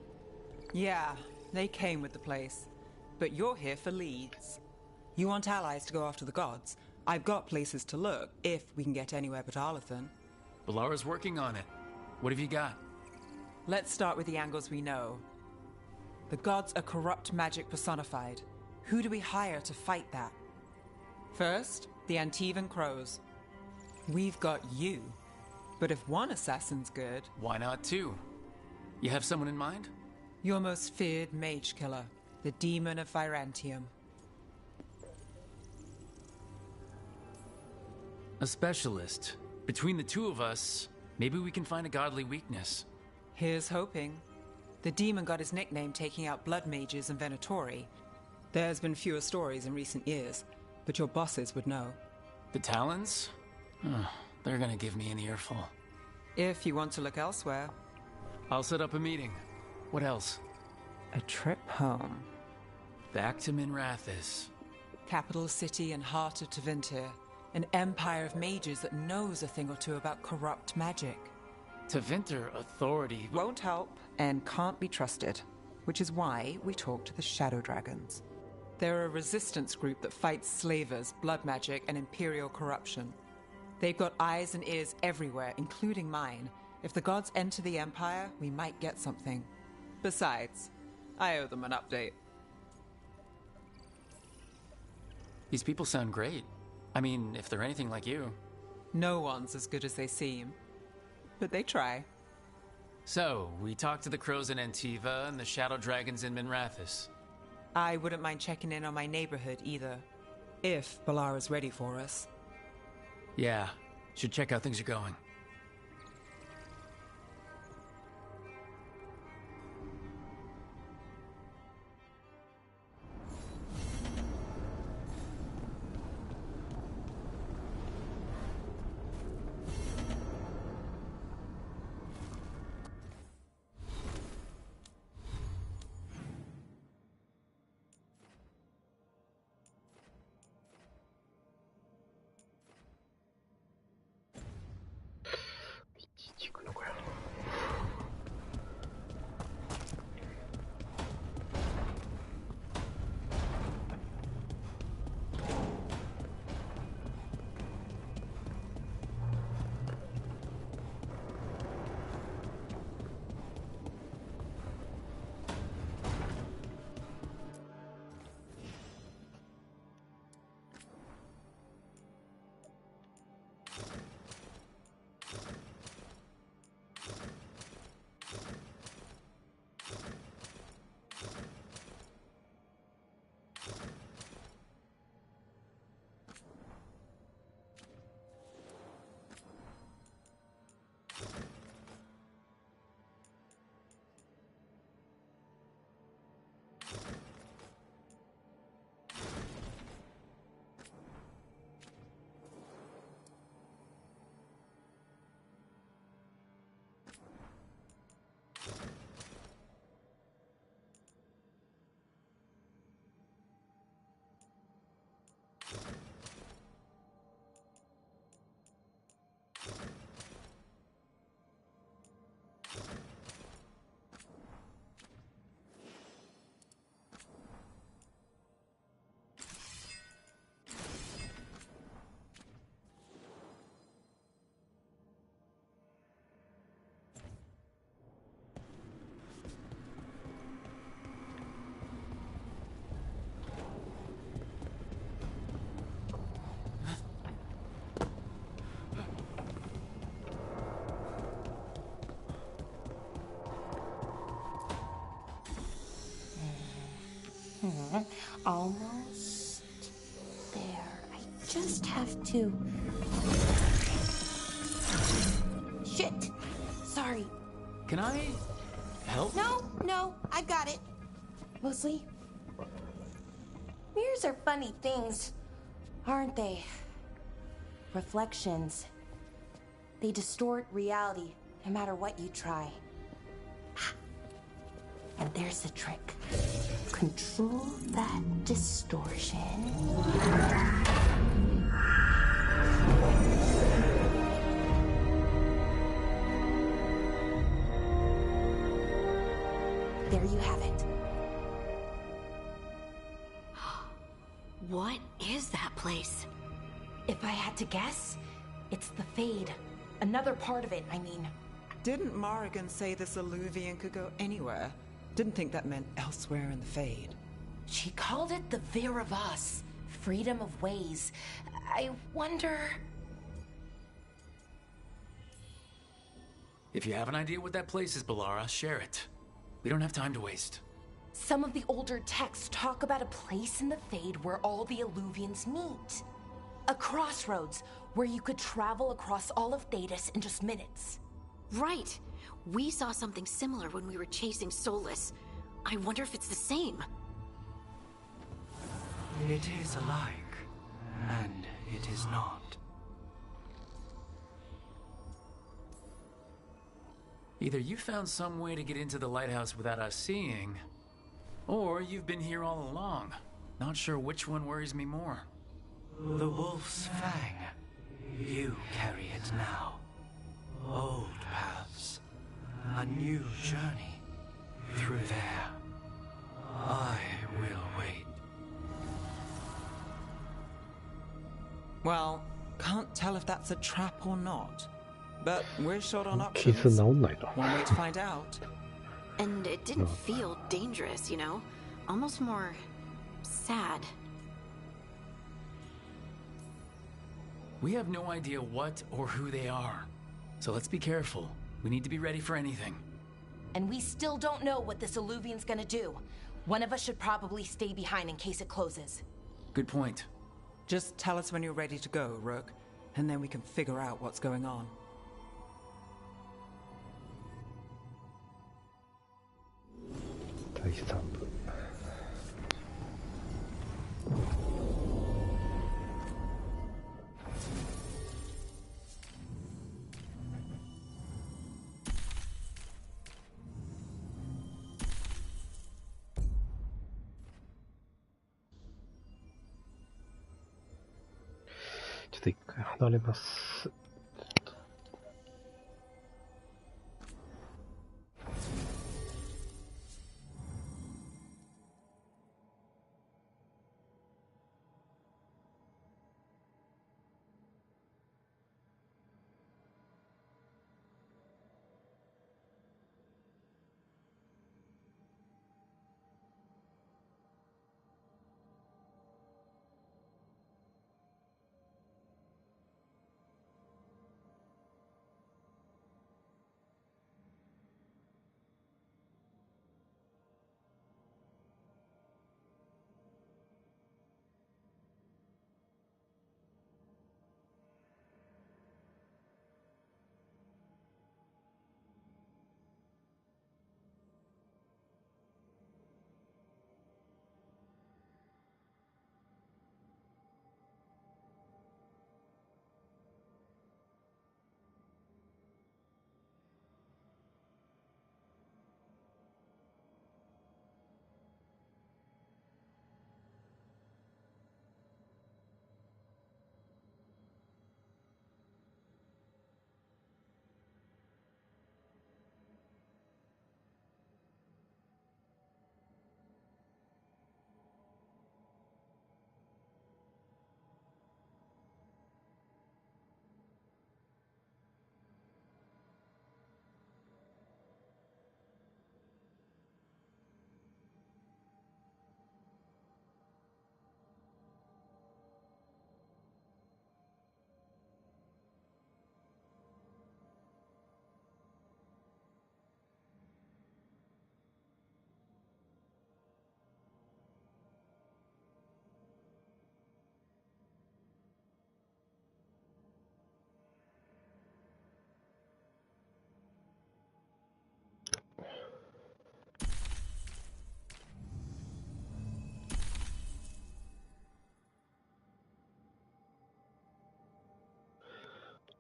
Yeah, they came with the place. But you're here for leads. You want allies to go after the gods? I've got places to look, if we can get anywhere but Arlathan. Balara's working on it. What have you got? Let's start with the angles we know. The gods are corrupt magic personified. Who do we hire to fight that? First, the Antivan Crows. We've got you. But if one assassin's good... Why not two? You have someone in mind? Your most feared mage killer, the Demon of Virantium. A specialist. Between the two of us, maybe we can find a godly weakness. Here's hoping. The demon got his nickname taking out blood mages and Venatori. There's been fewer stories in recent years, but your bosses would know. The Talons? They're gonna give me an earful. If you want to look elsewhere. I'll set up a meeting. What else? A trip home. Back to Minrathis. Capital city and heart of Tevinter. An empire of mages that knows a thing or two about corrupt magic. Tevinter authority won't help and can't be trusted, which is why we talk to the Shadow Dragons. They're a resistance group that fights slavers, blood magic, and imperial corruption. They've got eyes and ears everywhere, including mine. If the gods enter the Empire, we might get something. Besides, I owe them an update. These people sound great. I mean, if they're anything like you. No one's as good as they seem. But they try. So, we talked to the crows in Antiva and the shadow dragons in Minrathis. I wouldn't mind checking in on my neighborhood either. If Balara's ready for us. Yeah, should check how things are going. Almost there. I just have to... Shit! Sorry. Can I help? No, I got it. Mostly, mirrors are funny things, aren't they? Reflections. They distort reality, no matter what you try. And there's the trick. Control that distortion. There you have it. What is that place? If I had to guess, it's the Fade. Another part of it, I mean. Didn't Morrigan say this Illuvian could go anywhere? Didn't think that meant elsewhere in the Fade. She called it the Vir of Us, freedom of ways. I wonder... If you have an idea what that place is, Balara, share it. We don't have time to waste. Some of the older texts talk about a place in the Fade where all the Illuvians meet. A crossroads where you could travel across all of Thedas in just minutes. Right. We saw something similar when we were chasing Solus. I wonder if it's the same. It is alike, and it is not. Either you found some way to get into the lighthouse without us seeing, or you've been here all along. Not sure which one worries me more. The wolf's fang. You carry it now. Old paths. A new journey. Through there. I will wait. Well, can't tell if that's a trap or not. But we're short on 傷 options. 治んないな。 One way to find out. And it didn't feel dangerous, you know? Almost more sad. We have no idea what or who they are. So let's be careful. We need to be ready for anything. And we still don't know what this Illuvian's gonna do. One of us should probably stay behind in case it closes. Good point. Just tell us when you're ready to go, Rook, and then we can figure out what's going on. 第3部。ちょっと一回離れます。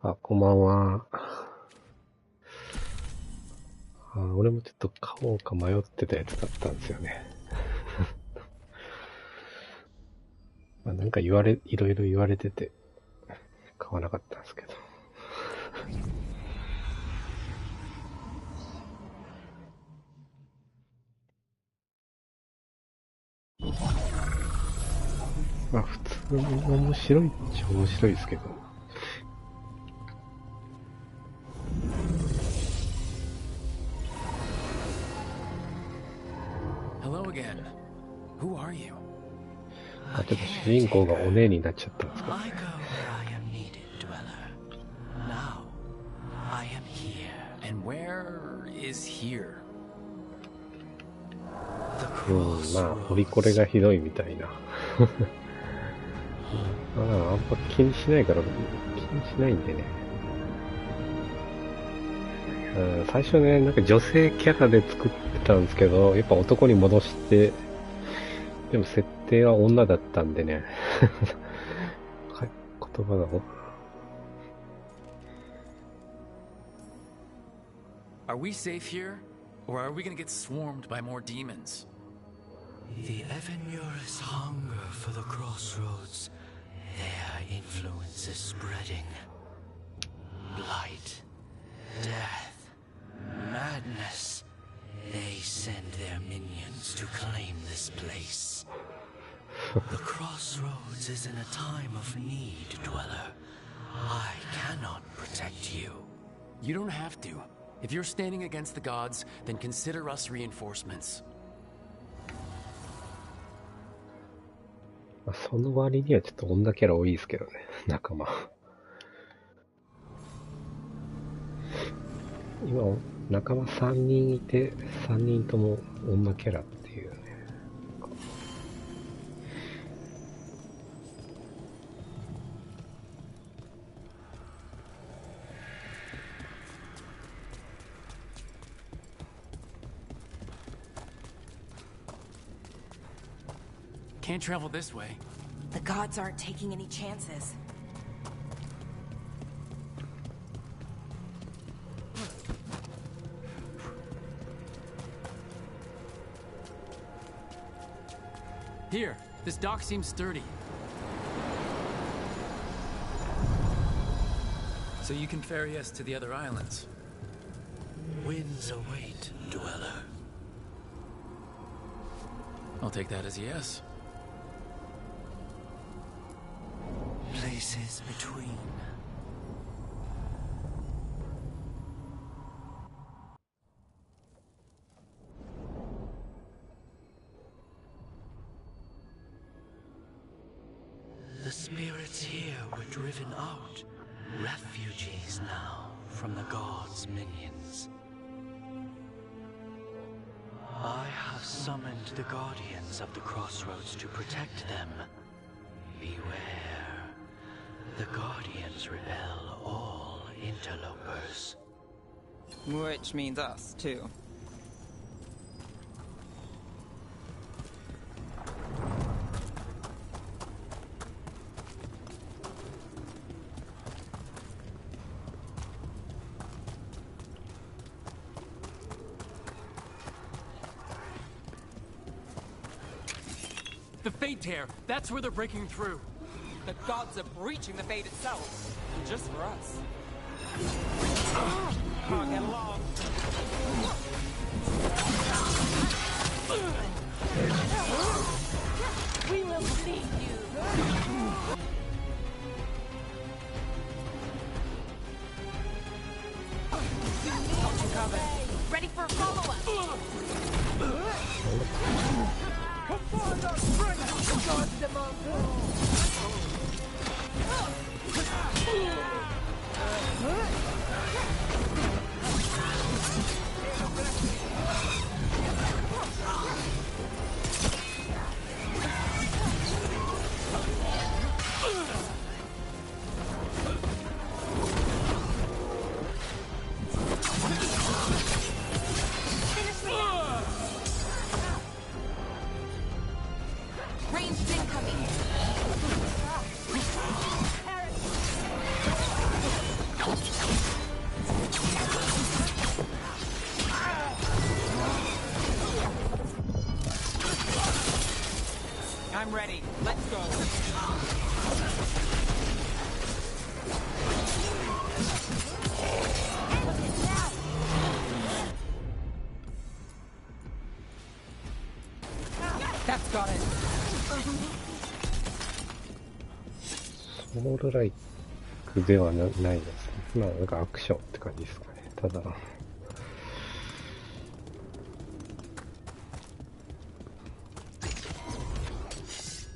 あ、こんばんは。俺もちょっと買おうか迷ってたやつだったんですよね。まあなんかいろいろ言われてて、買わなかったんですけど。まあ普通に面白いっちゃ面白いですけど。ちょっと主人公がお姉になっちゃったんですけどね。まあ、ポリコレがひどいみたいな。あんま気にしないから、気にしないんでね。最初ね、なんか女性キャラで作ってたんですけど、やっぱ男に戻して、でも設定は女だったんでね。言葉が。Are we safe here, or are we gonna get swarmed by more demons? The Evanurus hunger for the crossroads. Their influence is spreading. Blight, death, madness. They send their minions to claim this place. The crossroads is in a time of need, Dweller. I cannot protect you. You don't have to. If you're standing against the gods, then consider us reinforcements. その割にはちょっと女キャラ多いですけどね、仲間。今、仲間3人いて、3人とも女キャラっていうね。Can't travel this way. The gods aren't taking any chances. Here, this dock seems sturdy. So you can ferry us to the other islands. Winds await, Dweller. I'll take that as a yes. Places between. The spirits here were driven out, refugees now from the gods' minions. I have summoned the guardians of the crossroads to protect them. Beware. The guardians repel all interlopers. Which means us, too. The Fate Tear! That's where they're breaking through! The gods are breaching the fate itself, just for us. Can't get along. We will bleed you. Ready for a follow-up. Combine our strength, gods among Ranged incoming. I'm ready. Let's go. That's got it. ソウルライクではないですね。まあなんかアクションって感じですかね。ただ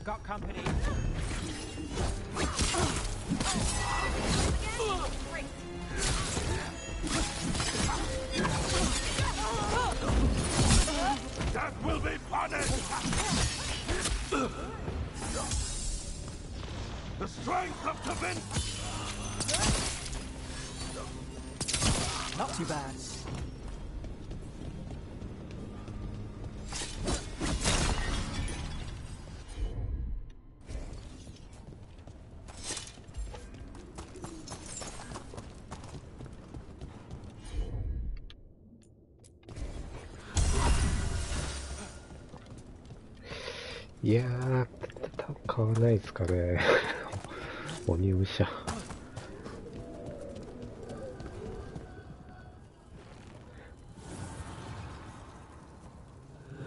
Got company. That will be punished! The strength of Tavin! Not too bad. いやー、買わないですかね。鬼武者。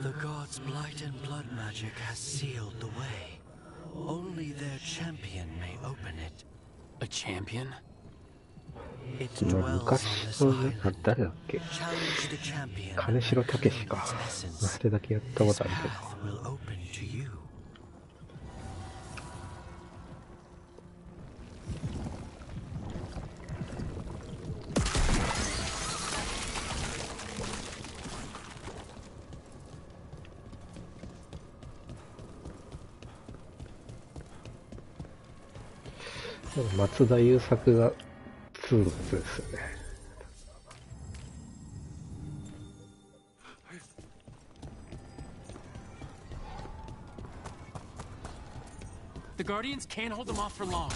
The gods' blight and blood magic has sealed the way. Only their champion may open it. A champion? It dwells on this island. 誰だっけ？ Challenge the champion. 金城武か。あれだけやったことあるけど。 Path will open to you. 松田優作が2のやつですよね。The Guardians can't hold them off for long.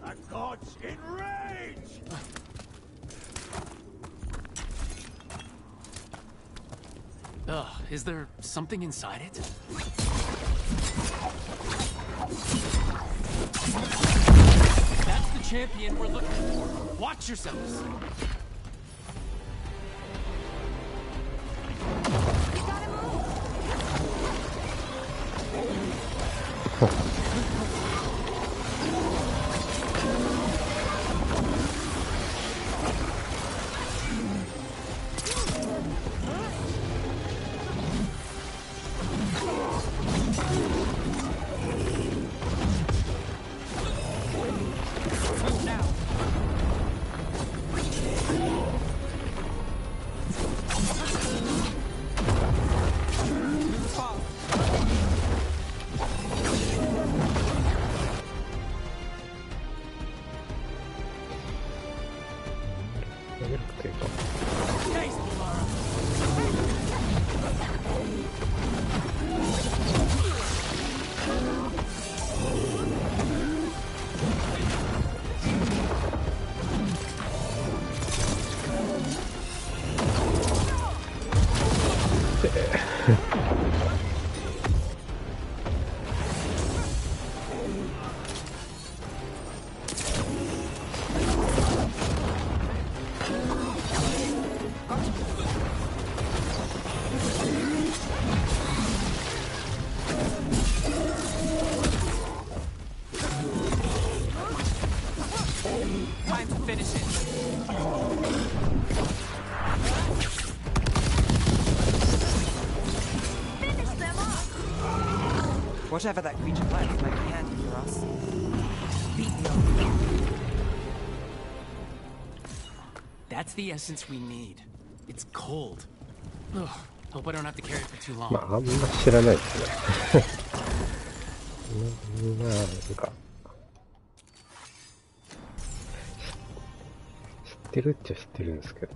The gods in rage! Ugh, is there something inside it? That's the champion we're looking for. Watch yourselves. Time to finish it. Whatever that creature left might be handy for us. Beat the That's the essence we need. It's cold. Ugh, hope I don't have to carry it for too long. まあ、あんま知らないですね。なんか、知ってるっちゃ知ってるんですけど。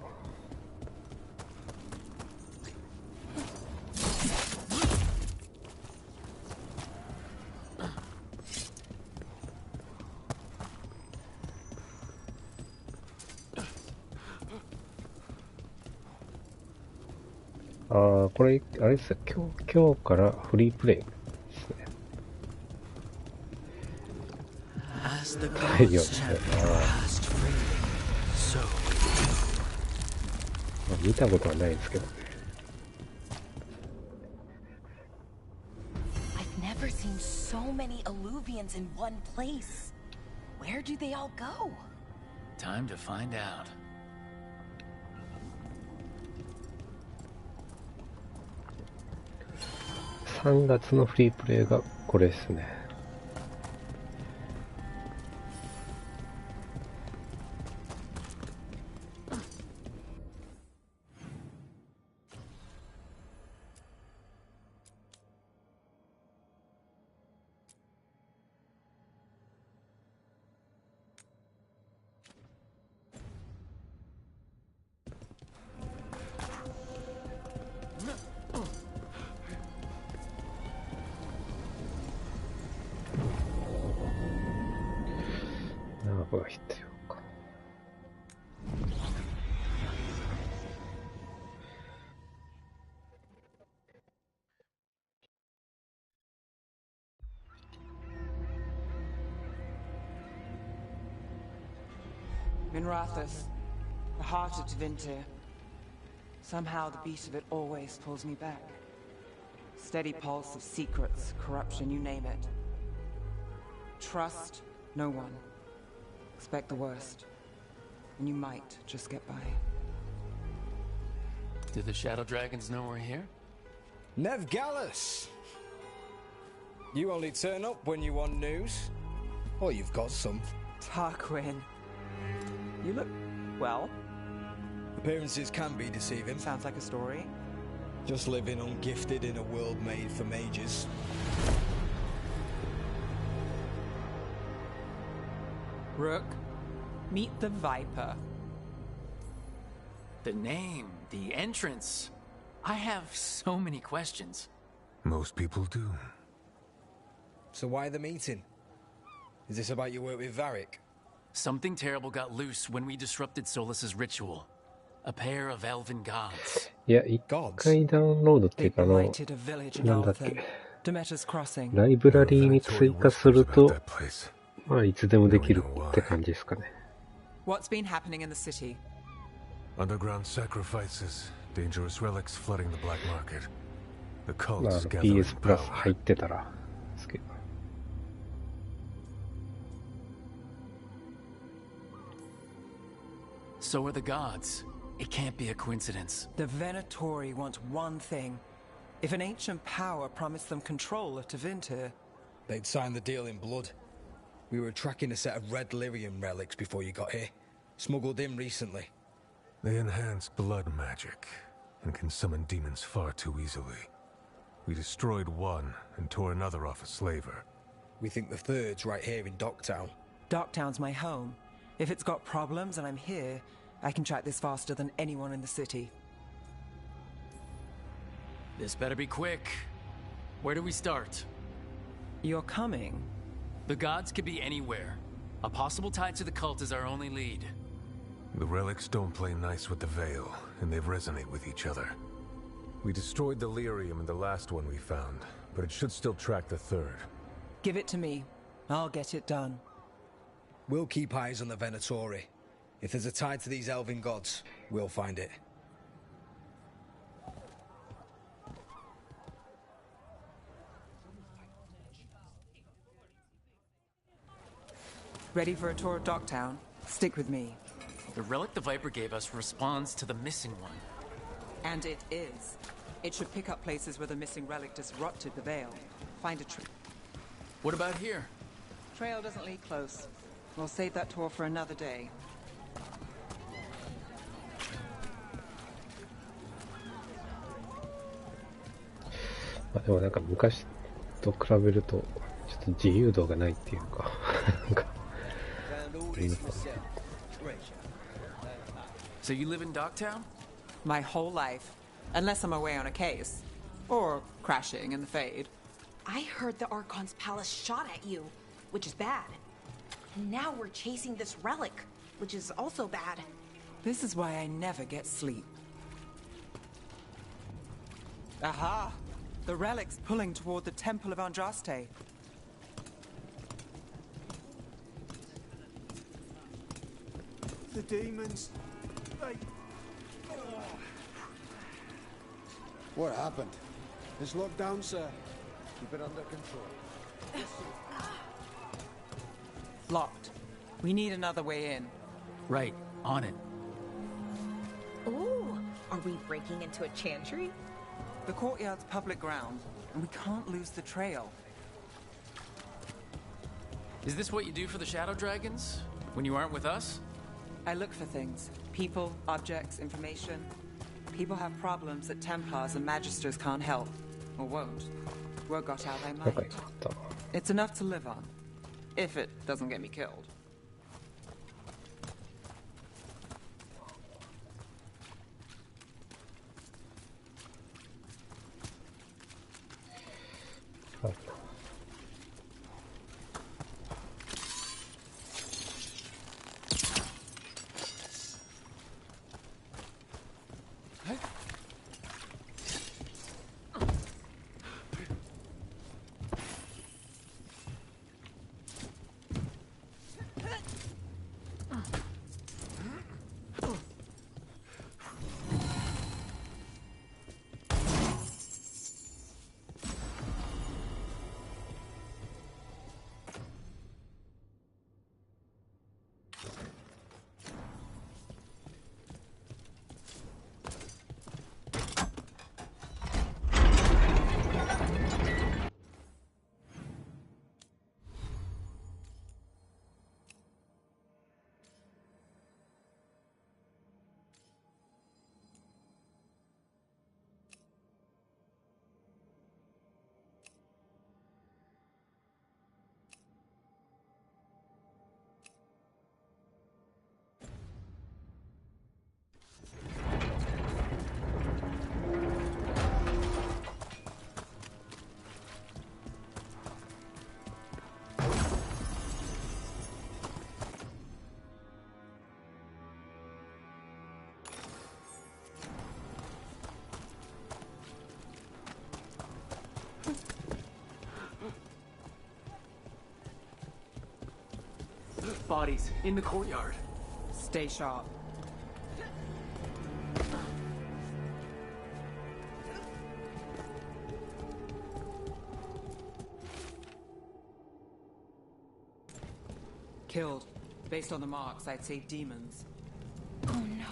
ああ、これ、あれですよ、今日からフリープレイですね。太陽ですね。見たことはないですけどね。I've never seen so many Alluvians in one place. Where do they all go? Time to find out. 3月のフリープレイがこれですね。が必要か。Minrathus, the heart of Tevinter. Somehow the beat of it always pulls me back. Steady pulse of secrets, corruption, you name it. Trust no one. Expect the worst. And you might just get by. Do the Shadow Dragons know we're here? Nev Gallus! You only turn up when you want news. Or you've got some. Tarquin. You look... well. Appearances can be deceiving. Sounds like a story. Just living ungifted in a world made for mages. Rook, meet the Viper. The name, the entrance. I have so many questions. Most people do. So why the meeting? Is this about your work with Varric? Something terrible got loose when we disrupted Solus's ritual. A pair of elven gods. いや、一回ダウンロードっていうかなんだっけ。ライブラリーに追加すると、まあいつでもできるって感じですかね。What's been happening in the city? Underground sacrifices, dangerous relics flooding the black market. The cults まあ gathering PS プラス power. 入ってたらですけど。So are the gods. It can't be a coincidence. The Venatori want one thing. If an ancient power promised them control of Tevinter, they'd sign the deal in blood. We were tracking a set of red lyrium relics before you got here. Smuggled in recently. They enhance blood magic and can summon demons far too easily. We destroyed one and tore another off a slaver. We think the third's right here in Docktown. Docktown's my home. If it's got problems and I'm here, I can track this faster than anyone in the city. This better be quick. Where do we start? You're coming. The gods could be anywhere. A possible tie to the cult is our only lead. The relics don't play nice with the Veil, and they resonate with each other. We destroyed the lyrium in the last one we found, but it should still track the third. Give it to me. I'll get it done. We'll keep eyes on the Venatori. If there's a tie to these elven gods, we'll find it. Ready for a tour of Docktown? Stick with me. The relic the Viper gave us responds to the missing one. And it is. It should pick up places where the missing relic disrupted the Veil. Find a tree. What about here? Trail doesn't lead close. We'll save that tour for another day.まあでもなんか昔と比べるとちょっと自由度がないっていうかなんか So you live in Docktown? My whole life. Unless I'm away on a case. Or crashing in the Fade. I heard the Archon's palace shot at you, which is bad. And now we're chasing this relic, which is also bad. This is why I never get sleep. Aha! The relic's pulling toward the Temple of Andraste. The demons, they... What happened? It's locked down, sir. Keep it under control. Locked. We need another way in. Right, on it. Ooh, are we breaking into a chantry? The courtyard's public ground, and we can't lose the trail. Is this what you do for the Shadow Dragons? When you aren't with us? I look for things. People, objects, information. People have problems that Templars and Magisters can't help. Or won't. Word got out I might. It's enough to live on. If it doesn't get me killed. Bodies in the courtyard. Stay sharp. Killed. Based on the marks, I'd say demons. Oh no.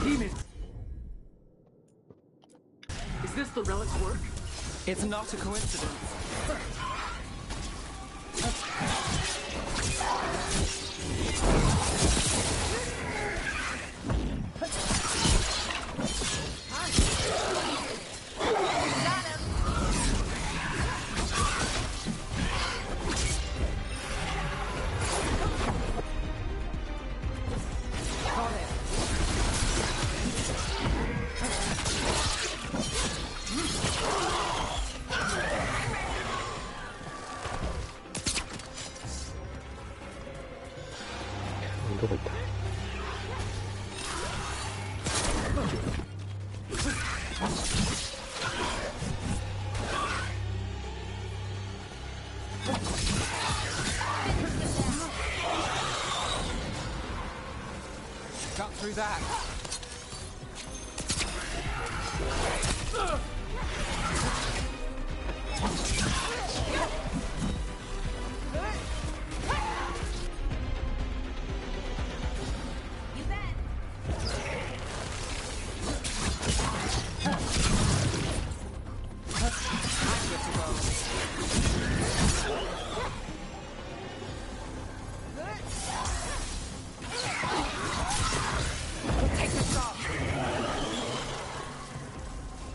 Demons! Is this the relic's work? It's not a coincidence. Got through that.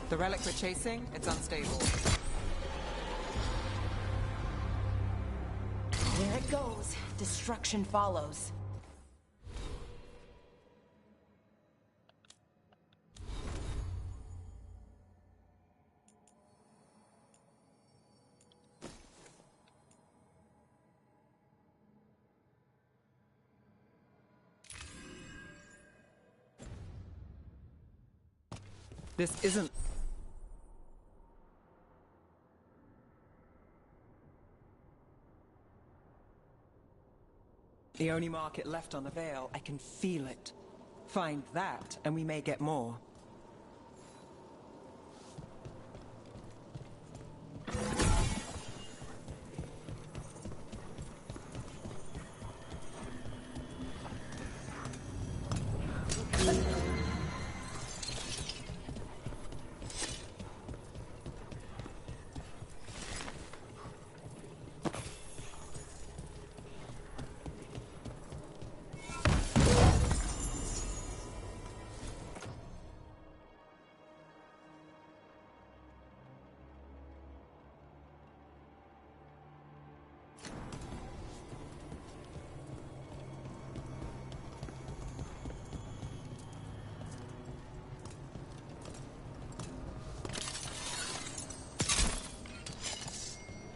The relic we're chasing, it's unstable. There it goes. Destruction follows. This isn't... the only market left on the Veil. I can feel it. Find that, and we may get more.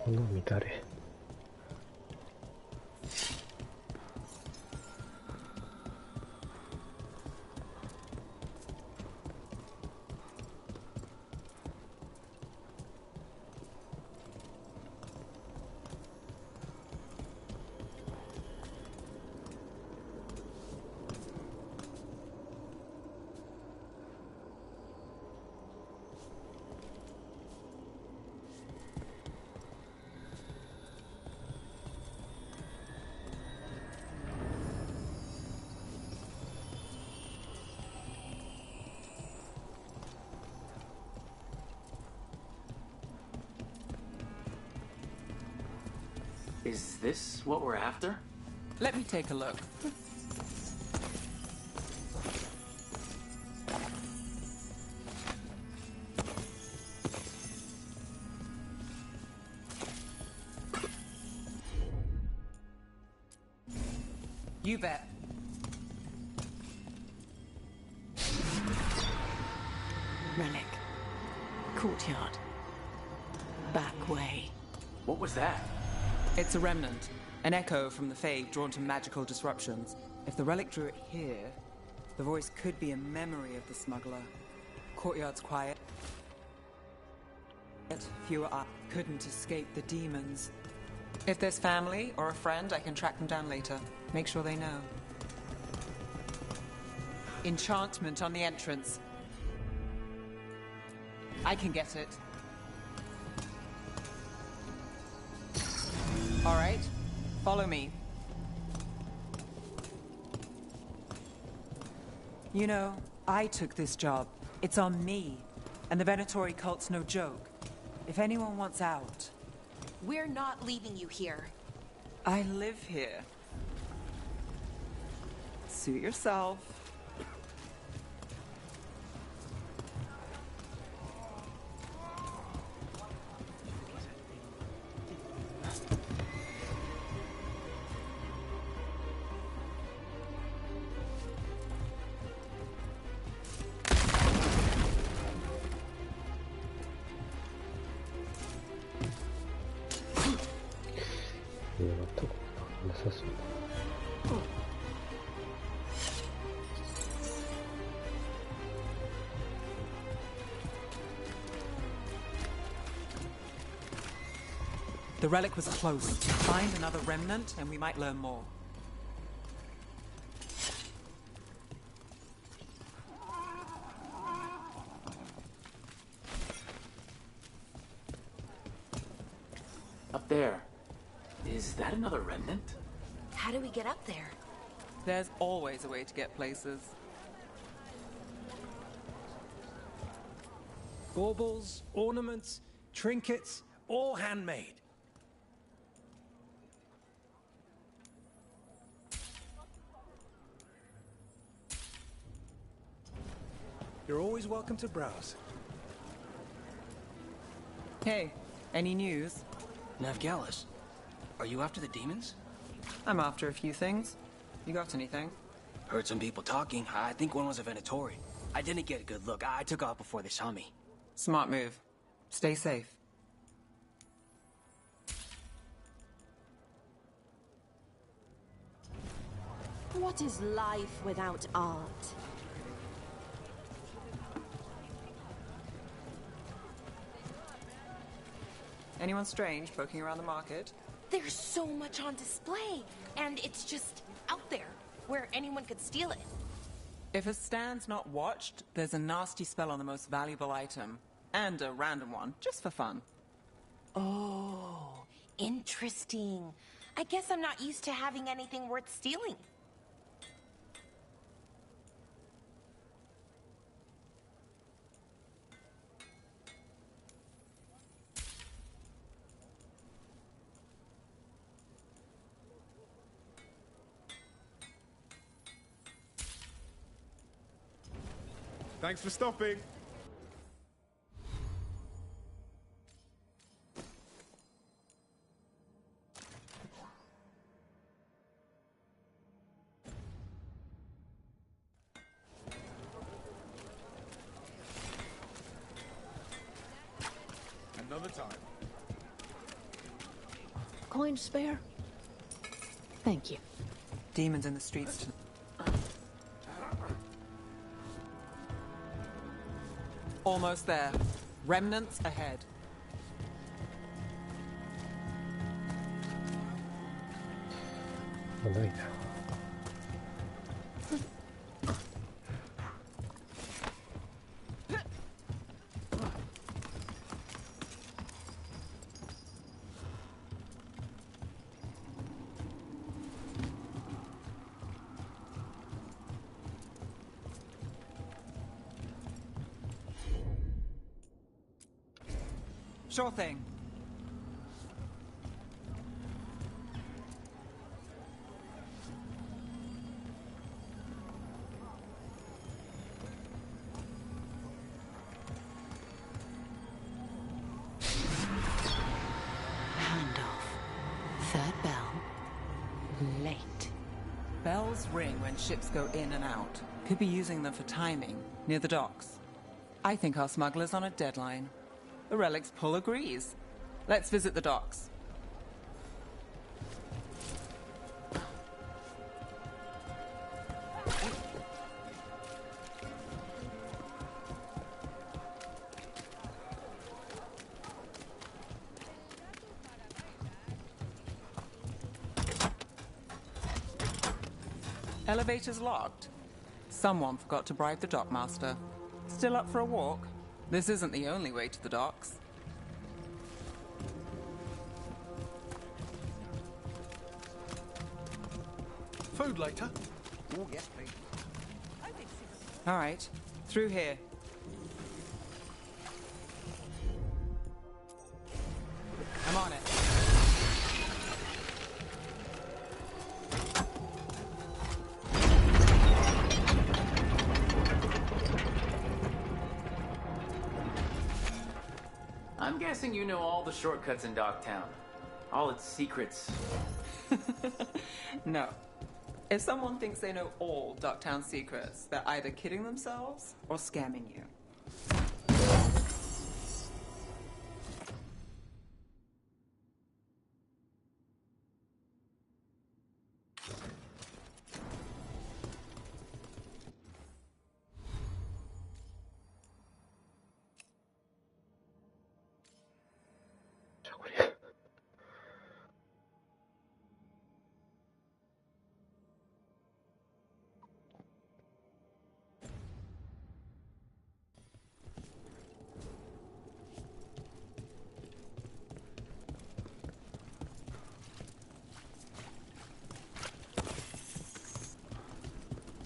この乱れ。Is this what we're after? Let me take a look. You bet. Relic. Courtyard. Back way. What was that? It's a remnant. An echo from the Fae drawn to magical disruptions. If the relic drew it here, the voice could be a memory of the smuggler. Courtyard's quiet. Fewer up. Couldn't escape the demons. If there's family or a friend, I can track them down later. Make sure they know. Enchantment on the entrance. I can get it. All right, follow me. You know, I took this job. It's on me. And the Venatori cult's no joke. If anyone wants out... We're not leaving you here. I live here. Suit yourself. The relic was close. Find another remnant and we might learn more. Up there. Is that another remnant? How do we get up there? There's always a way to get places. Baubles, ornaments, trinkets, all handmade. You're always welcome to browse. Hey, any news? Navgalis, are you after the demons? I'm after a few things. You got anything? Heard some people talking. I think one was a Venatori. I didn't get a good look. I took off before they saw me. Smart move. Stay safe. What is life without art? Anyone strange poking around the market? There's so much on display, and it's just out there, where anyone could steal it. If a stand's not watched, there's a nasty spell on the most valuable item. And a random one, just for fun. Oh, interesting. I guess I'm not used to having anything worth stealing. Thanks for stopping. Another time. Coin to spare? Thank you. Demons in the streets tonight. Almost there. Remnants ahead. Oh, nice. Sure thing. ring when ships go in and out. Could be using them for timing, near the docks. I think our smuggler's on a deadline. The Relic's pull agrees. Let's visit the docks. Elevator's locked. Someone forgot to bribe the dockmaster. Still up for a walk? This isn't the only way to the docks. Food later? Oh, yes, please. All right, through here. I'm on it. I'm guessing you know all the shortcuts in Docktown. All its secrets. No. If someone thinks they know all Docktown secrets, they're either kidding themselves or scamming you.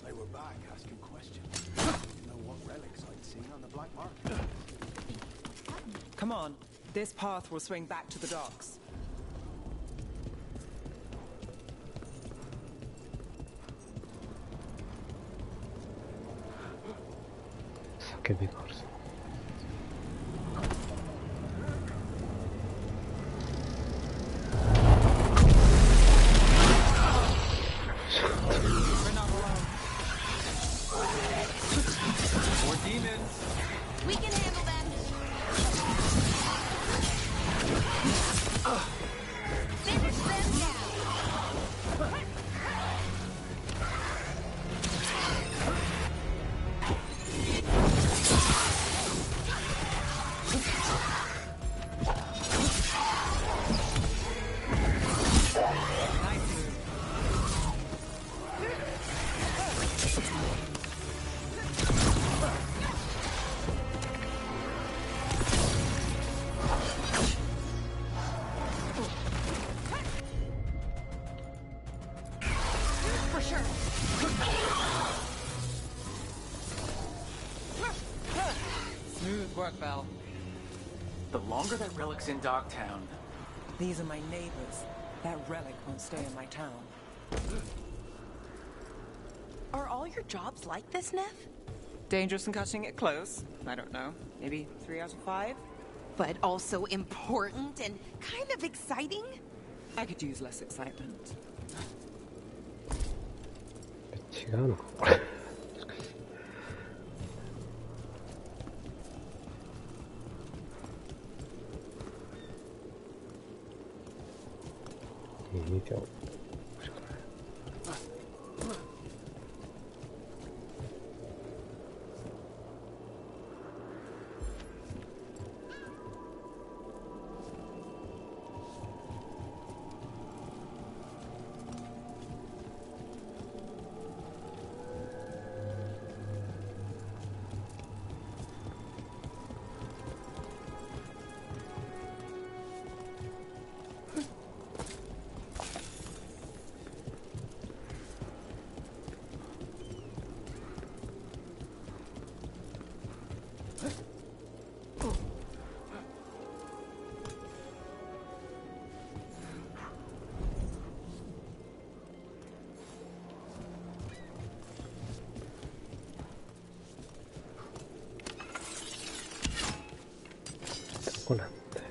They were back asking questions. Didn't know what relics I'd seen on the black market. Come on. This path will swing back to the docks. More demons. We can handle that. Finish them now. For sure. Smooth work, Belle. The longer that relic's in Docktown. These are my neighbors. That relic won't stay in my town. Are all your jobs like this, Nev? Dangerous and cutting it close. I don't know. Maybe 3 out of 5? But also important and kind of exciting? I could use less excitement. 違うのかこれ。見てよ。ここなんだよ。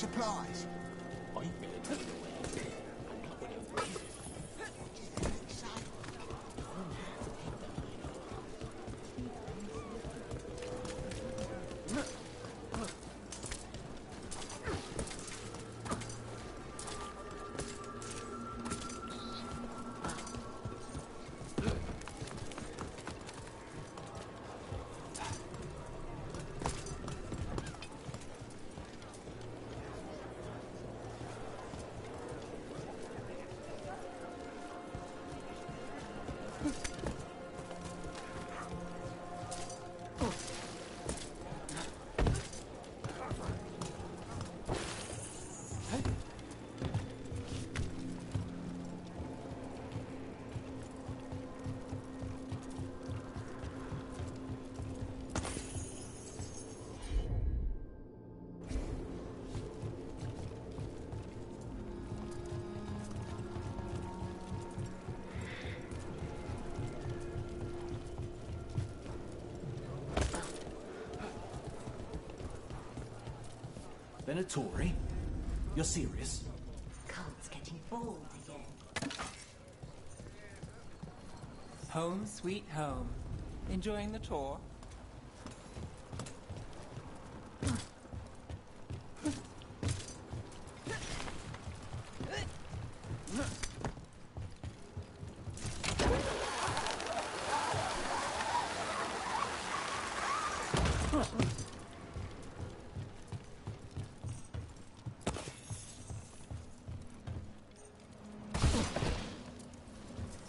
supplies. Venatori? You're serious? Cult's getting bold again. Home sweet home. Enjoying the tour?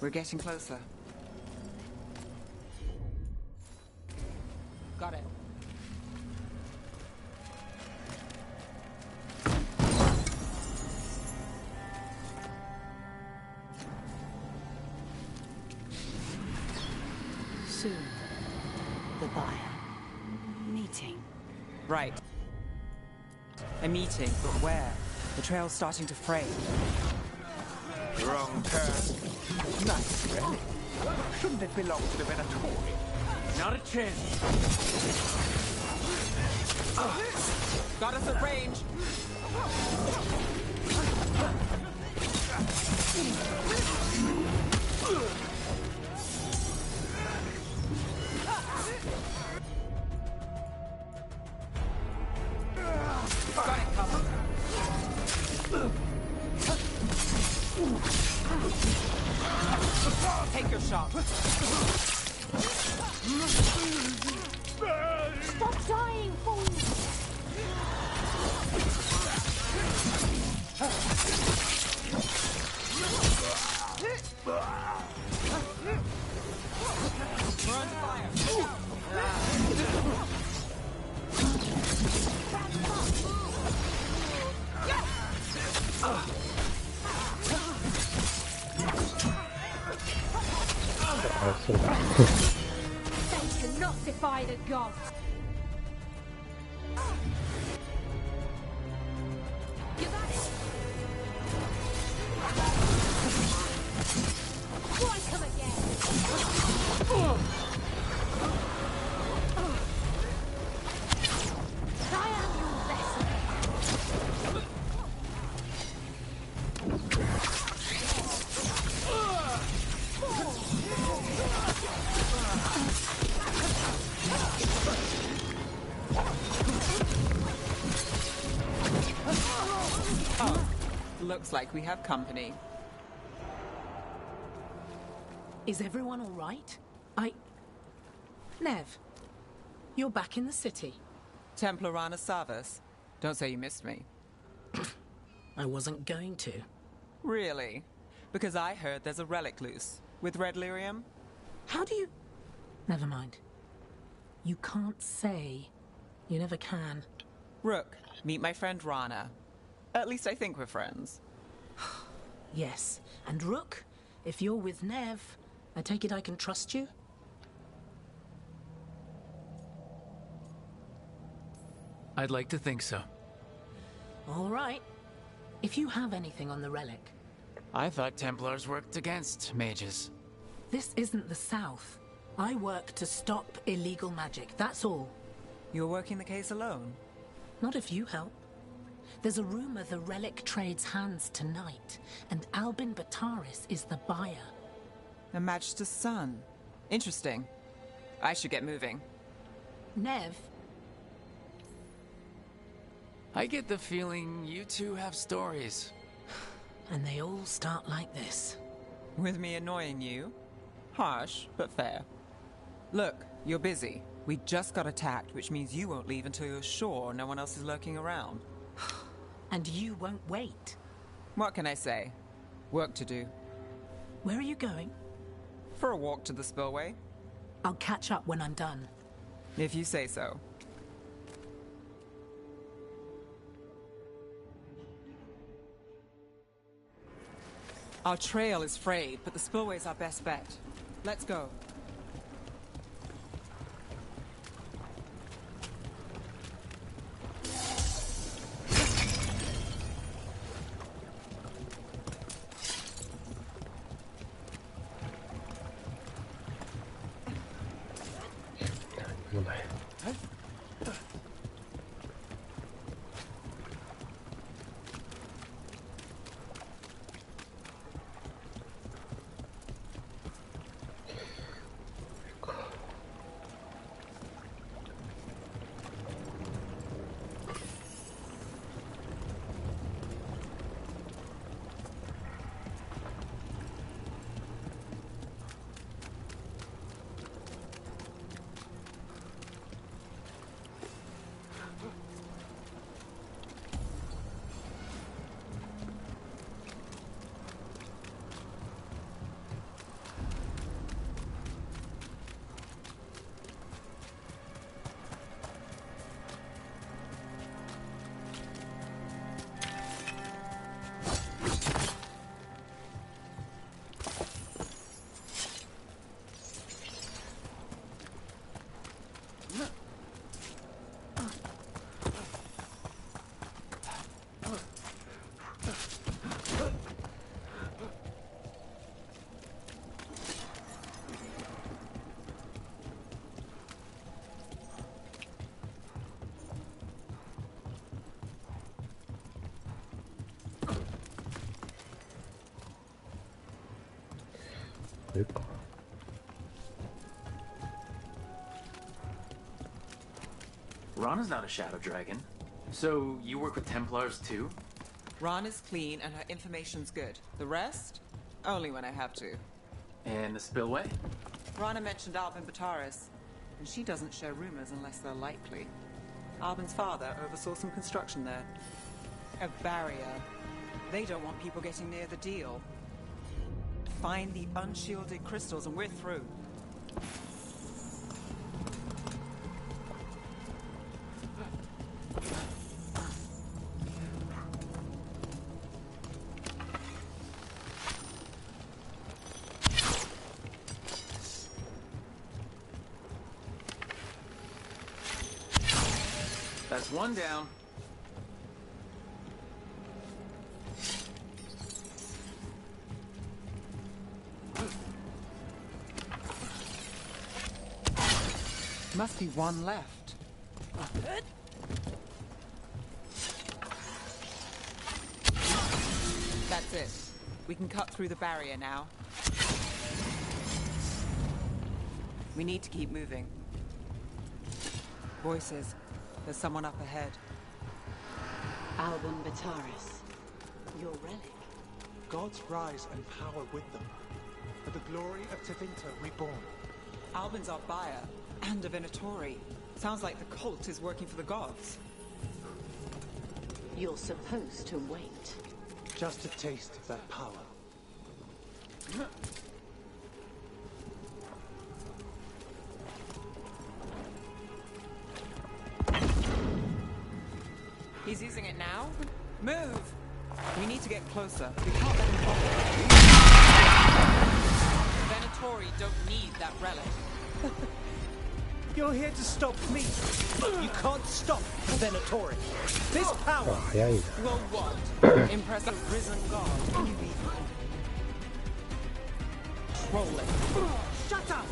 We're getting closer. Got it. Soon. The buyer. Meeting. Right. A meeting, but where? The trail's starting to fray. Wrong turn. Nice relic. Shouldn't it belong to the Venatori? Not a chance. Got us at range. Got it covered. Take your shot. Stop dying, fool! We're on fire. They cannot defy the gods! You got it! Why come again? I am your vessel! Oh, looks like we have company. Is everyone all right? Nev, you're back in the city. Templar Rana Savas. Don't say you missed me. I wasn't going to. Really? Because I heard there's a relic loose. With red lyrium? How do you... Never mind. You can't say. You never can. Rook, meet my friend Rana. At least I think we're friends. Yes. And Rook, if you're with Nev, I take it I can trust you? I'd like to think so. All right. If you have anything on the relic... I thought Templars worked against mages. This isn't the South. I work to stop illegal magic, that's all. You're working the case alone? Not if you help. There's a rumor the relic trades hands tonight, and Albin Bataris is the buyer. A Magister's son. Interesting. I should get moving. Nev? I get the feeling you two have stories. And they all start like this. With me annoying you? Harsh, but fair. Look, you're busy. We just got attacked, which means you won't leave until you're sure no one else is lurking around. And you won't wait. What can I say? Work to do. Where are you going? For a walk to the spillway. I'll catch up when I'm done. If you say so. Our trail is frayed, but the spillway's our best bet. Let's go. Rana's not a Shadow Dragon. So, you work with Templars too? Ron is clean and her information's good. The rest? Only when I have to. And the spillway? Rana mentioned Albin Bataris, and she doesn't share rumors unless they're likely. Albin's father oversaw some construction there. A barrier. They don't want people getting near the deal. Find the unshielded crystals and we're through. That's one down. Must be one left. That's it. We can cut through the barrier now. We need to keep moving. Voices. There's someone up ahead. Albin Bataris. Your relic. Gods rise and power with them. For the glory of Tevinter reborn. Albin's our buyer. And a Venatori. Sounds like the cult is working for the gods. You're supposed to wait. Just a taste of that power. He's using it now? Move! We need to get closer. We can't let him follow. Venatori don't need that relic. You're here to stop me. You can't stop Venatori. This power will what? Impress a risen god. Roll it. Shut up!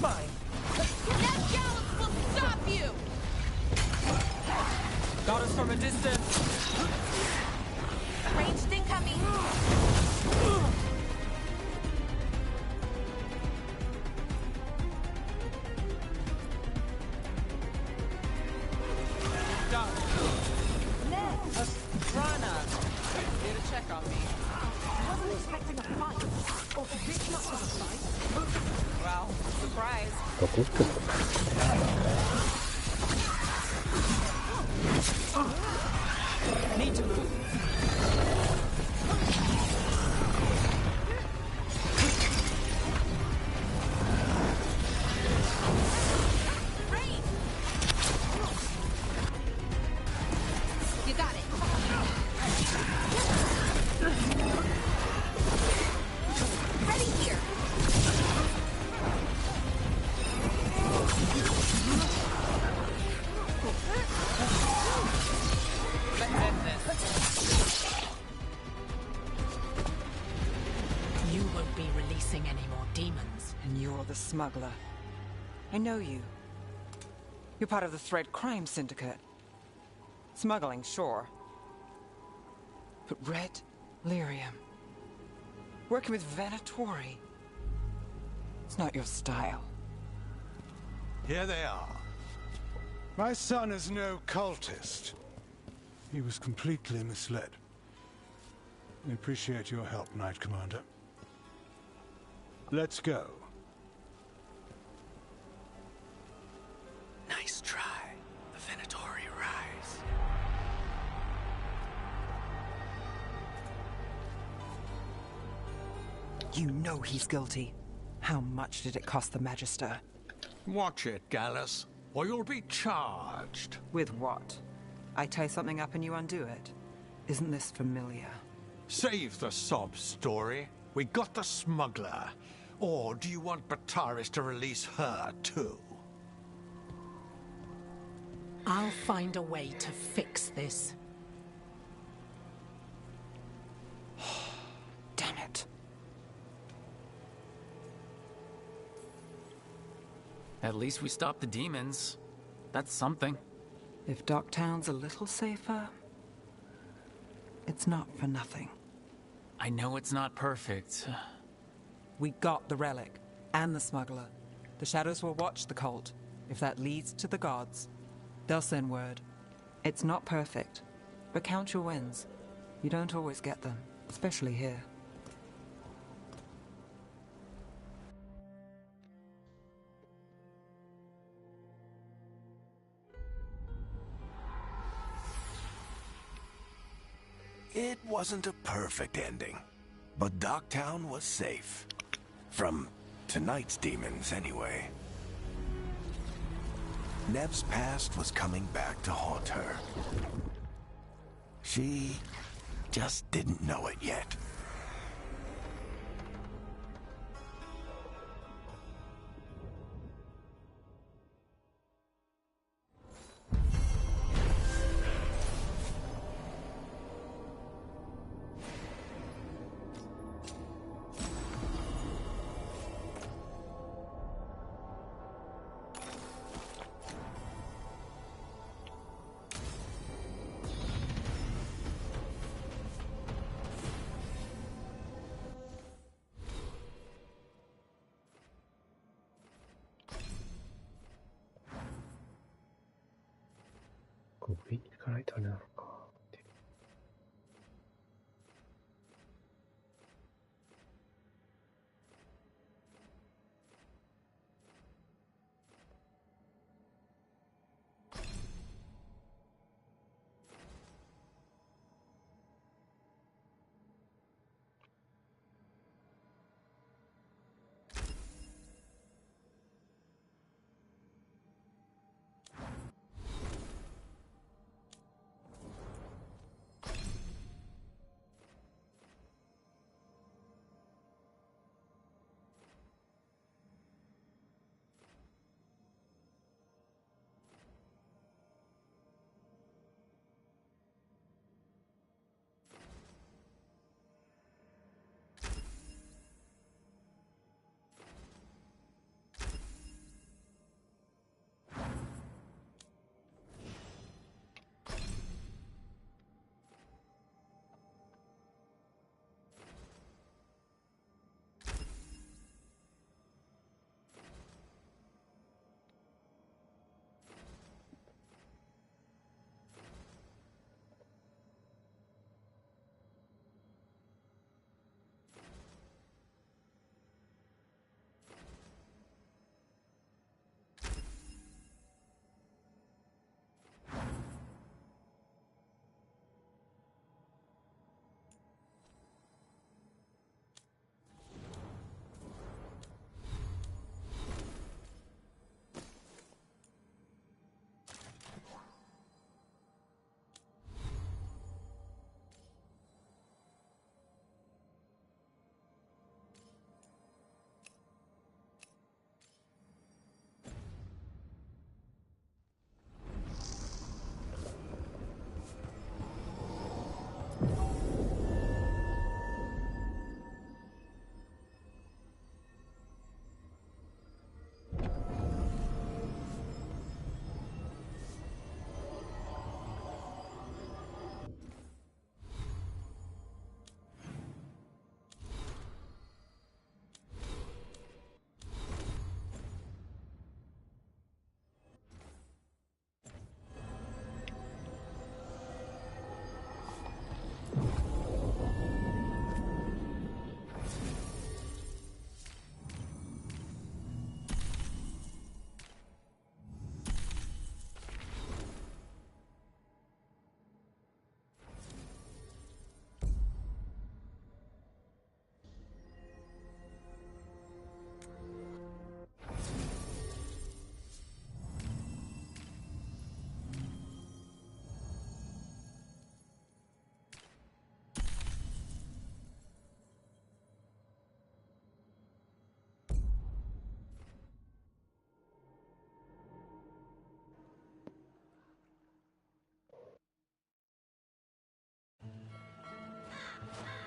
mine. That gallows will stop you! Got us from a distance. Ranged incoming. Rana, here to check on me. Wasn't expecting a fight. Or this much of a fight. Well, surprise. Need to move. You got it. Ready here. Let's end this. You won't be releasing any more demons. And you're the smuggler. I know you. You're part of the Thread Crime Syndicate. Smuggling, sure. But Red Lyrium. Working with Venatori. It's not your style. Here they are. My son is no cultist. He was completely misled. I appreciate your help, Knight Commander. Let's go. Nice try. The Venatori rise. You know he's guilty. How much did it cost the Magister? Watch it, Gallus, or you'll be charged. With what? I tie something up and you undo it. Isn't this familiar? Save the sob story. We got the smuggler. Or do you want Bataris to release her, too? I'll find a way to fix this. Damn it. At least we stopped the demons. That's something. If Docktown's a little safer, it's not for nothing. I know it's not perfect. We got the relic, and the smuggler. The Shadows will watch the cult. If that leads to the gods, they'll send word. It's not perfect, but count your wins. You don't always get them, especially here. It wasn't a perfect ending, but Docktown was safe. From tonight's demons, anyway. Nev's past was coming back to haunt her. She just didn't know it yet.こう上に行かないとあれなのか。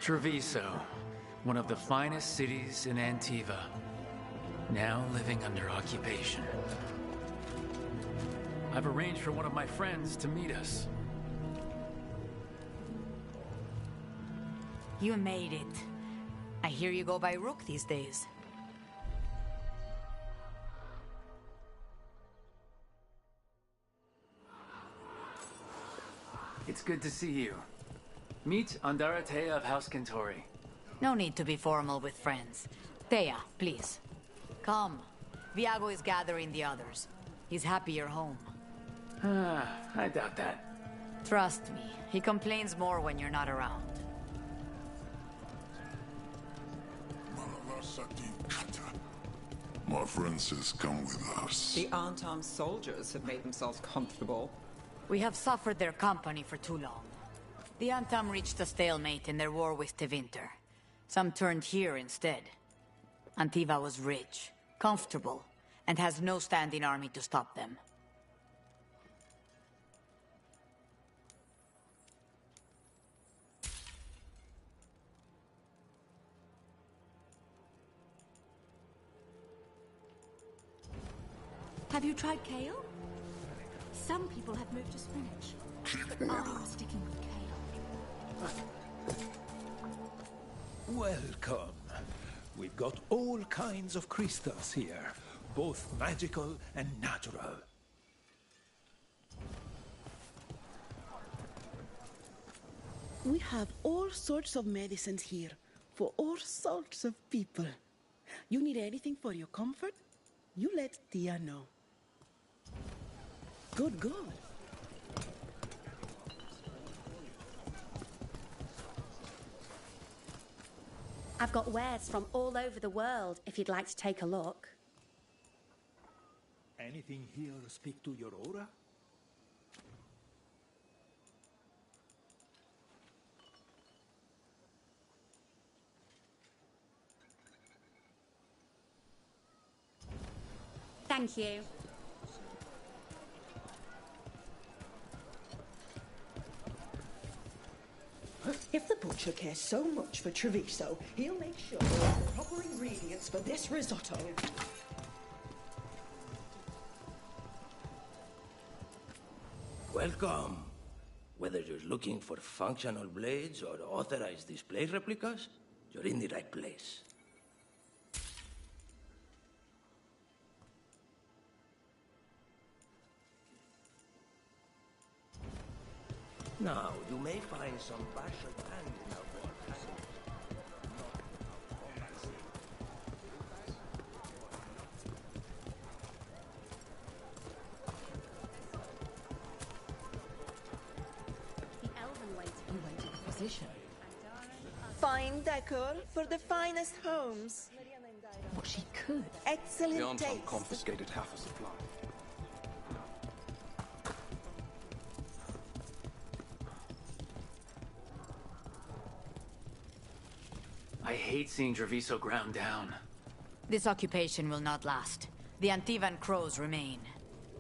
Treviso, one of the finest cities in Antiva, now living under occupation. I've arranged for one of my friends to meet us. You made it. I hear you go by Rook these days. It's good to see you. Meet Andaratea of House Kentori. No need to be formal with friends. Thea, please. Come. Viago is gathering the others. He's happy you're home. I doubt that. Trust me, he complains more when you're not around. My friend says come with us. The unarmed soldiers have made themselves comfortable. We have suffered their company for too long. The Antam reached a stalemate in their war with Tevinter. Some turned here instead. Antiva was rich, comfortable, and has no standing army to stop them. Have you tried kale? Some people have moved to spinach, but I'm sticking with kale. Welcome. We've got all kinds of crystals here, both magical and natural. We have all sorts of medicines here, for all sorts of people. You need anything for your comfort? You let Tia know. Good, good. I've got wares from all over the world, if you'd like to take a look. Anything here speak to your aura? Thank you. If the butcher cares so much for Treviso, he'll make sure there are the proper ingredients for this risotto. Welcome. Whether you're looking for functional blades or authorized display replicas, you're in the right place. Now, you may find some partial hand in our work. The elven waiter went into position. Fine decor for the finest homes. What she could. Excellent The Anton taste. confiscated half a supply. I hate seeing Treviso ground down. This occupation will not last. The Antivan crows remain.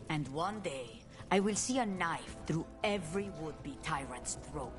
And one day, I will see a knife through every would-be tyrant's throat.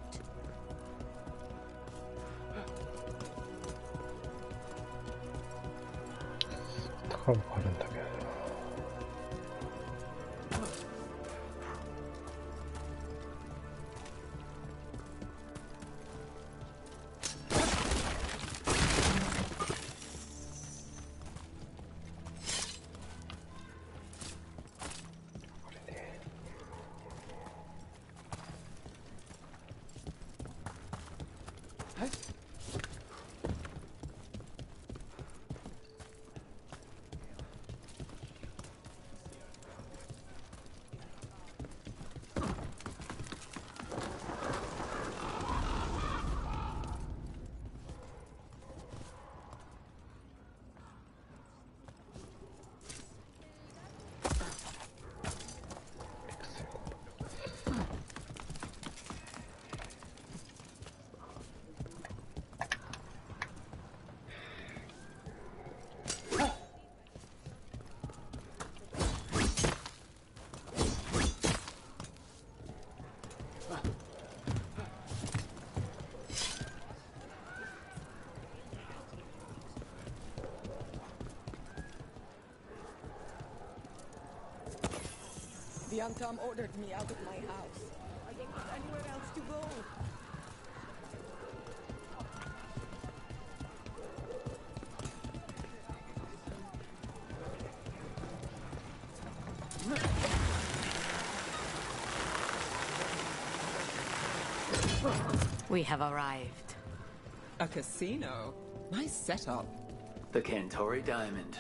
Yantam ordered me out of my house. I didn't have anywhere else to go. We have arrived. A casino? Nice setup. The Cantori Diamond.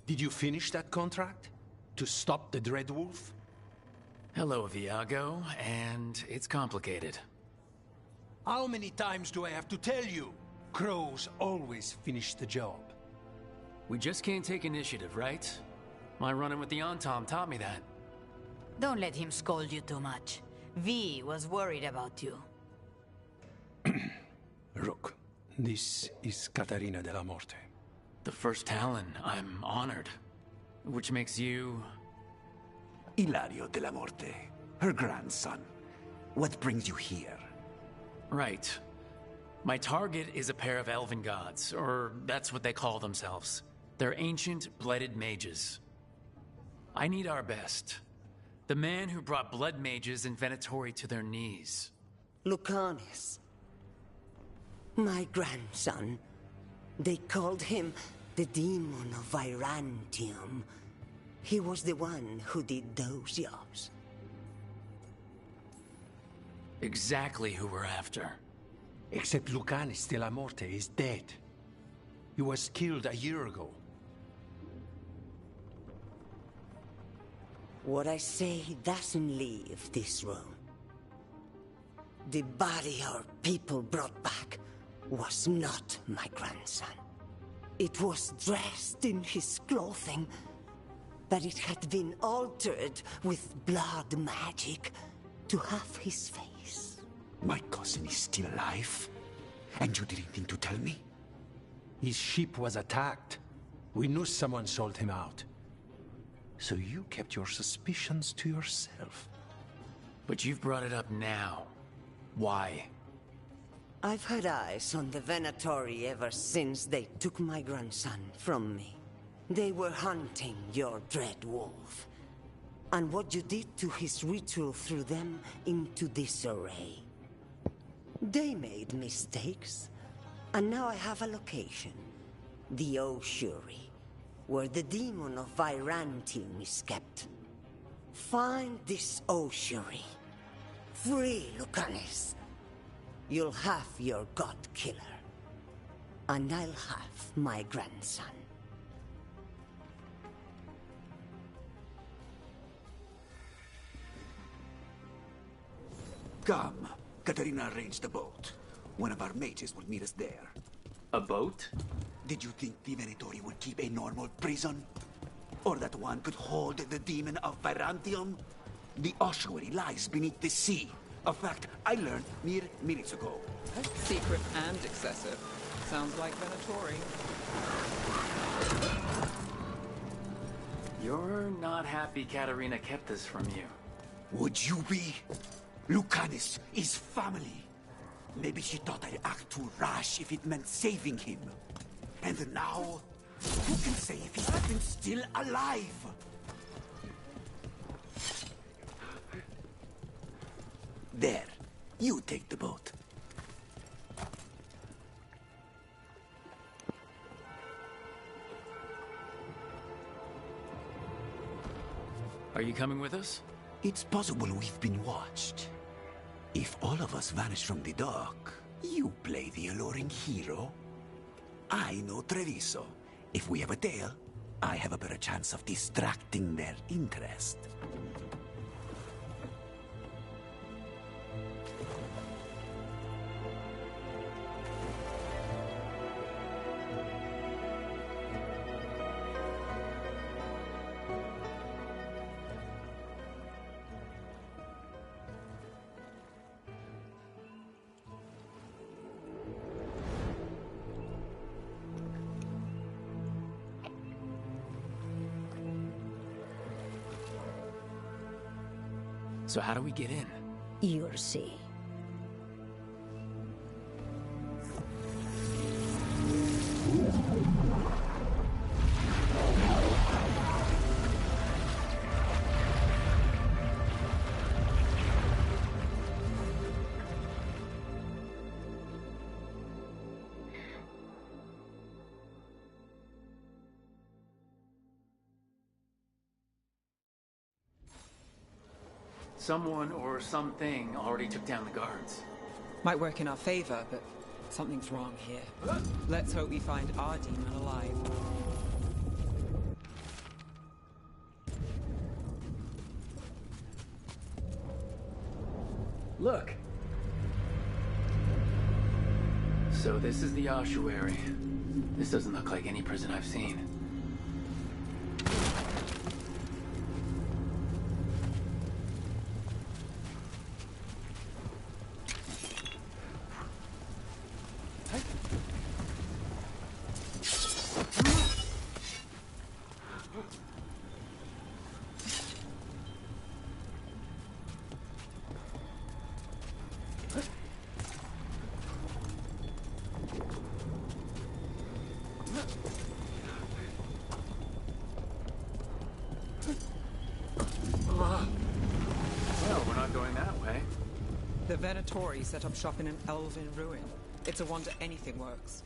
Did you finish that contract? To stop the Dreadwolf? Hello, Viago, and it's complicated. How many times do I have to tell you? Crows always finish the job. We just can't take initiative, right? My run-in with the Antom taught me that. Don't let him scold you too much. V was worried about you. Rook, this is Catarina de la Morte. The first Talon. I'm honored. Which makes you... Ilario de la Morte, her grandson. What brings you here? Right. My target is a pair of elven gods, or that's what they call themselves. They're ancient, blooded mages. I need our best. The man who brought blood mages in Venatori to their knees. Lucanus. My grandson. They called him the Demon of Virantium. He was the one who did those jobs. Exactly who we're after. Except Lucanus de la Morte is dead. He was killed a year ago. What I say doesn't leave this room. The body our people brought back was not my grandson. It was dressed in his clothing, but it had been altered with blood magic to have his face. My cousin is still alive? And you didn't think to tell me? His ship was attacked. We knew someone sold him out. So you kept your suspicions to yourself. But you've brought it up now. Why? I've had eyes on the Venatori ever since they took my grandson from me. They were hunting your dread wolf. And what you did to his ritual threw them into disarray. They made mistakes, and now I have a location. The Ossuary, where the demon of Virantium is kept. Find this Ossuary. Free Lucanus. You'll have your god killer. And I'll have my grandson. Come. Katarina arranged a boat. One of our mages will meet us there. A boat? Did you think the Venatori would keep a normal prison? Or that one could hold the demon of Virantium? The ossuary lies beneath the sea. A fact I learned mere minutes ago. Secret and excessive. Sounds like Venatori. You're not happy Katarina kept this from you. Would you be? Lucanus is family. Maybe she thought I'd act too rash if it meant saving him. And now, who can say if he's even still alive? There, you take the boat. Are you coming with us? It's possible we've been watched. If all of us vanish from the dock, you play the alluring hero. I know Treviso. If we have a tail, I have a better chance of distracting their interest. So how do we get in? You'll see. Someone or something already took down the guards. Might work in our favor, but something's wrong here. Let's hope we find our demon alive. Look! So this is the ossuary. This doesn't look like any prison I've seen. The Venatori set up shop in an elven ruin. It's a wonder anything works.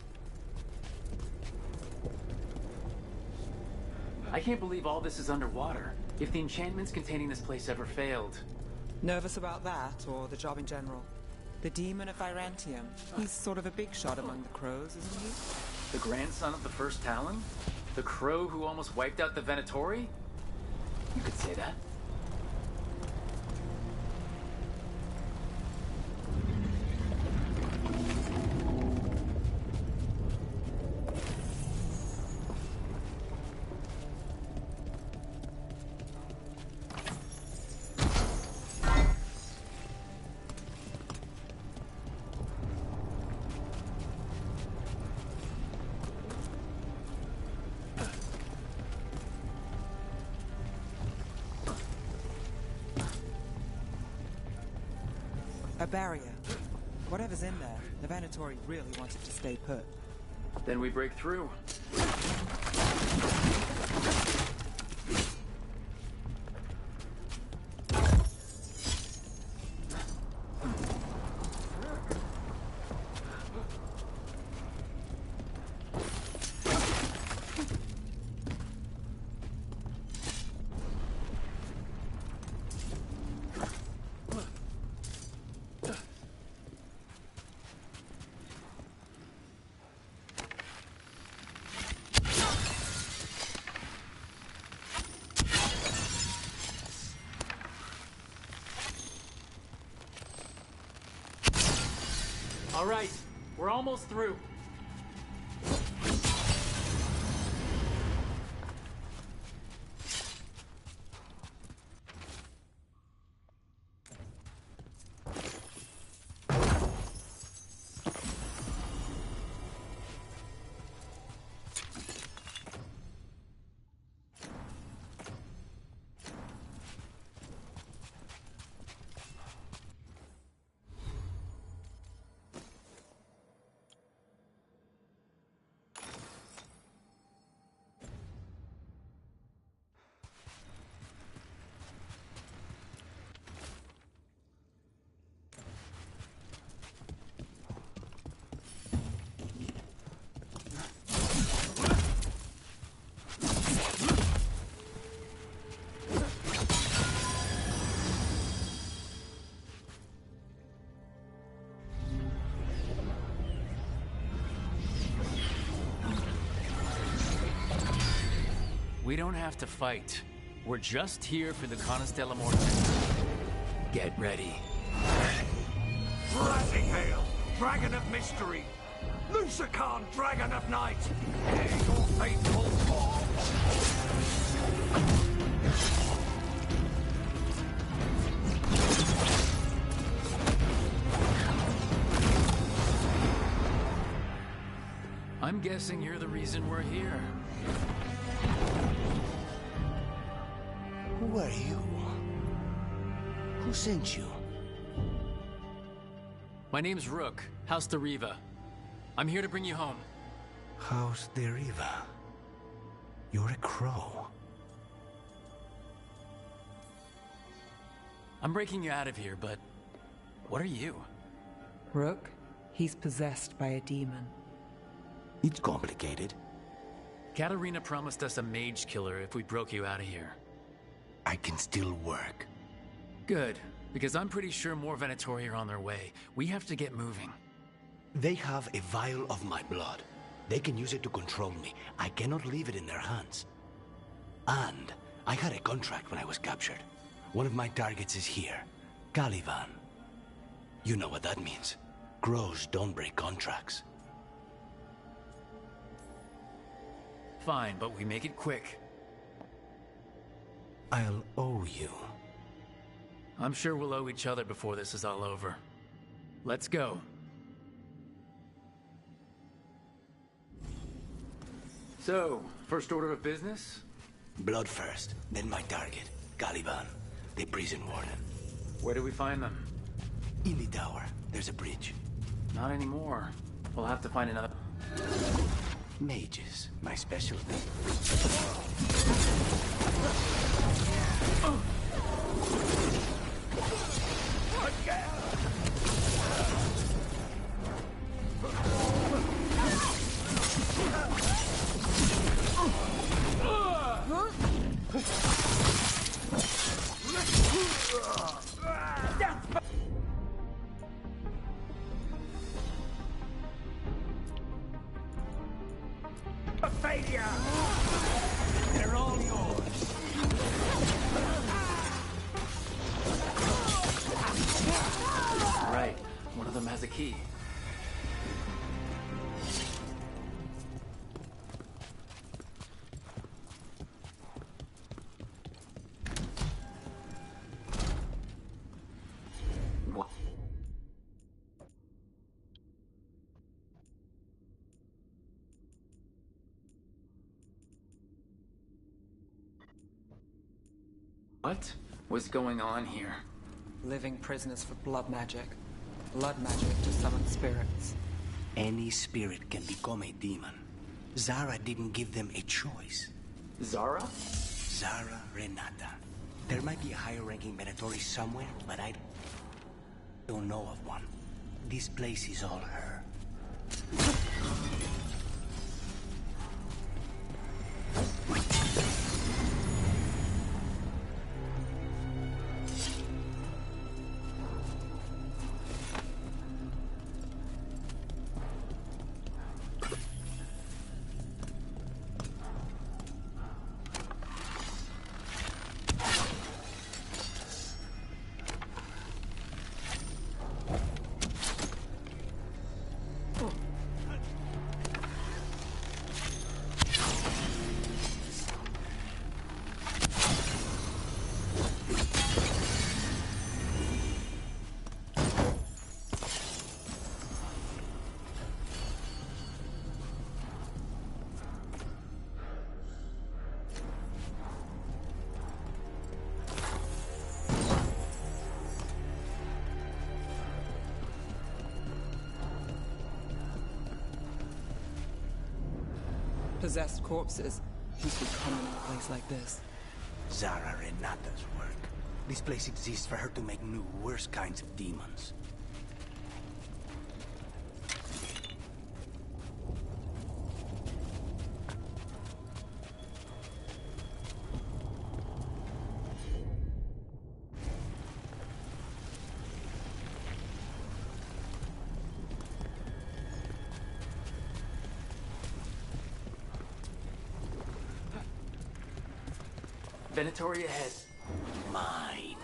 I can't believe all this is underwater. If the enchantments containing this place ever failed... Nervous about that, or the job in general? The demon of Virantium. He's sort of a big shot among the crows, isn't he? The grandson of the first Talon? The crow who almost wiped out the Venatori? You could say that. A barrier. Whatever's in there, the Venatori really wanted to stay put. Then we break through. All right, we're almost through. We don't have to fight. We're just here for the Conestella Morte. Get ready. Rising Hail, Dragon of Mystery! Lucican, Dragon of Night! Here's your faithful form! I'm guessing you're the reason we're here. Who are you? Who Who sent you? My name's Rook, House de Riva. I'm here to bring you home. House de Riva. You're a crow. I'm breaking you out of here, but what are you? Rook, he's possessed by a demon. It's complicated. Katarina promised us a mage killer if we broke you out of here. I can still work. Good, because I'm pretty sure more Venatori are on their way. We have to get moving. They have a vial of my blood. They can use it to control me. I cannot leave it in their hands. And I had a contract when I was captured. One of my targets is here, Caliban. You know what that means. Crows don't break contracts. Fine, but we make it quick. I'll owe you. I'm sure we'll owe each other before this is all over. Let's go. So, first order of business? Blood first, then my target, Caliban, the prison warden. Where do we find them? In the tower. There's a bridge. Not anymore. We'll have to find another... Mages, my specialty. A failure! They're all yours. Right. One of them has a key. What was going on here? Living prisoners for blood magic. Blood magic to summon spirits. Any spirit can become a demon. Zara didn't give them a choice. Zara? Zara Renata. There might be a higher-ranking Venatori somewhere, but I don't know of one. This place is all her. Possessed corpses must be common in a place like this. Zara Renata's work. This place exists for her to make new, worse kinds of demons. Venatori ahead. Mine.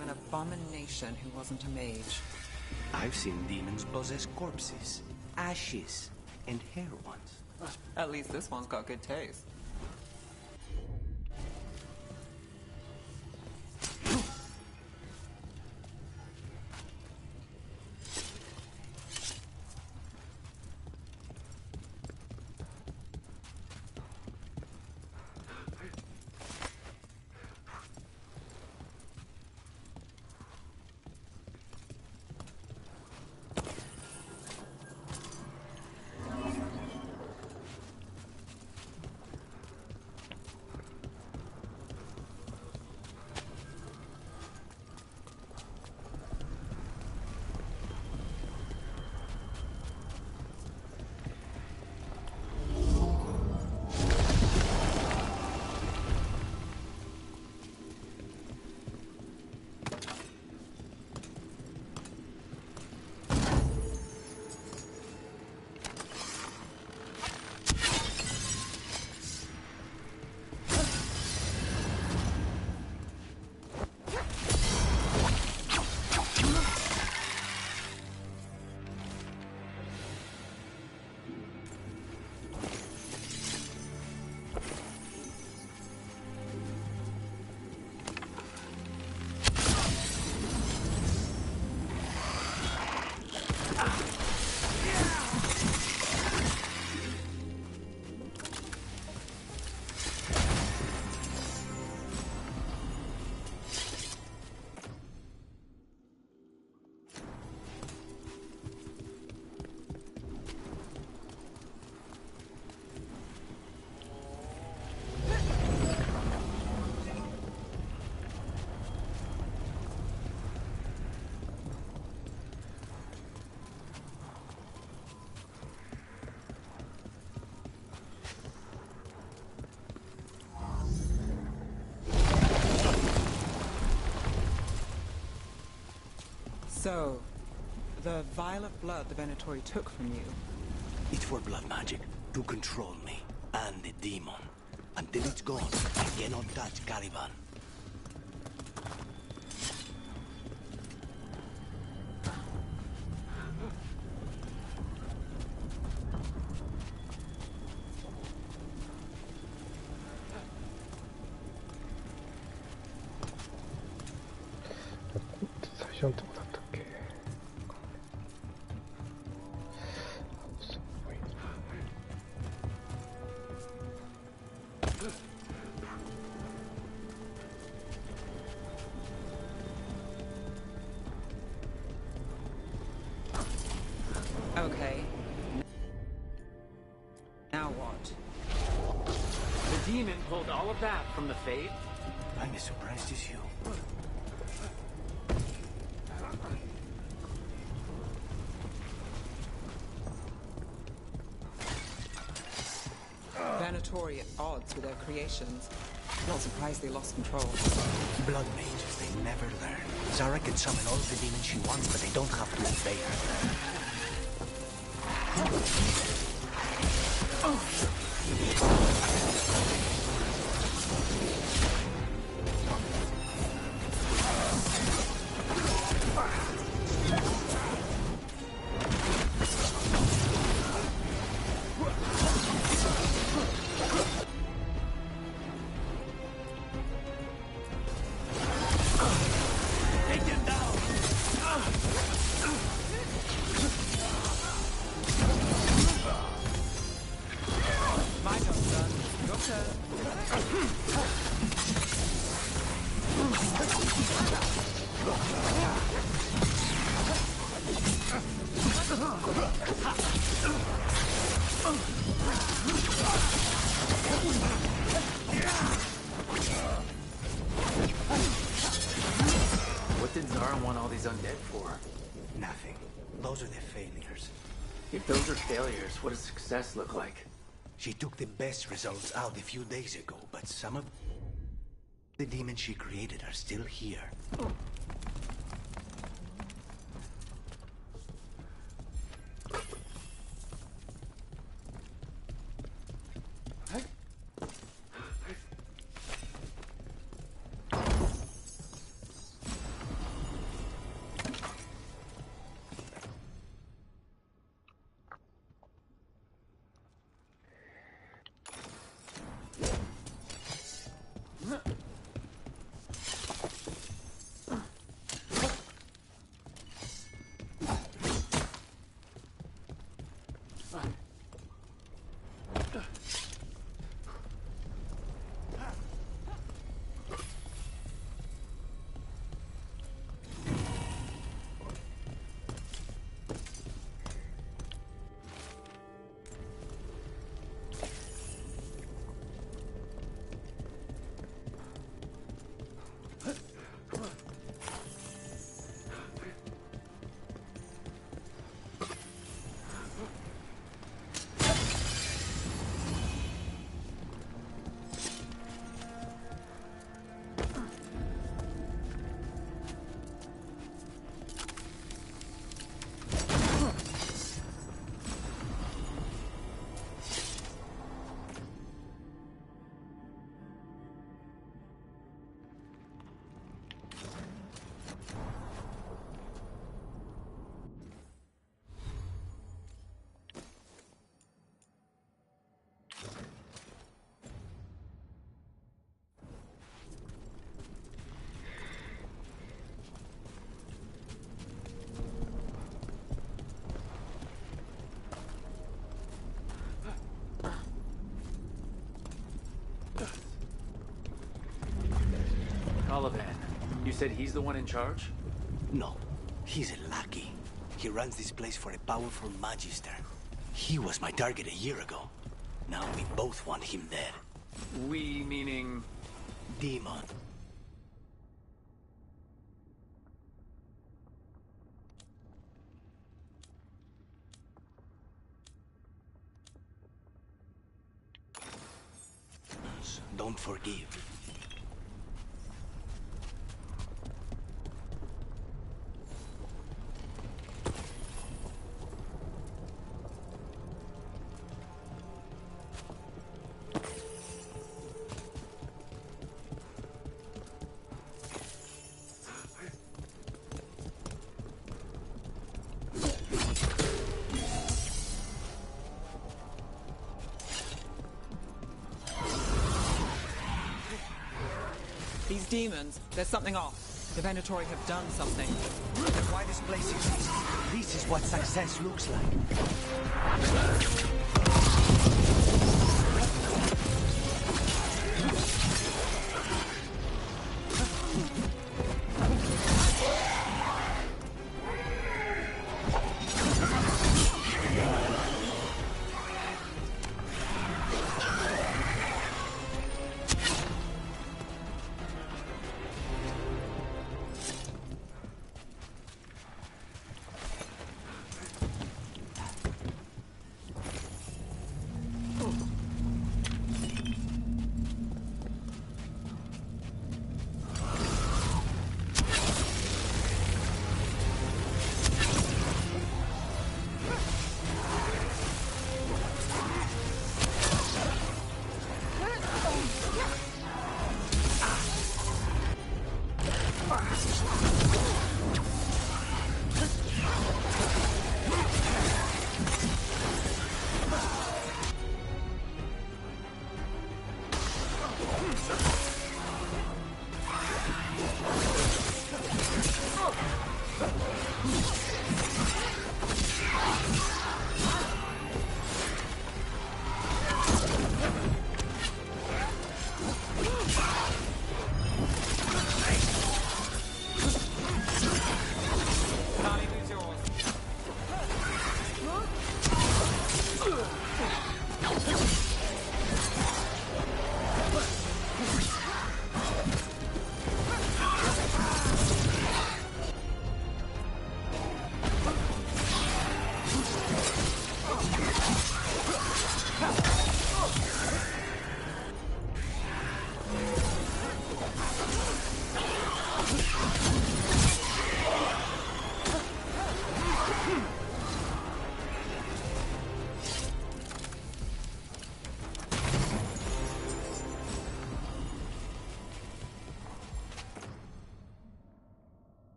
of an abomination who wasn't a mage. I've seen demons possess corpses, ashes, and hair once. At least this one's got good taste. So, the vial of blood the Venatori took from you. It's for blood magic, to control me, and the demon. Until it's gone, I cannot touch Caliban. Okay. Now what? The demon pulled all of that from the Fade? I'm as surprised as you. Venatori at odds with their creations. Not surprised they lost control. Blood mages, they never learn. Zara can summon all the demons she wants, but they don't have to obey her. What did Zara want all these undead for? Nothing. Those are the failures. If those are failures, what does success look like? She took the best results out a few days ago, but some of the demons she created are still here. Sullivan. You said he's the one in charge? No, he's a lackey. He runs this place for a powerful magister. He was my target a year ago. Now we both want him dead. We meaning... Demon. Don't forgive. These demons, there's something off. The Venatori have done something. Look at why this place exists. This is what success looks like.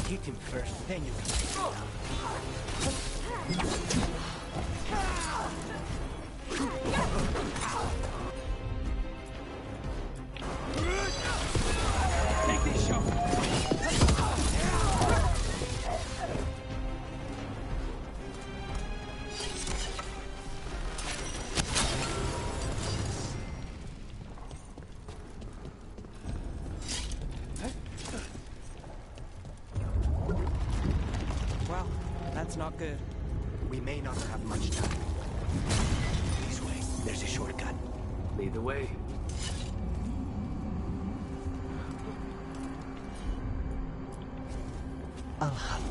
Hit him first, then you can take him down. Take this shot. That's not good. We may not have much time. This way, there's a shortcut. Lead the way. I'll help.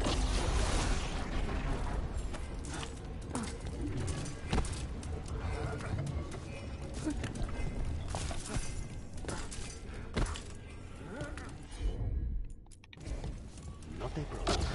Not a problem.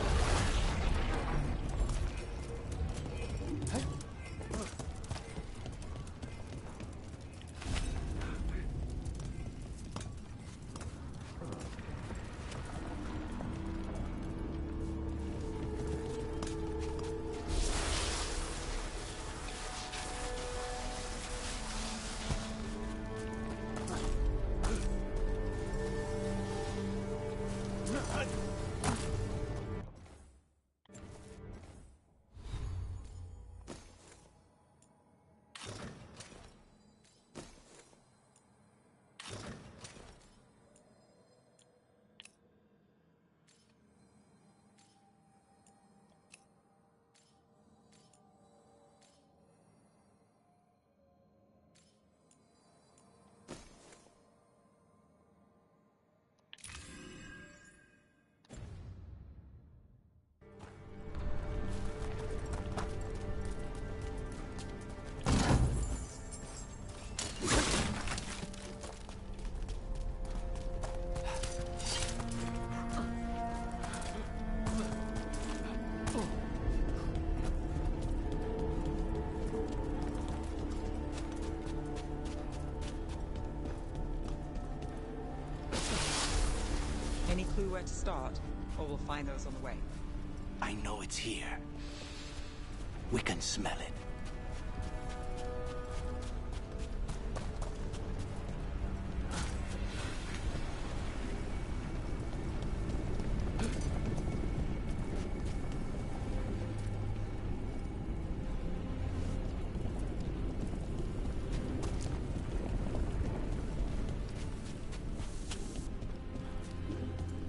where to start, or we'll find those on the way. I know it's here. We can smell it.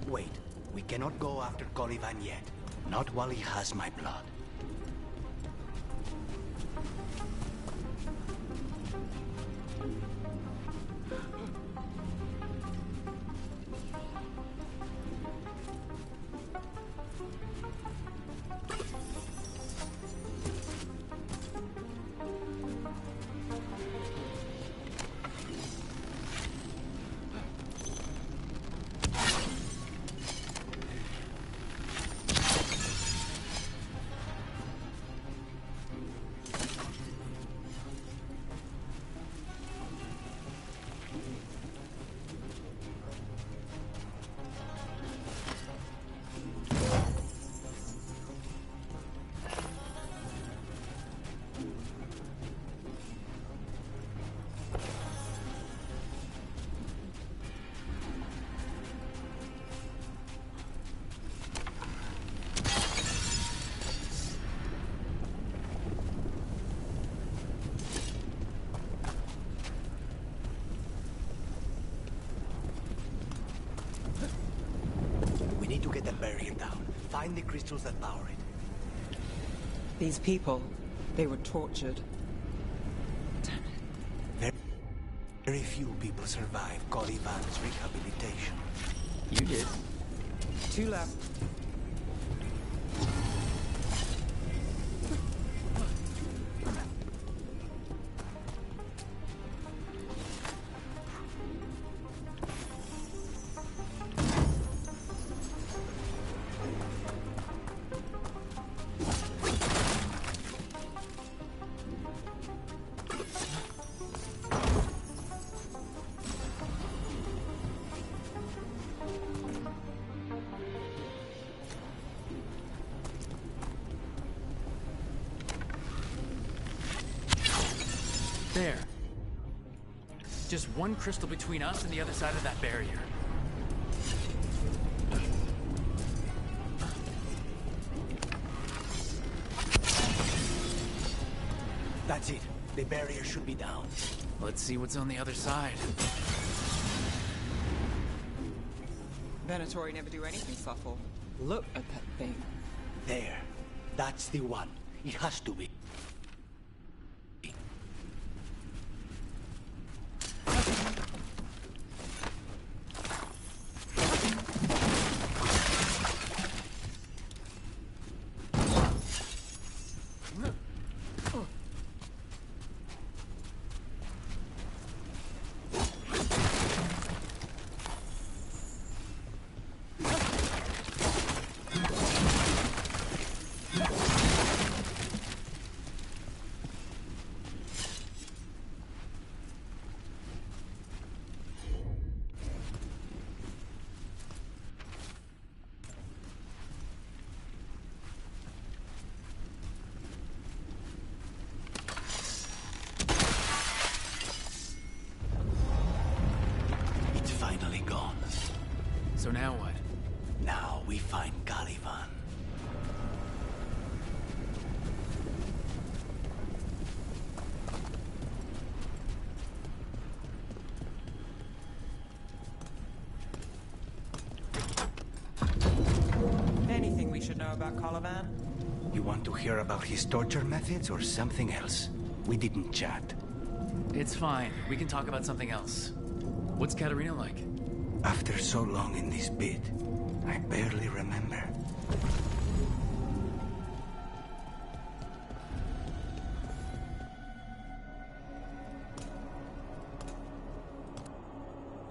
Wait, we cannot go after Colivan yet. Not while he has my blood. To get the barrier down. Find the crystals that power it. These people, they were tortured. Damn it. Very few people survive Colivan's rehabilitation. You did. 2 left. There. Just one crystal between us and the other side of that barrier. That's it. The barrier should be down. Let's see what's on the other side. Venatori never do anything subtle. Look at that thing. There. That's the one. It has to be. So now what? Now we find Caliban. Anything we should know about Caliban? You want to hear about his torture methods or something else? We didn't chat. It's fine. We can talk about something else. What's Katerina like? After so long in this pit, I barely remember.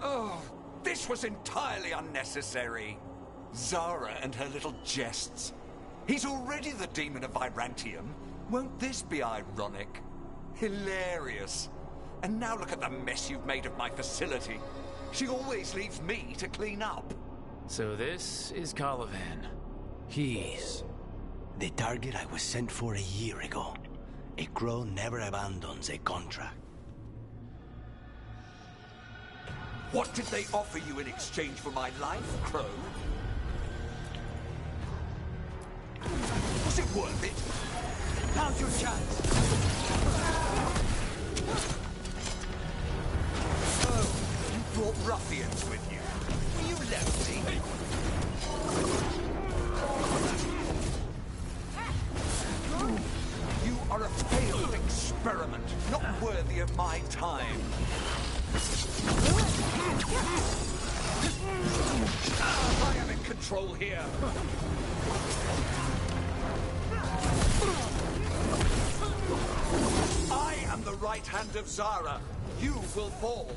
Oh, this was entirely unnecessary. Zara and her little jests. He's already the demon of Vibrantium. Won't this be ironic? Hilarious. And now look at the mess you've made of my facility. She always leaves me to clean up. So this is Caliban. He's the target I was sent for a year ago. A crow never abandons a contract. What did they offer you in exchange for my life, Crow? Was it worth it? Now's your chance. Oh, you brought ruffians with you. Were you lefty? You are a failed experiment, not worthy of my time. I am in control here. I am the right hand of Zara. You will fall.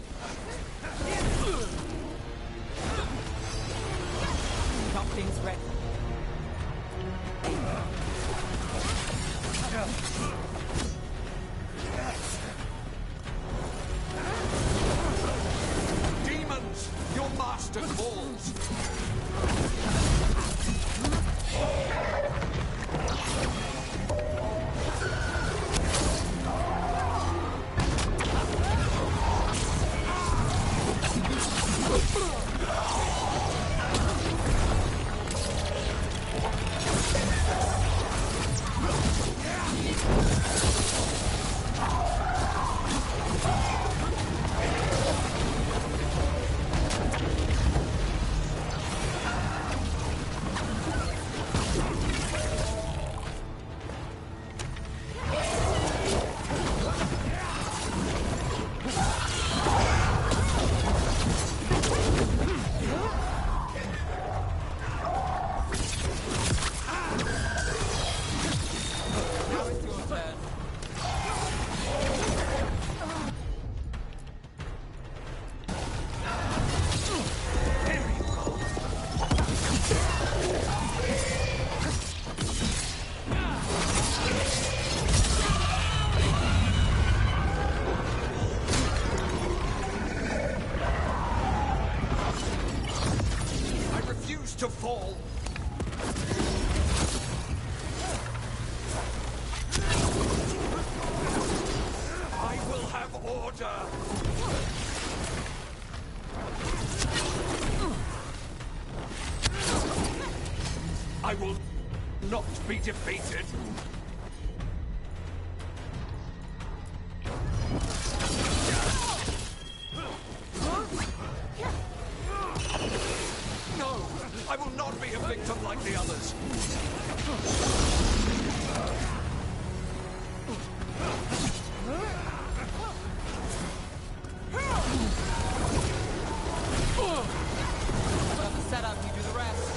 Something's ready. Demons, your master calls. To fall. I will have order. I will not be defeated. I will not be a victim like the others. Well, the setup, you do the rest.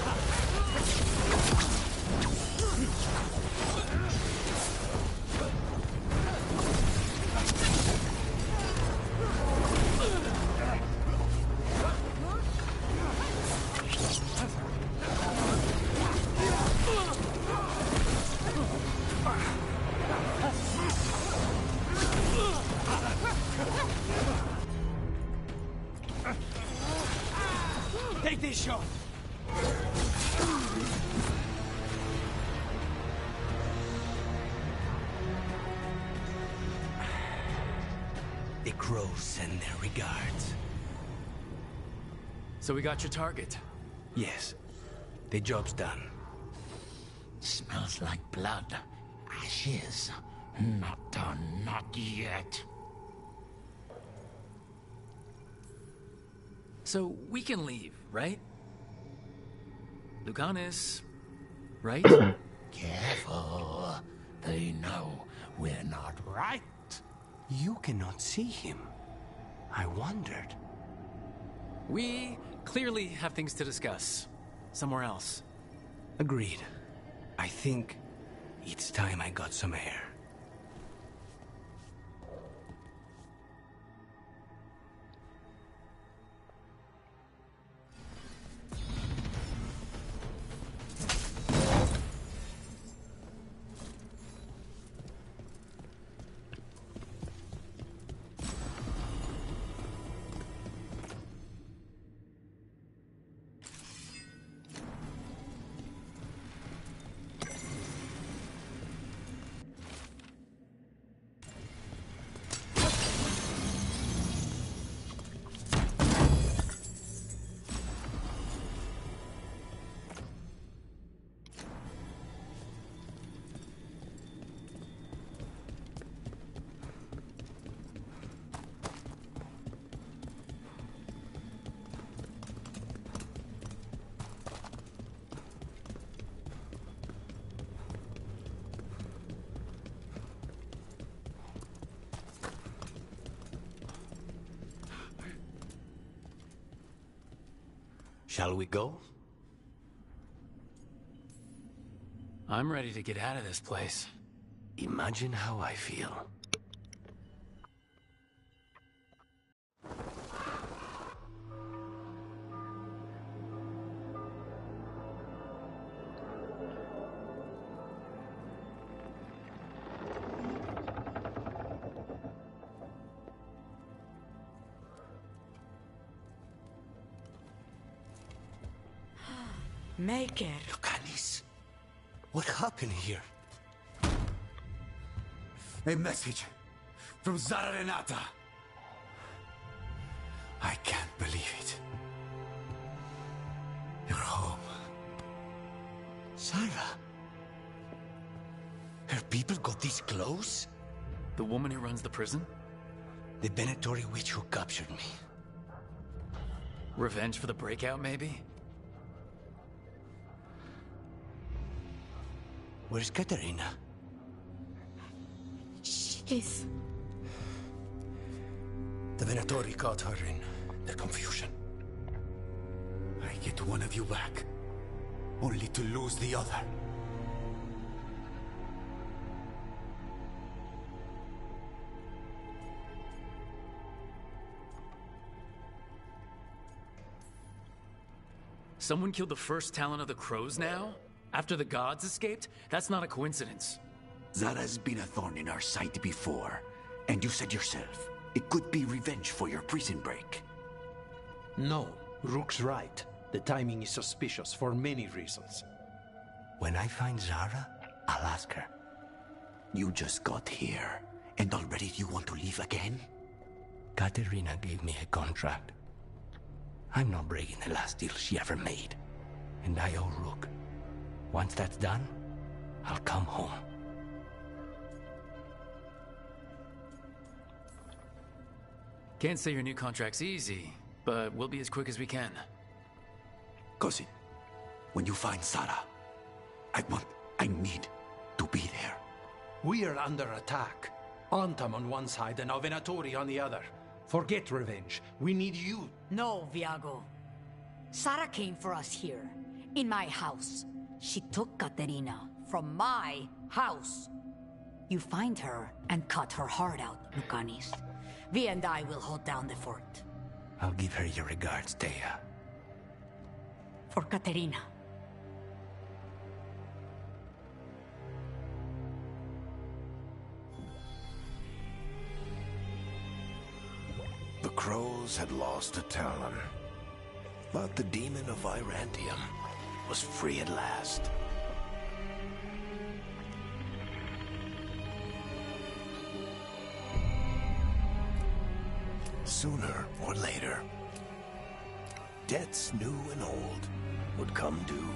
Take this shot. The crows send their regards. So we got your target? Yes. The job's done. Smells like blood. Ashes. Not done, not yet. So we can leave, right? Lucanis, right? Careful. They know we're not right. You cannot see him. I wondered. We clearly have things to discuss. Somewhere else. Agreed. I think it's time I got some air. Shall we go? I'm ready to get out of this place. Imagine how I feel. Make it. Lucanis, what happened here? A message from Zara Renata. I can't believe it. You're home. Zara? Her people got this close? The woman who runs the prison? The Venatori witch who captured me. Revenge for the breakout, maybe? Where's Katerina? She's... The Venatori caught her in the confusion. I get one of you back, only to lose the other. Someone killed the first talent of the Crows now? After the gods escaped? That's not a coincidence. Zara's been a thorn in our side before, and you said yourself, it could be revenge for your prison break. No, Rook's right. The timing is suspicious for many reasons. When I find Zara, I'll ask her. You just got here, and already you want to leave again? Katerina gave me a contract. I'm not breaking the last deal she ever made. And I owe Rook. Once that's done, I'll come home. Can't say your new contract's easy, but we'll be as quick as we can. Cousin, when you find Zara, I need to be there. We are under attack. Antam on one side and Venatori on the other. Forget revenge. We need you. No, Viago. Sara came for us here, in my house. She took Katerina from my house. You find her and cut her heart out, Lucanis. Vi and I will hold down the fort. I'll give her your regards, Thea. For Katerina. The Crows had lost a Talon, but the demon of Virantium was free at last. Sooner or later, debts new and old would come due.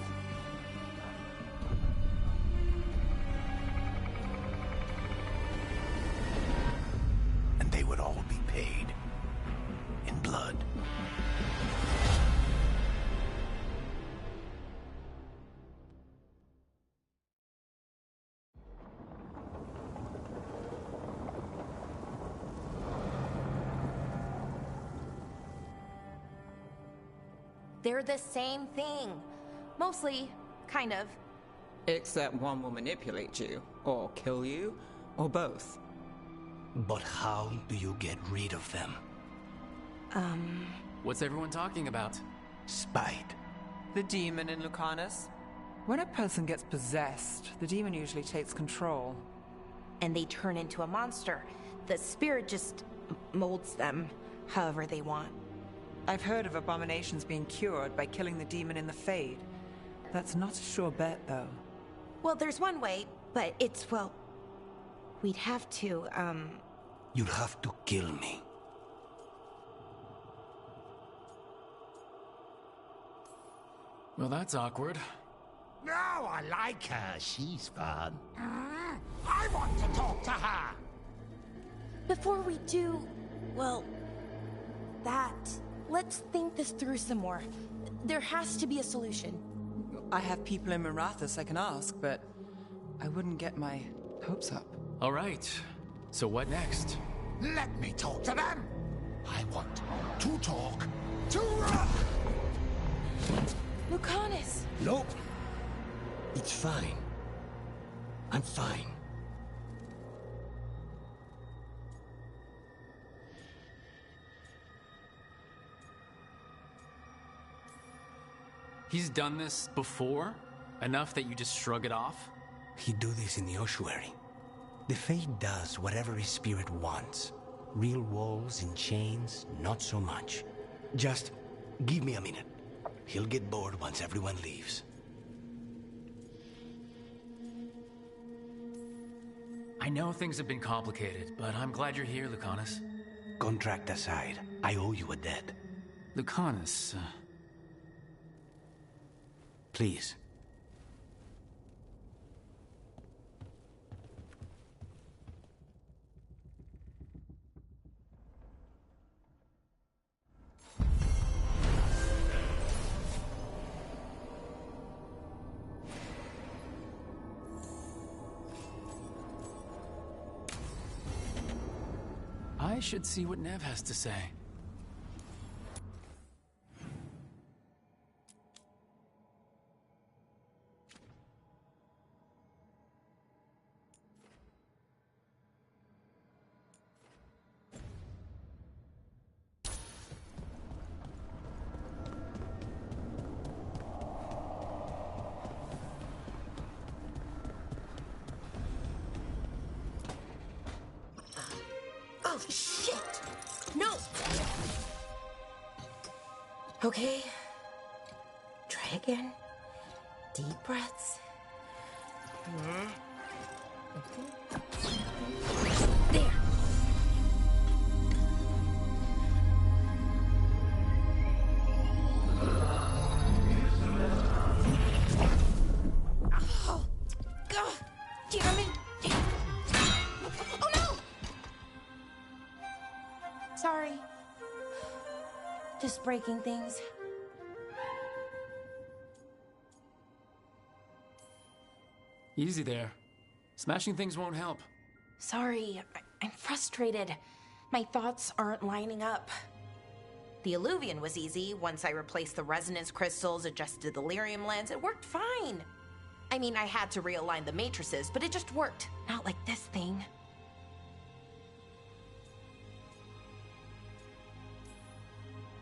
And they would all be paid in blood. They're the same thing. Mostly, kind of. Except one will manipulate you, or kill you, or both. But how do you get rid of them? What's everyone talking about? Spite. The demon in Lucanus. When a person gets possessed, the demon usually takes control. And they turn into a monster. The spirit just molds them however they want. I've heard of abominations being cured by killing the demon in the Fade. That's not a sure bet, though. Well, there's one way, but it's, well... We'd have to, You'd have to kill me. Well, that's awkward. No, I like her. She's fun. I want to talk to her. Before we do, well, that... Let's think this through some more. There has to be a solution. I have people in Marathas I can ask, but I wouldn't get my hopes up. All right. So what next? Let me talk to them. I want to talk to Lucanus! Nope. It's fine. I'm fine. He's done this before? Enough that you just shrug it off? He'd do this in the ossuary. The Fate does whatever his spirit wants. Real walls and chains, not so much. Just give me a minute. He'll get bored once everyone leaves. I know things have been complicated, but I'm glad you're here, Lucanus. Contract aside, I owe you a debt. Lucanus, Please. I should see what Nev has to say. Oh, shit! No! Okay. Try again. Deep breaths. There. Oh, God, damn it. Oh, no! Sorry. Just breaking things. Easy there. Smashing things won't help. Sorry, I'm frustrated. My thoughts aren't lining up. The Illuvian was easy. Once I replaced the resonance crystals, adjusted the lyrium lens, it worked fine. I mean, I had to realign the matrices, but it just worked. Not like this thing.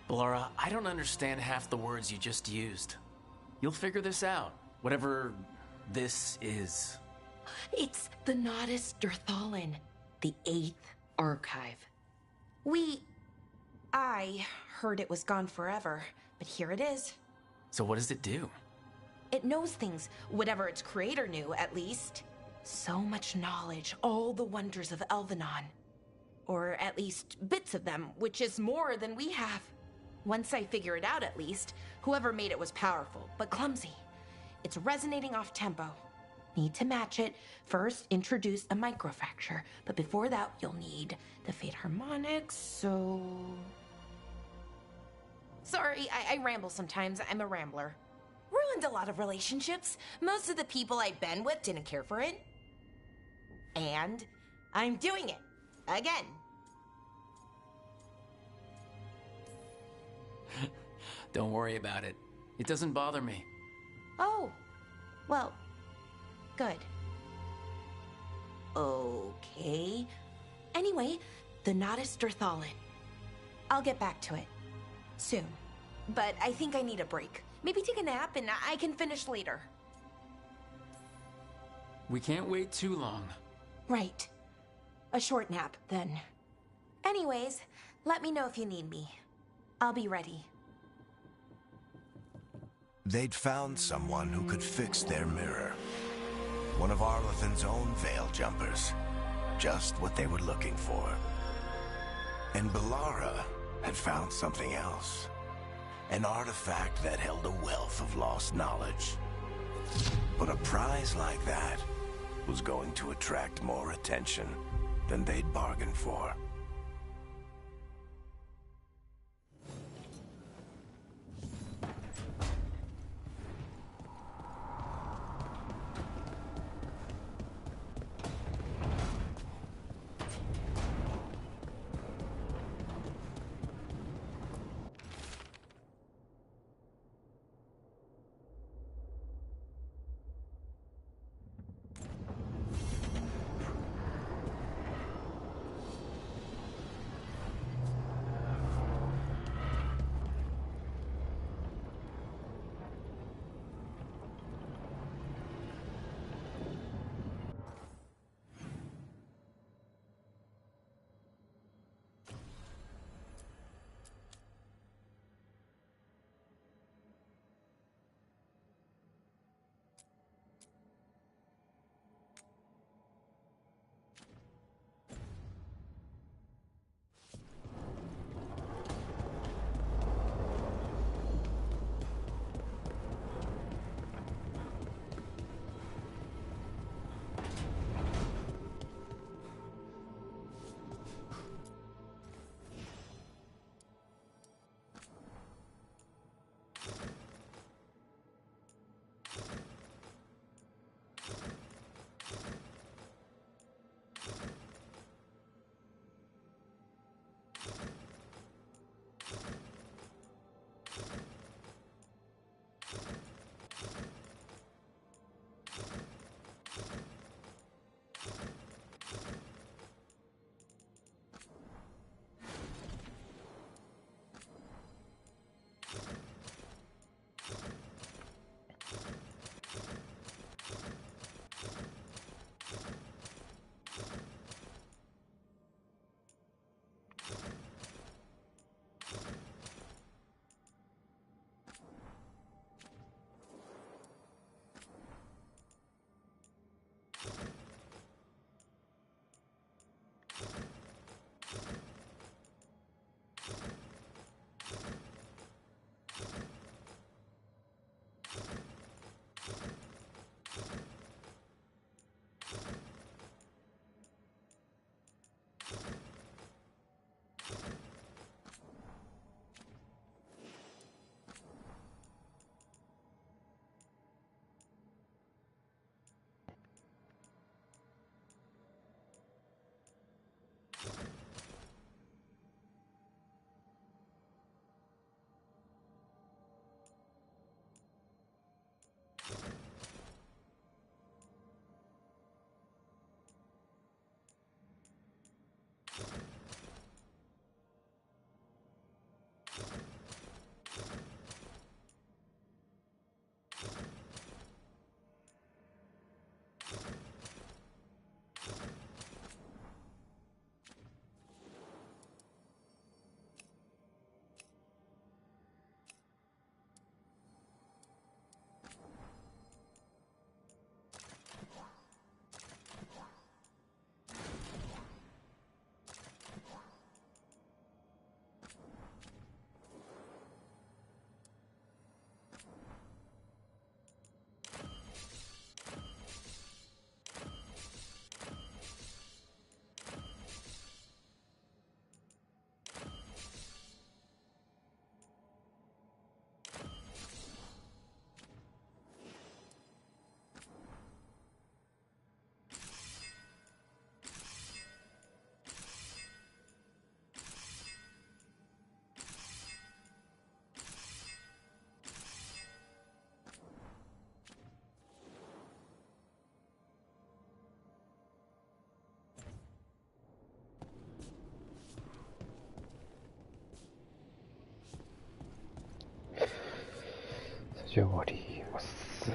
Ballora, I don't understand half the words you just used. You'll figure this out, whatever this is. It's the Nodus Durthalin, the 8th archive. I heard it was gone forever, but here it is. So what does it do? It knows things, whatever its creator knew, at least. So much knowledge, all the wonders of Elvenon. Or at least bits of them, which is more than we have. Once I figure it out, at least, whoever made it was powerful, but clumsy. It's resonating off tempo. Need to match it. First, introduce a microfracture, but before that, you'll need the Fate harmonics, so... Sorry, I ramble sometimes. I'm a rambler. Ruined a lot of relationships. Most of the people I've been with didn't care for it. And I'm doing it. Again. Don't worry about it. It doesn't bother me. Oh. Well, good. Okay. Anyway, the Nodus Durthalin. I'll get back to it. Soon. But I think I need a break. Maybe take a nap and I can finish later. We can't wait too long. Right. A short nap, then. Anyways, let me know if you need me. I'll be ready. They'd found someone who could fix their mirror. One of Arlathan's own Veil Jumpers. Just what they were looking for. And Ballora had found something else. An artifact that held a wealth of lost knowledge. But a prize like that was going to attract more attention than they'd bargained for. じゃあ終わります。